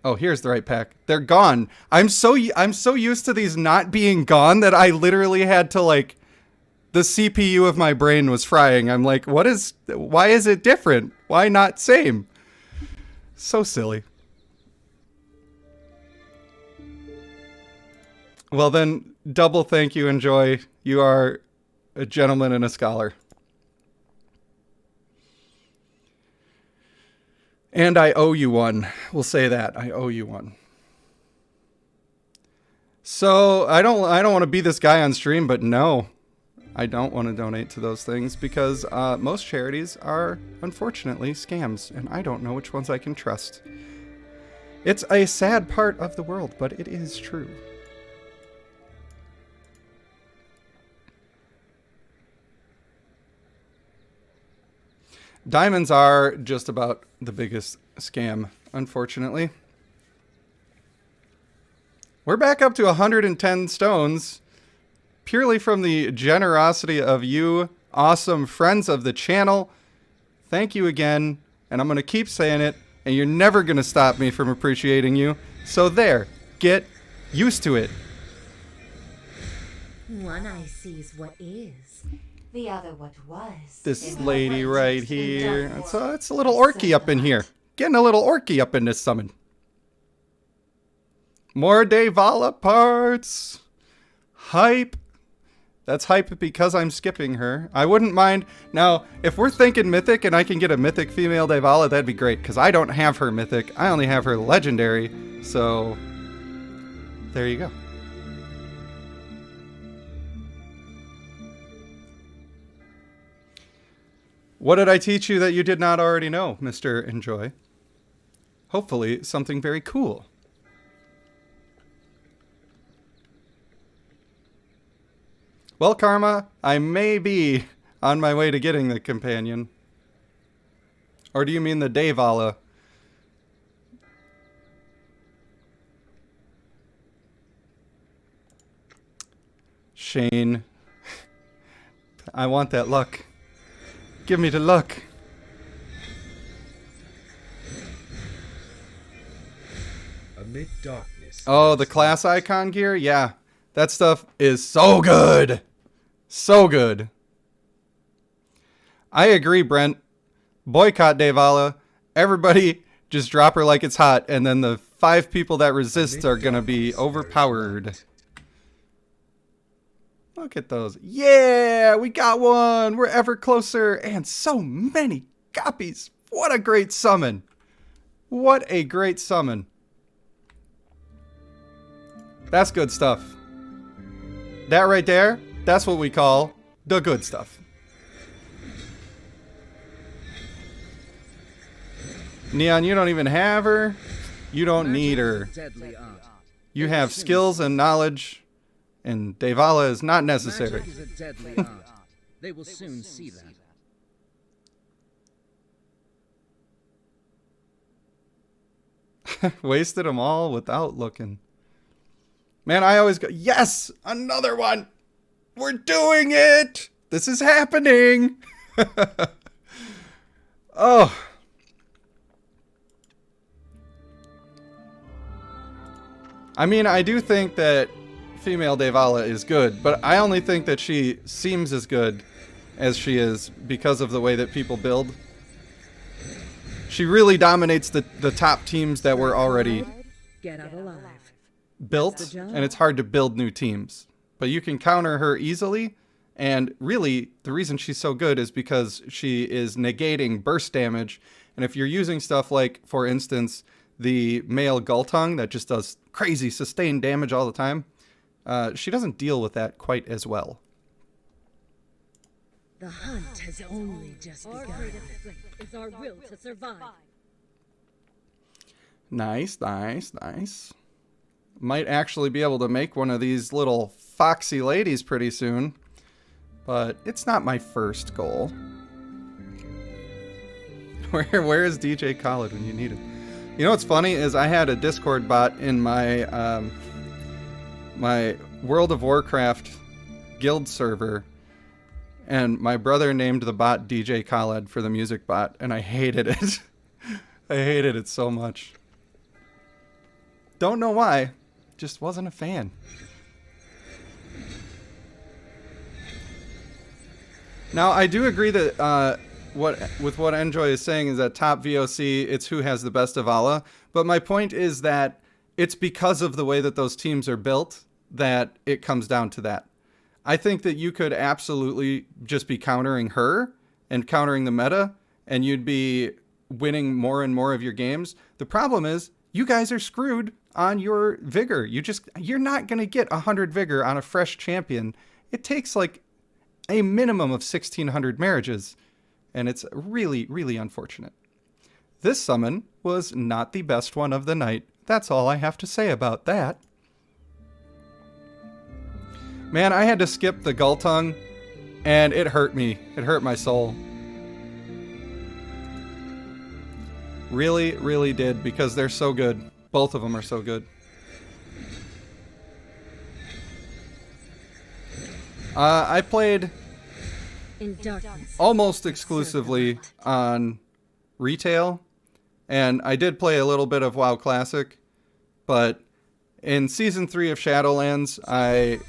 Oh, here's the right pack. They're gone. I'm so used to these not being gone that I literally had to, like, the CPU of my brain was frying. I'm like, why is it different? Why not same? So silly. Well then, double thank you, Enjoy. You are a gentleman and a scholar. And I owe you one. We'll say that. I owe you one. So I don't want to be this guy on stream, but no, I don't want to donate to those things because most charities are unfortunately scams, and I don't know which ones I can trust. It's a sad part of the world, but it is true. Diamonds are just about the biggest scam, unfortunately. We're back up to 110 stones, purely from the generosity of you, awesome friends of the channel. Thank you again, and I'm going to keep saying it, and you're never going to stop me from appreciating you. So there, get used to it. One eye sees what is. The other what was. This lady right here. It's a little orky up in here. Getting a little orky up in this summon. More Devala parts. Hype. That's hype because I'm skipping her. I wouldn't mind. Now, if we're thinking Mythic and I can get a Mythic female Devala, that'd be great. Because I don't have her Mythic. I only have her Legendary. So, there you go. What did I teach you that you did not already know, Mr. Enjoy? Hopefully, something very cool. Well, Karma, I may be on my way to getting the companion. Or do you mean the Devala? Shane. I want that luck. Give me the luck. Amid darkness. Oh, the class icon gear? Yeah. That stuff is so good. So good. I agree, Brent. Boycott Devala. Everybody just drop her like it's hot, and then the 5 people that resist are going to be overpowered. Look at those. Yeah, we got one. We're ever closer. And so many copies. What a great summon. What a great summon. That's good stuff. That right there, that's what we call the good stuff. Neon, you don't even have her. You don't need her. Deadly art. You have skills and knowledge, and Devala is not necessary. Magic is a deadly art. They will soon see that. Wasted them all without looking. Man, I always go, yes, another one. We're doing it. This is happening. Oh. I mean, I do think that female Devala is good, but I only think that she seems as good as she is because of the way that people build. She really dominates the top teams that were already Get out alive. built, and it's hard to build new teams. But you can counter her easily, and really, the reason she's so good is because she is negating burst damage, and if you're using stuff like, for instance, the male Gultung that just does crazy sustained damage all the time, she doesn't deal with that quite as well. The hunt has only just begun. Our greatest strength is our will to survive. Nice, nice, nice. Might actually be able to make one of these little foxy ladies pretty soon, but it's not my first goal. Where is DJ Khaled when you need it? You know what's funny is I had a Discord bot in my my World of Warcraft guild server, and my brother named the bot DJ Khaled for the music bot, and I hated it. I hated it so much. Don't know why. Just wasn't a fan. Now, I do agree that what Enjoy is saying is that top VOC, it's who has the best Avala. But my point is that it's because of the way that those teams are built that it comes down to that. I think that you could absolutely just be countering her and countering the meta, and you'd be winning more and more of your games. The problem is, you guys are screwed on your vigor. You're not going to get 100 vigor on a fresh champion. It takes like a minimum of 1,600 marriages, and it's really, really unfortunate. This summon was not the best one of the night. That's all I have to say about that. Man, I had to skip the Gultung, and it hurt me. It hurt my soul. Really, really did, because they're so good. Both of them are so good. I played In darkness. almost exclusively on retail, and I did play a little bit of WoW Classic, but in Season 3 of Shadowlands, I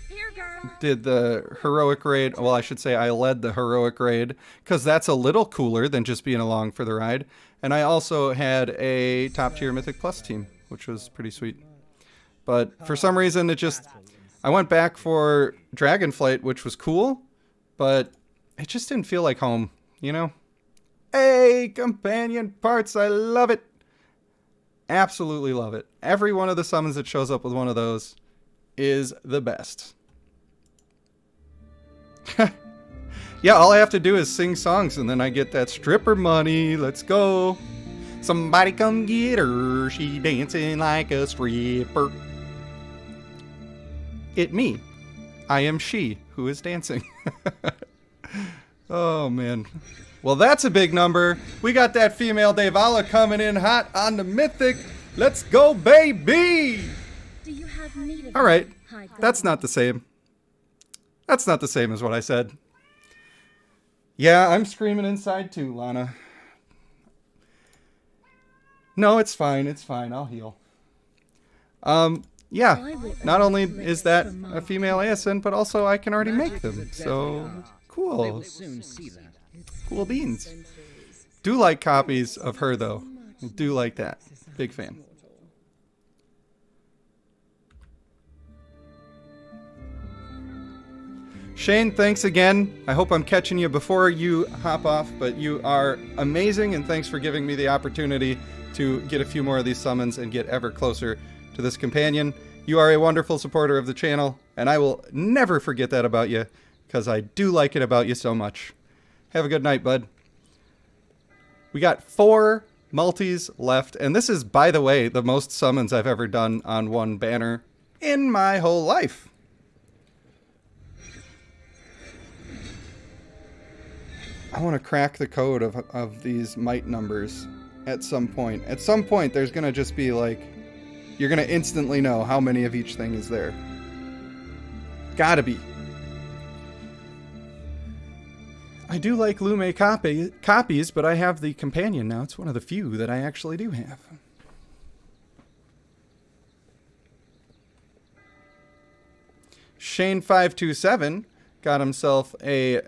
did the heroic raid. Well, I should say I led the heroic raid, because that's a little cooler than just being along for the ride. And I also had a top tier Mythic Plus team, which was pretty sweet. But for some reason, I went back for Dragonflight, which was cool, but it just didn't feel like home, you know? Hey, companion parts, I love it. Absolutely love it. Every one of the summons that shows up with one of those is the best. Yeah, all I have to do is sing songs and then I get that stripper money. Let's go. Somebody come get her. She dancing like a stripper. It me. I am she who is dancing. Oh, man. Well, that's a big number. We got that female Devala coming in hot on the Mythic. Let's go, baby! Do you have need of All right. High God? That's not the same. That's not the same as what I said. Yeah, I'm screaming inside too, Lana. No, it's fine. It's fine. I'll heal. Yeah. Not only is that a female ASN, but also I can already make them. So, cool. Soon see that. Cool beans. Do like copies of her, though. Do like that. Big fan. Shane, thanks again. I hope I'm catching you before you hop off, but you are amazing, and thanks for giving me the opportunity to get a few more of these summons and get ever closer to this companion. You are a wonderful supporter of the channel, and I will never forget that about you, because I do like it about you so much. Have a good night, bud. We got 4 multis left, and this is, by the way, the most summons I've ever done on one banner in my whole life. I want to crack the code of these might numbers at some point. At some point, there's going to just be like, you're going to instantly know how many of each thing is there. Gotta be. I do like Lume copies, but I have the companion now. It's one of the few that I actually do have. Shane527 got himself a...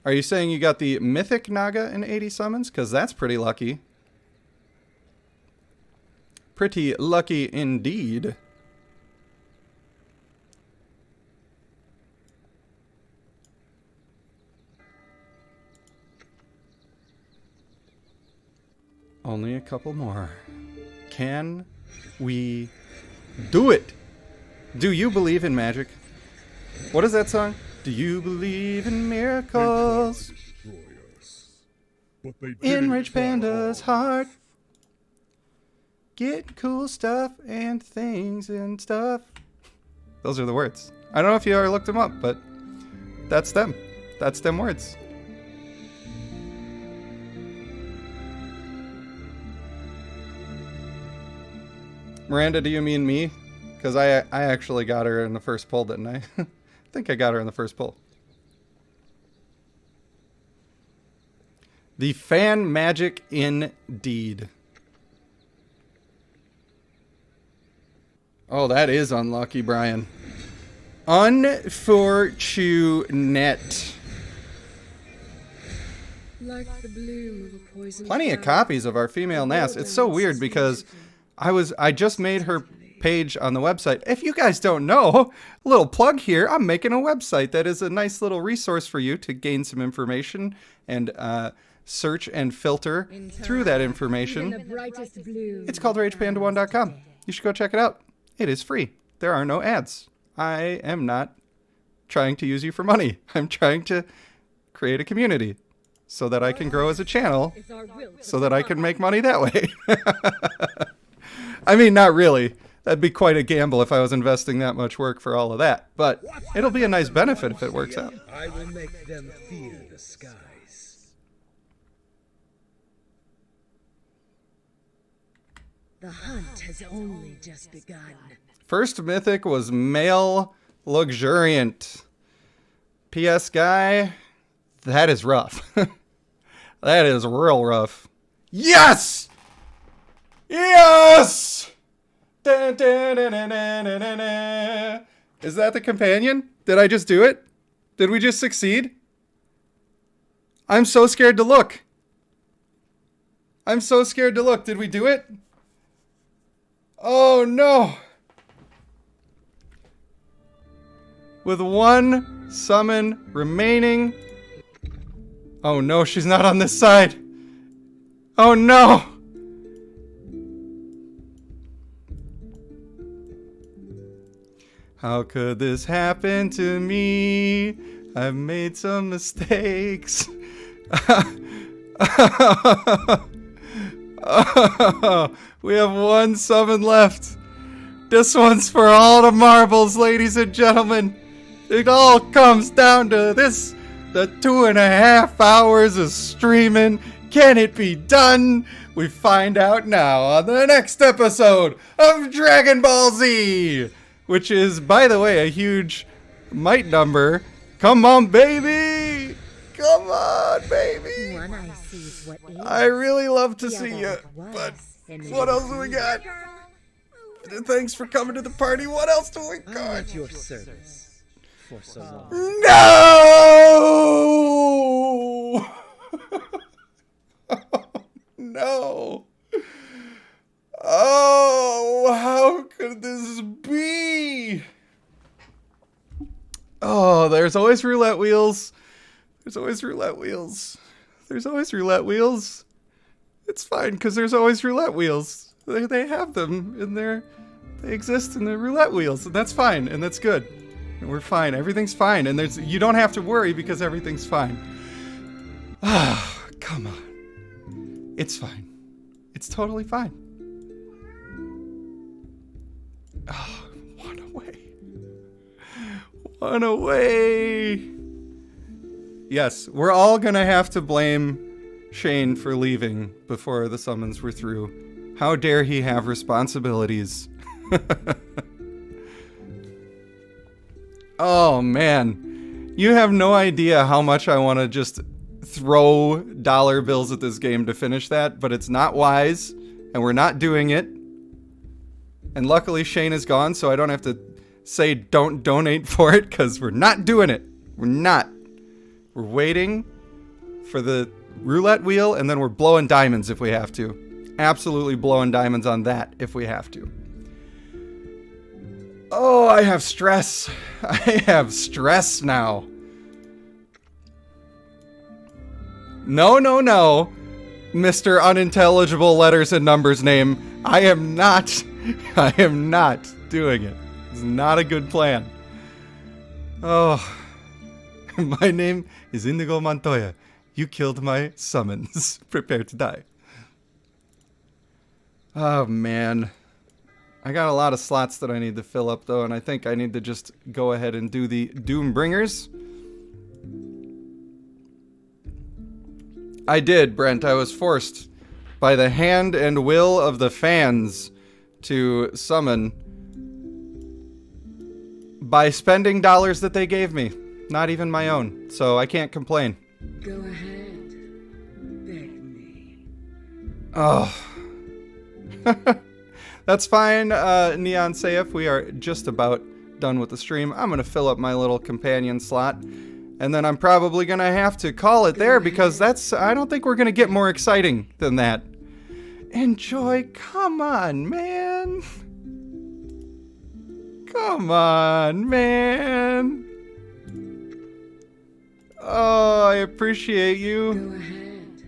Are you saying you got the Mythic Naga in 80 summons? Because that's pretty lucky. Pretty lucky indeed. Only a couple more. Can we do it? Do you believe in magic? What is that song? Do you believe in miracles? In Rich Panda's heart. Get cool stuff and things and stuff. Those are the words. I don't know if you ever looked them up, but that's them. That's them words. Miranda, do you mean me? Because I actually got her in the first pull, didn't I? I think I got her in the first pull. The fan magic indeed. Oh, that is unlucky, Brian. Unfortunate. Like the bloom of a poison Plenty of flower. copies of our female Nas. It's so weird because I just made her page on the website. If you guys don't know, a little plug here, I'm making a website that is a nice little resource for you to gain some information and search and filter through that Even information. the brightest blue. It's called RagePanda1.com. You should go check it out. It is free. There are no ads. I am not trying to use you for money. I'm trying to create a community so that I can grow as a channel It's our will to so that I can make money that way. I mean, not really. That'd be quite a gamble if I was investing that much work for all of that. But it'll be a nice benefit if it works out. I will make them fear the skies. The hunt has only just begun. First mythic was male luxuriant. P.S. guy, that is rough. That is real rough. Yes! Yes! Dun, dun, dun, dun, dun, dun, dun, dun. Is that the companion? Did I just do it? Did we just succeed? I'm so scared to look. I'm so scared to look. Did we do it? Oh no! With one summon remaining. Oh no, she's not on this side. Oh no! How could this happen to me? I've made some mistakes. We have one summon left. This one's for all the marbles, ladies and gentlemen. It all comes down to this. The 2.5 hours of streaming. Can it be done? We find out now on the next episode of Dragon Ball Z, which is, by the way, a huge might number. Come on, baby! Come on, baby! One eye sees what is. I really love to The see other you, what but was, and what else do we got? Thanks for coming to the party. What else do we I'm got? at your service for so long. No! No. Oh, how could this be? Oh, there's always roulette wheels. There's always roulette wheels. There's always roulette wheels. It's fine, because there's always roulette wheels. They have them in there. They exist in the roulette wheels, and that's fine, and that's good. And we're fine. Everything's fine, and you don't have to worry because everything's fine. Ah, come on. It's fine. It's totally fine. Oh, one away. One away. Yes, we're all gonna have to blame Shane for leaving before the summons were through. How dare he have responsibilities? Oh, man. You have no idea how much I want to just throw dollar bills at this game to finish that, but it's not wise, and we're not doing it. And luckily Shane is gone, so I don't have to say don't donate for it, because we're not doing it. We're not. We're waiting for the roulette wheel, and then we're blowing diamonds if we have to. Absolutely blowing diamonds on that if we have to. Oh, I have stress. I have stress now. No, no, no, Mr. Unintelligible Letters and Numbers name. I am not doing it. It's not a good plan. Oh, my name is Indigo Montoya. You killed my summons. Prepare to die. Oh, man. I got a lot of slots that I need to fill up, though, and I think I need to just go ahead and do the Doombringers. I did, Brent. I was forced by the hand and will of the fans to summon by spending dollars that they gave me. Not even my own, so I can't complain. Go ahead. Beg me. Oh. That's fine, Neon Saif. We are just about done with the stream. I'm going to fill up my little companion slot. And then I'm probably going to have to call it there because I don't think we're going to get more exciting than that. Enjoy. Come on, man. Come on, man. Oh, I appreciate you. Go ahead.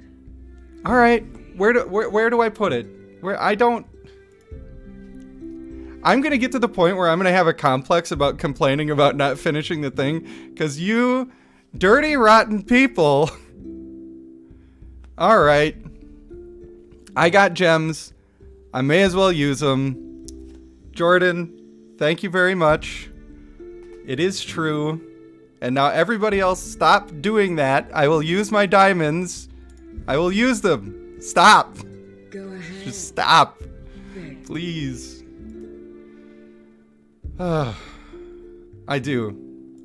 All right. Where do I put it? I'm going to get to the point where I'm going to have a complex about complaining about not finishing the thing. Because you dirty, rotten people. All right. I got gems. I may as well use them. Jordan, thank you very much. It is true. And now everybody else, stop doing that. I will use my diamonds. I will use them. Stop. Go ahead. Just stop. Beg. Please. I do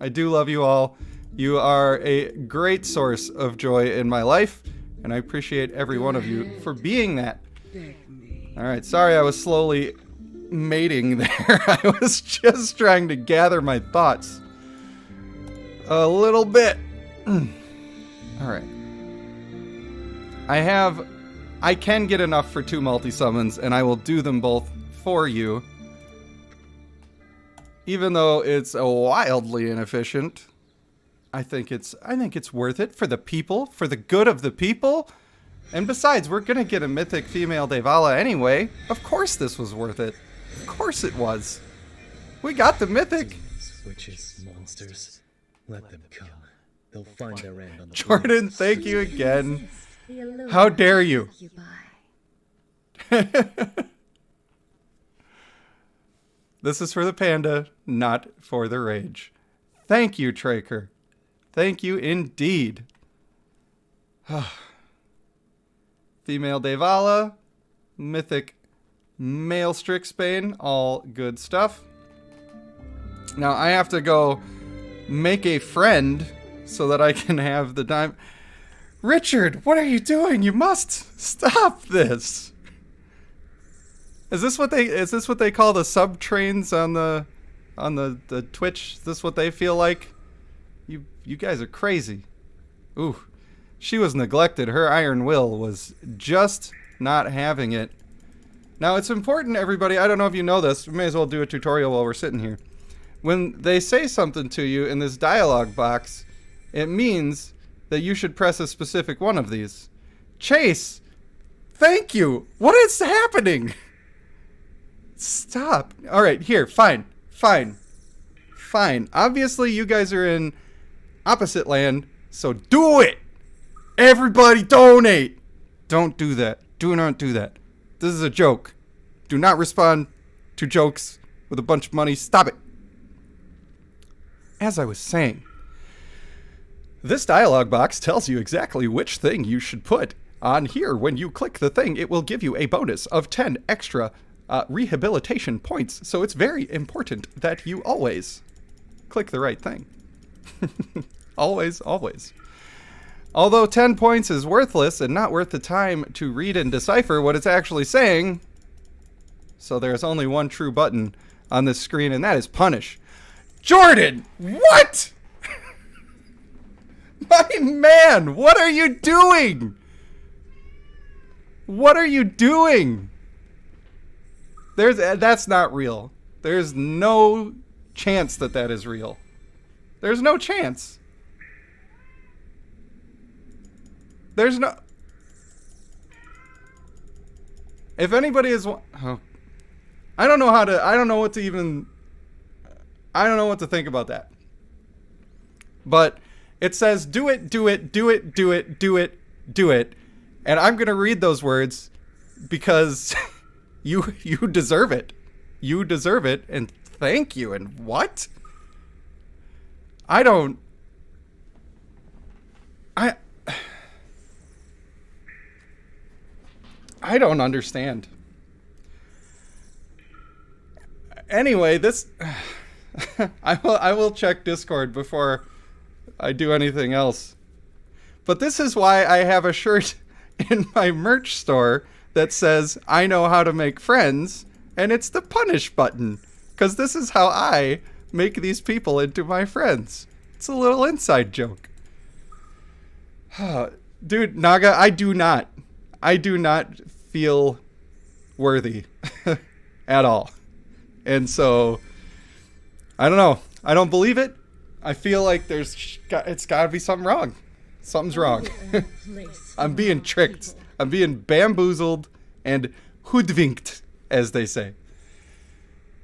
love you all. You are a great source of joy in my life, and I appreciate every one of you for being that. Beg me. All right, sorry I was slowly mating there. I was just trying to gather my thoughts a little bit. All right. I can get enough for 2 multi-summons, and I will do them both for you. Even though it's wildly inefficient, I think it's worth it for the people, for the good of the people. And besides, we're gonna get a mythic female Devala anyway. Of course this was worth it. Of course it was. We got the mythic. Witches, monsters, let them come. They'll find their end on the Jordan, thank you again. The allure How dare you? you buy. This is for the panda, not for the rage. Thank you, Traker. Thank you indeed. Female Devala, Mythic Male Strixbane, all good stuff. Now I have to go make a friend so that I can have the dime. Richard, what are you doing? You must stop this. Is this what they call the sub trains on the Twitch? Is this what they feel like? You guys are crazy. Ooh. She was neglected. Her iron will was just not having it. Now, it's important, everybody. I don't know if you know this. We may as well do a tutorial while we're sitting here. When they say something to you in this dialogue box, it means that you should press a specific one of these. Chase, thank you. What is happening? Stop. All right, here. Fine. Obviously, you guys are in opposite land, so do it. Everybody donate. Don't do that. Do not do that. This is a joke. Do not respond to jokes with a bunch of money. Stop it. As I was saying, this dialog box tells you exactly which thing you should put on here. When you click the thing, it will give you a bonus of 10 extra rehabilitation points. So it's very important that you always click the right thing. Always, always. Although 10 points is worthless and not worth the time to read and decipher what it's actually saying, so there's only one true button on this screen, and that is punish. Jordan, what? My man, what are you doing? What are you doing? That's not real. There's no chance that that is real. There's no chance. There's no... If anybody is... Oh, I don't know how to... I don't know what to even... I don't know what to think about that. But it says, do it, do it, do it, do it, do it, do it. And I'm going to read those words because you deserve it. You deserve it, and thank you. And what? I don't... I don't understand. Anyway, this... I will check Discord before I do anything else. But this is why I have a shirt in my merch store that says, I know how to make friends, and it's the punish button. Because this is how I make these people into my friends. It's a little inside joke. Dude, Naga, I do not feel worthy at all. And so, I don't know. I don't believe it. I feel like it's got to be something wrong. Something's wrong. I'm being tricked. I'm being bamboozled and hoodwinked, as they say.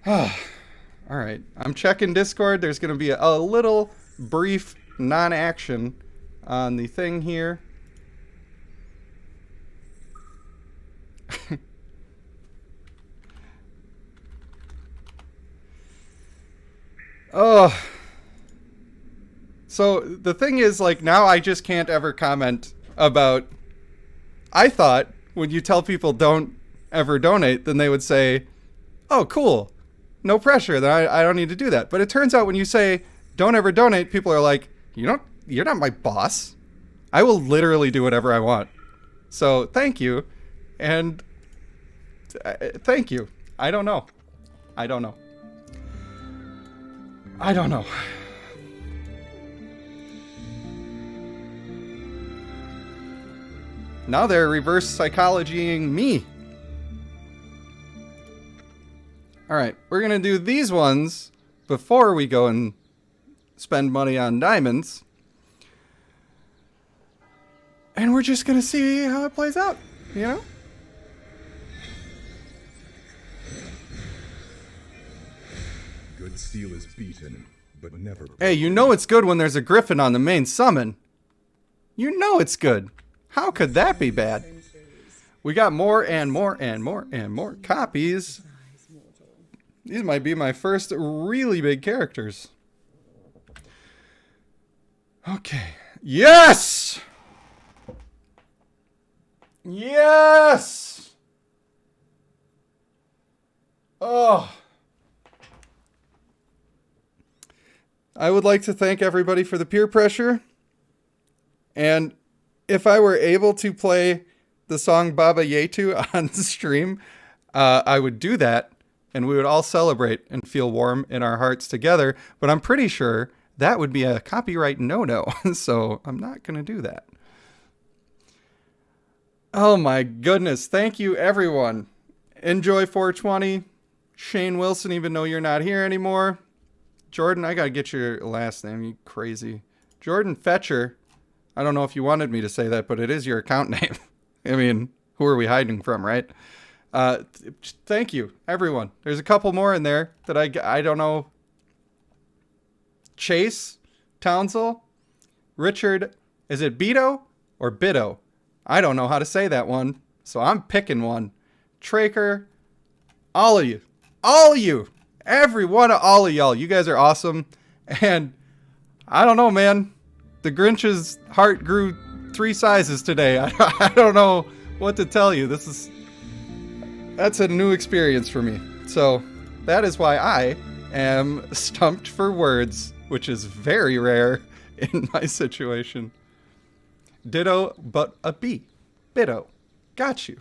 All right. I'm checking Discord. There's going to be a little brief non-action on the thing here. Oh. So the thing is, like, now I just can't ever comment about... I thought when you tell people don't ever donate, then they would say, oh, cool. No pressure. Then I don't need to do that. But it turns out when you say don't ever donate, people are like, you're not my boss. I will literally do whatever I want. So thank you. And thank you. I don't know. Now they're reverse psychologying me. Alright, we're gonna do these ones before we go and spend money on diamonds. And we're just gonna see how it plays out, you know? Good steel is beaten, but never. Hey, you know it's good when there's a griffin on the main summon. You know it's good. How could that be bad? We got more and more and more and more copies. These might be my first really big characters. Okay. Yes! Yes! Oh. I would like to thank everybody for the peer pressure. And if I were able to play the song Baba Yetu on stream, I would do that. And we would all celebrate and feel warm in our hearts together. But I'm pretty sure that would be a copyright no-no. So I'm not going to do that. Oh my goodness. Thank you, everyone. Enjoy 420. Shane Wilson, even though you're not here anymore. Jordan, I got to get your last name, you crazy. Jordan Fetcher. I don't know if you wanted me to say that, but it is your account name. I mean, who are we hiding from, right? Thank you, everyone. There's a couple more in there that I don't know. Chase Townsell, Richard, is it Beto or Bido? I don't know how to say that one, so I'm picking one. Traker, all of you, every one of all of y'all. You guys are awesome, and I don't know, man. The Grinch's heart grew 3 sizes today. I don't know what to tell you. That's a new experience for me. So that is why I am stumped for words, which is very rare in my situation. Ditto, but a B. Bitto. Got you.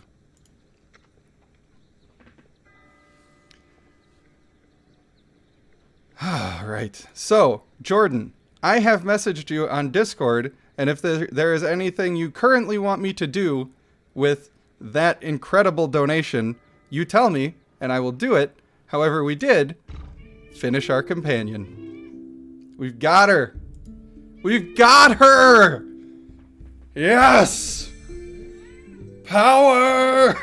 All right. So, Jordan, I have messaged you on Discord, and if there is anything you currently want me to do with that incredible donation, you tell me, and I will do it. However, we did finish our companion. We've got her. We've got her! Yes! Power!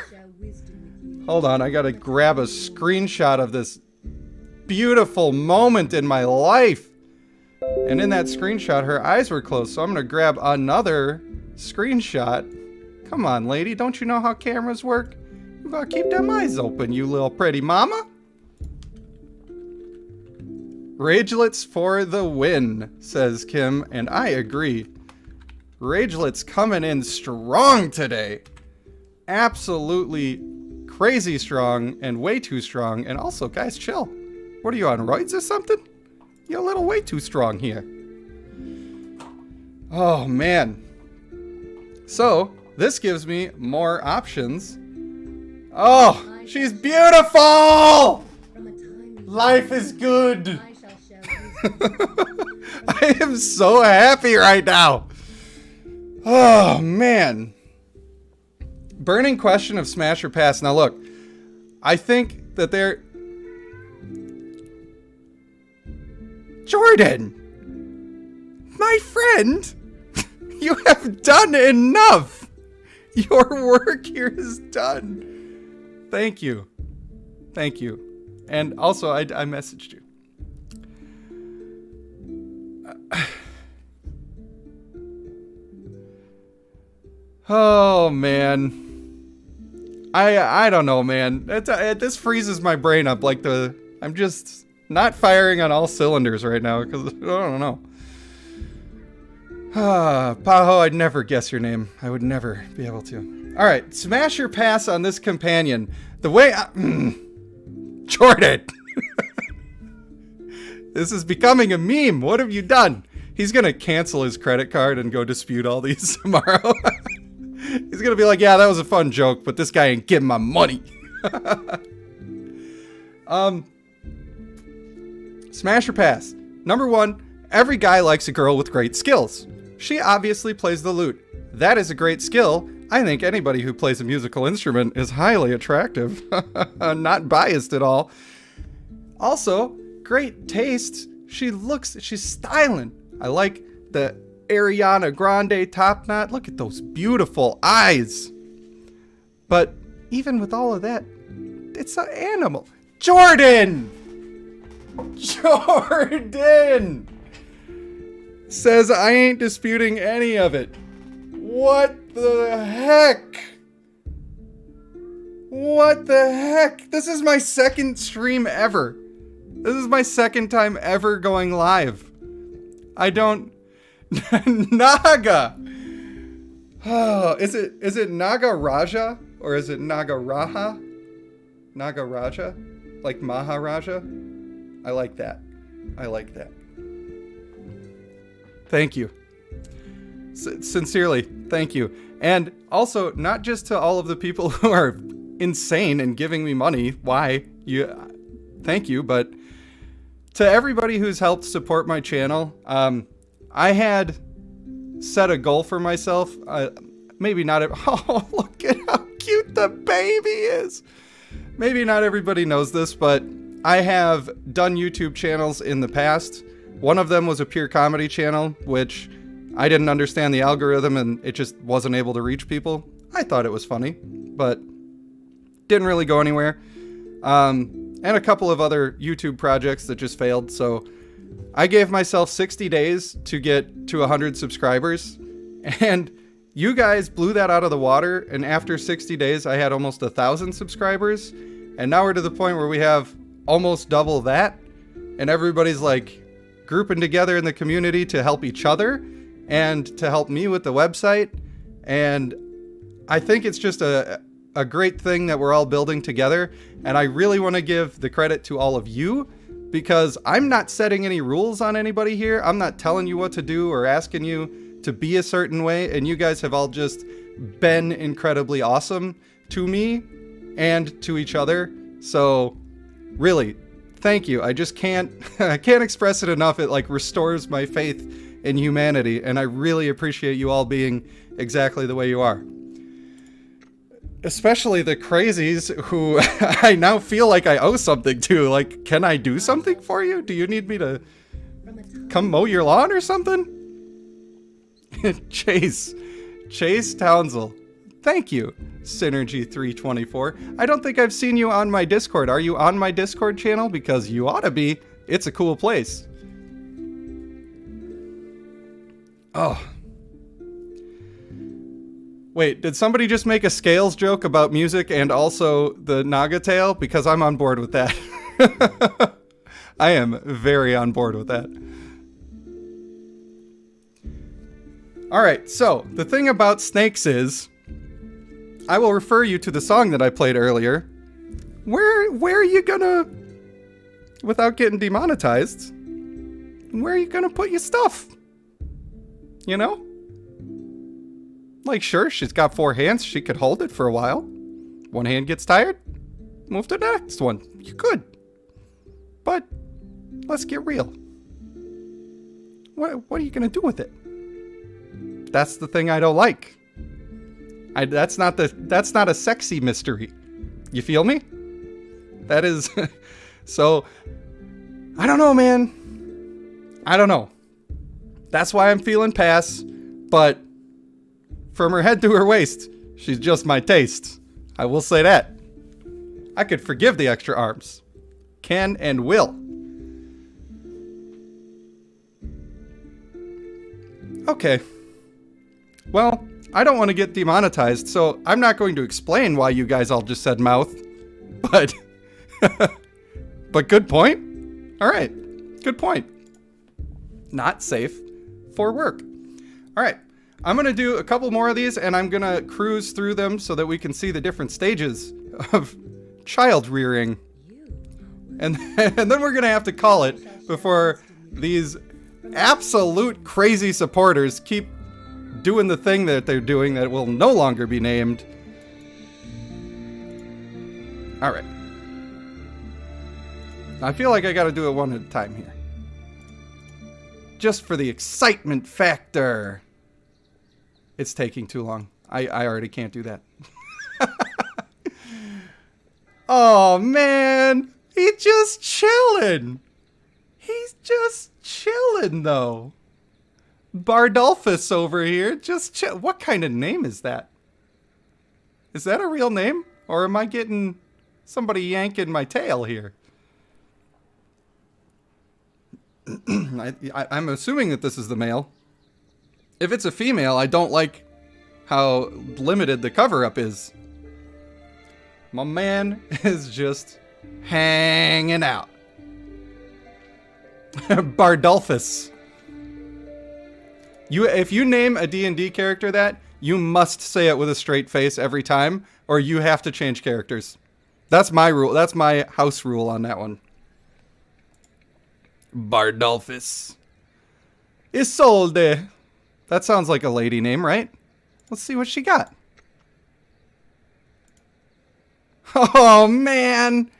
Hold on, I gotta grab a screenshot of this beautiful moment in my life. And in that screenshot, her eyes were closed, so I'm gonna grab another screenshot. Come on, lady, don't you know how cameras work? You gotta keep them eyes open, you little pretty mama. Ragelets for the win, says Kim, and I agree. Ragelets coming in strong today. Absolutely crazy strong and way too strong. And also, guys, chill. What are you on, roids or something? You're a little way too strong here. Oh, man. So, this gives me more options. Oh, she's beautiful! Life is good. I am so happy right now. Oh, man. Burning question of smash or pass. Now, look. I think that they're... Jordan! My friend! You have done enough! Your work here is done. Thank you. Thank you. And also, I messaged you. Oh, man. I don't know, man. This freezes my brain up like I'm just not firing on all cylinders right now because I don't know. Paho, I'd never guess your name. I would never be able to. All right, smash or pass on this companion. The way Jordan. This is becoming a meme. What have you done? He's going to cancel his credit card and go dispute all these tomorrow. He's going to be like, yeah, that was a fun joke, but this guy ain't getting my money. Smash or pass. Number 1, every guy likes a girl with great skills. She obviously plays the lute. That is a great skill. I think anybody who plays a musical instrument is highly attractive. Not biased at all. Also, great taste. She's styling. I like the Ariana Grande top knot. Look at those beautiful eyes. But even with all of that, it's an animal. Jordan! Jordan says I ain't disputing any of it. What the heck? What the heck? This is my second stream ever. This is my second time ever going live. I don't... Naga! Oh, is it Naga Raja? Or is it Naga Raha? Naga Raja? Like Maharaja? I like that. I like that. Thank you. Sincerely, thank you. And also, not just to all of the people who are insane and giving me money. Why? Thank you, but to everybody who's helped support my channel, I had set a goal for myself. Maybe not. Oh, look at how cute the baby is. Maybe not everybody knows this, but I have done YouTube channels in the past. One of them was a pure comedy channel, which I didn't understand the algorithm and it just wasn't able to reach people. I thought it was funny, but didn't really go anywhere. And a couple of other YouTube projects that just failed. So I gave myself 60 days to get to 100 subscribers, and you guys blew that out of the water. And after 60 days, I had almost 1,000 subscribers. And now we're to the point where we have almost double that. And everybody's like grouping together in the community to help each other and to help me with the website. And I think it's just a great thing that we're all building together. And I really want to give the credit to all of you, because I'm not setting any rules on anybody here. I'm not telling you what to do or asking you to be a certain way. And you guys have all just been incredibly awesome to me and to each other. So really, thank you. I just can't express it enough. It like restores my faith in humanity. And I really appreciate you all being exactly the way you are. Especially the crazies who I now feel like I owe something to. Like, can I do something for you? Do you need me to come mow your lawn or something? Chase Townsell. Thank you, Synergy324. I don't think I've seen you on my Discord. Are you on my Discord channel? Because you ought to be. It's a cool place. Oh. Wait, did somebody just make a scales joke about music and also the Naga tale? Because I'm on board with that. I am very on board with that. Alright, so the thing about snakes is, I will refer you to the song that I played earlier. Where are you gonna, without getting demonetized, where are you gonna put your stuff? You know? Like, sure, she's got 4 hands. She could hold it for a while. One hand gets tired, move to the next one. You could. But let's get real. What are you going to do with it? That's the thing I don't like. That's not a sexy mystery. You feel me? That is... So, I don't know, man. I don't know. That's why I'm feeling pass, but... From her head to her waist, she's just my taste. I will say that. I could forgive the extra arms. Can and will. Okay. Well, I don't want to get demonetized, so I'm not going to explain why you guys all just said mouth. But... but good point. Alright. Good point. Not safe for work. Alright. I'm going to do a couple more of these, and I'm going to cruise through them so that we can see the different stages of child rearing. And then we're going to have to call it before these absolute crazy supporters keep doing the thing that they're doing that will no longer be named. All right. I feel like I got to do it one at a time here. Just for the excitement factor. It's taking too long. I already can't do that. Oh, man. He's just chilling. He's just chilling, though. Bardolphus over here. Just chill. What kind of name is that? Is that a real name? Or am I getting somebody yanking my tail here? I'm assuming that this is the male. If it's a female, I don't like how limited the cover-up is. My man is just hanging out. Bardolphus. If you name a D&D character that, you must say it with a straight face every time, or you have to change characters. That's my rule. That's my house rule on that one. Bardolphus. Isolde. That sounds like a lady name, right? Let's see what she got. Oh, man.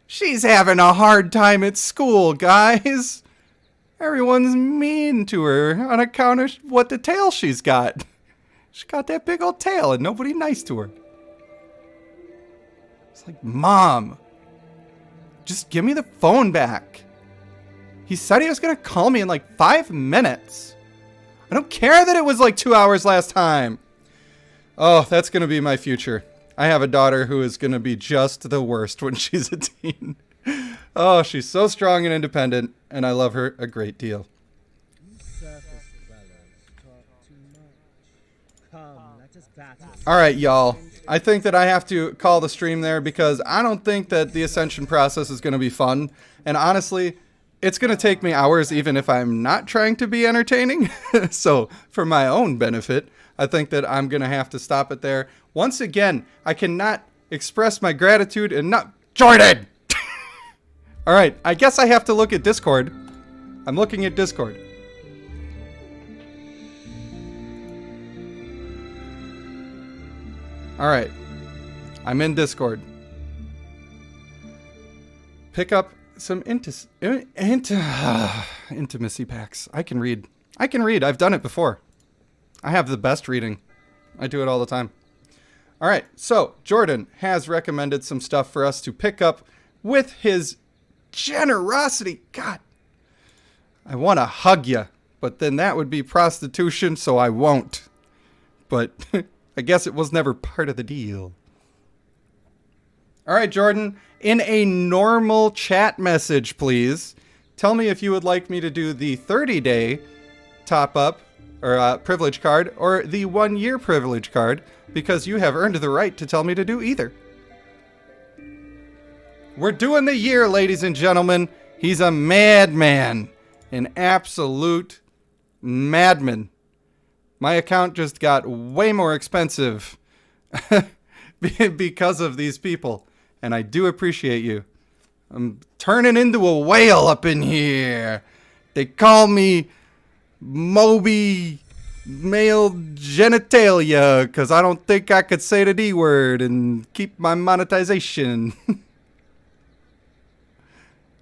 She's having a hard time at school, guys. Everyone's mean to her on account of what the tail she's got. She's got that big old tail and nobody nice to her. It's like, Mom, just give me the phone back. He said he was going to call me in like 5 minutes. I don't care that it was like 2 hours last time. Oh, that's going to be my future. I have a daughter who is going to be just the worst when she's a teen. Oh, she's so strong and independent, and I love her a great deal. All right, y'all. I think that I have to call the stream there because I don't think that the ascension process is going to be fun. And honestly, it's going to take me hours even if I'm not trying to be entertaining. So for my own benefit, I think that I'm going to have to stop it there. Once again, I cannot express my gratitude enough. Jordan! All right, I guess I have to look at Discord. I'm looking at Discord. All right, I'm in Discord. Pick up some intimacy packs. I can read. I've done it before. I have the best reading. I do it all the time. All right, so Jordan has recommended some stuff for us to pick up with his generosity. God, I want to hug you, but then that would be prostitution, so I won't. But I guess it was never part of the deal. All right, Jordan, in a normal chat message, please, tell me if you would like me to do the 30-day top-up or privilege card or the 1-year privilege card, because you have earned the right to tell me to do either. We're doing the year, ladies and gentlemen. He's a madman. An absolute madman. My account just got way more expensive because of these people. And I do appreciate you. I'm turning into a whale up in here. They call me Moby Male Genitalia because I don't think I could say the D word and keep my monetization.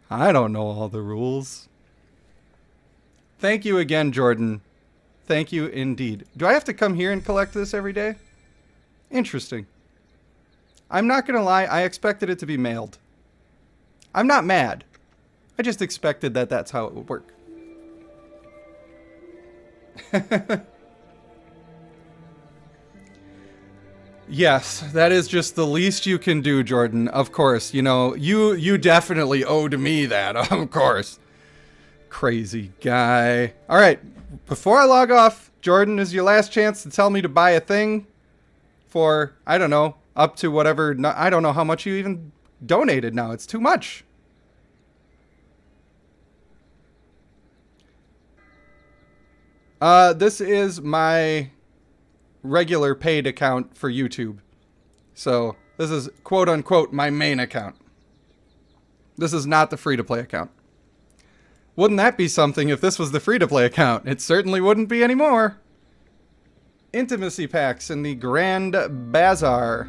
I don't know all the rules. Thank you again, Jordan. Thank you indeed. Do I have to come here and collect this every day? Interesting. I'm not going to lie, I expected it to be mailed. I'm not mad. I just expected that that's how it would work. Yes, that is just the least you can do, Jordan. Of course, you know, you definitely owed me that, of course. Crazy guy. All right, before I log off, Jordan, is your last chance to tell me to buy a thing for, I don't know, up to whatever. I don't know how much you even donated now. It's too much. This is my regular paid account for YouTube. So this is quote unquote my main account. This is not the free-to-play account. Wouldn't that be something if this was the free-to-play account? It certainly wouldn't be anymore. Intimacy packs in the Grand Bazaar.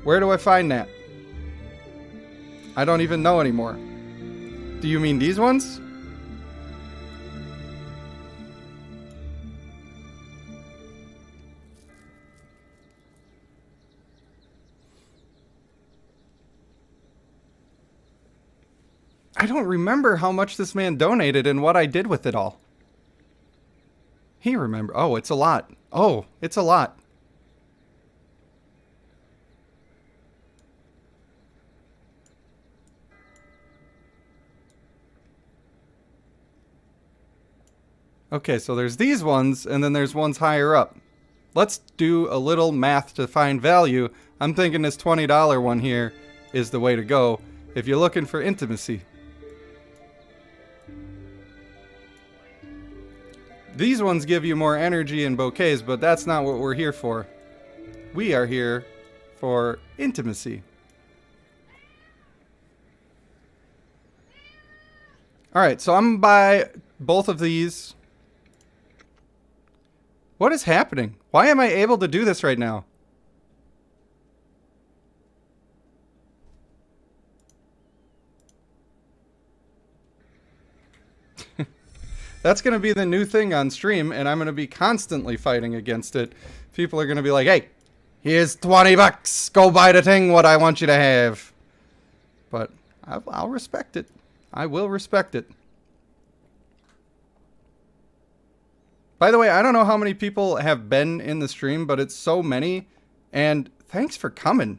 Where do I find that? I don't even know anymore. Do you mean these ones? I don't remember how much this man donated and what I did with it all. He remember. Oh, it's a lot. Oh, it's a lot. Okay, so there's these ones, and then there's ones higher up. Let's do a little math to find value. I'm thinking this $20 one here is the way to go if you're looking for intimacy. These ones give you more energy and bouquets, but that's not what we're here for. We are here for intimacy. Alright, so I'm gonna buy both of these. What is happening? Why am I able to do this right now? That's going to be the new thing on stream, and I'm going to be constantly fighting against it. People are going to be like, hey, here's $20. Go buy the thing what I want you to have. But I'll respect it. I will respect it. By the way, I don't know how many people have been in the stream, but it's so many. And thanks for coming.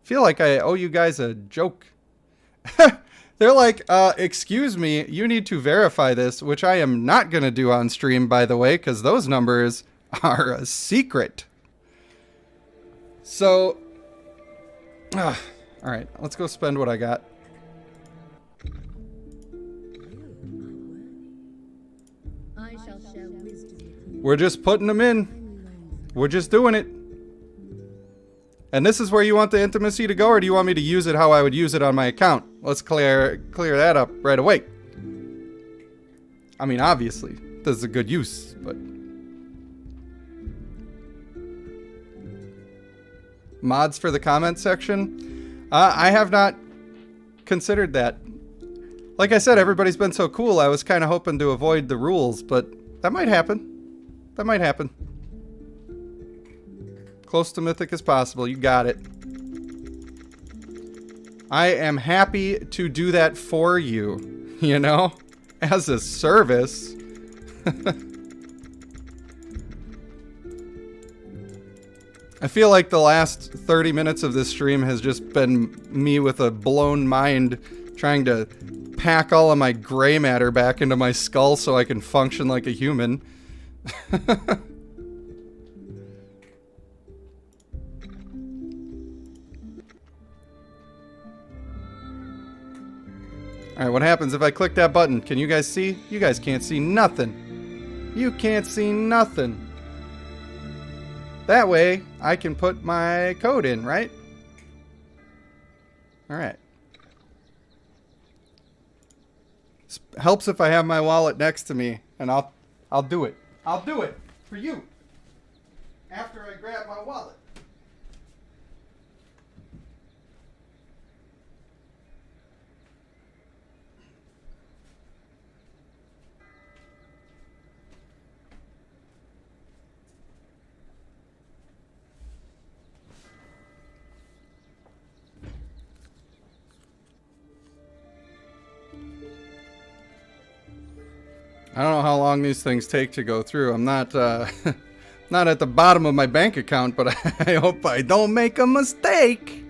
Feel like I owe you guys a joke. They're like, excuse me, you need to verify this, which I am not going to do on stream, by the way, because those numbers are a secret. So, all right, let's go spend what I got. I shall share wisdom with you. We're just putting them in. We're just doing it. And this is where you want the intimacy to go, or do you want me to use it how I would use it on my account? Let's clear that up right away. I mean, obviously, this is a good use, but... Mods for the comment section? I have not considered that. Like I said, everybody's been so cool, I was kind of hoping to avoid the rules, but that might happen. That might happen. Close to Mythic as possible. You got it. I am happy to do that for you, you know, as a service. I feel like the last 30 minutes of this stream has just been me with a blown mind trying to pack all of my gray matter back into my skull so I can function like a human. Alright, what happens if I click that button? Can you guys see? You guys can't see nothing. You can't see nothing. That way, I can put my code in, right? Alright. Helps if I have my wallet next to me, and I'll do it. I'll do it for you. After I grab my wallet. I don't know how long these things take to go through. I'm not not at the bottom of my bank account, but I hope I don't make a mistake.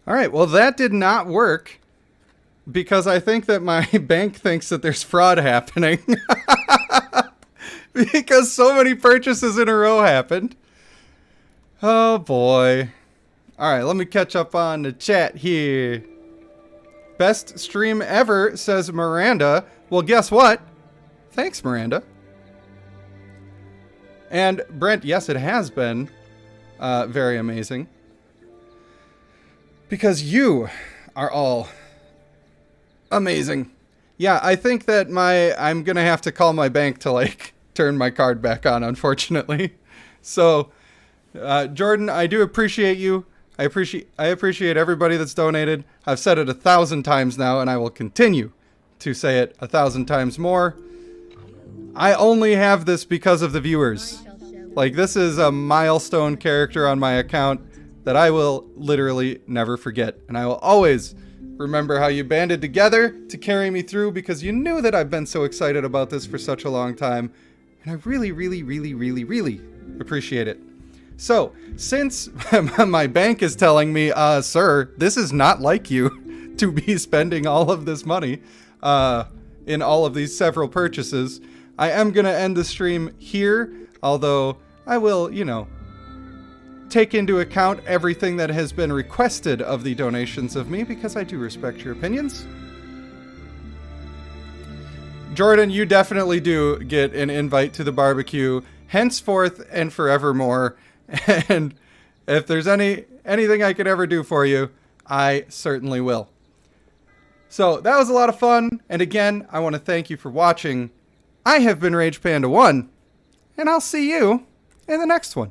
All right, well, that did not work because I think that my bank thinks that there's fraud happening because so many purchases in a row happened. Oh, boy. All right, let me catch up on the chat here. Best stream ever, says Miranda. Well, guess what? Thanks, Miranda. And Brent, yes, it has been very amazing. Because you are all amazing. Yeah, I think that I'm going to have to call my bank to, like, turn my card back on, unfortunately. So, Jordan, I do appreciate you. I appreciate everybody that's donated. I've said it 1,000 times now, and I will continue to say it 1,000 times more. I only have this because of the viewers. Like, this is a milestone character on my account that I will literally never forget. And I will always remember how you banded together to carry me through, because you knew that I've been so excited about this for such a long time. And I really, really, really, really, really appreciate it. So, since my bank is telling me, sir, this is not like you to be spending all of this money in all of these several purchases, I am going to end the stream here, although I will, you know, take into account everything that has been requested of the donations of me, because I do respect your opinions. Jordan, you definitely do get an invite to the barbecue henceforth and forevermore. And if there's anything I could ever do for you, I certainly will. So that was a lot of fun. And again, I want to thank you for watching. I have been Rage Panda 1, and I'll see you in the next one.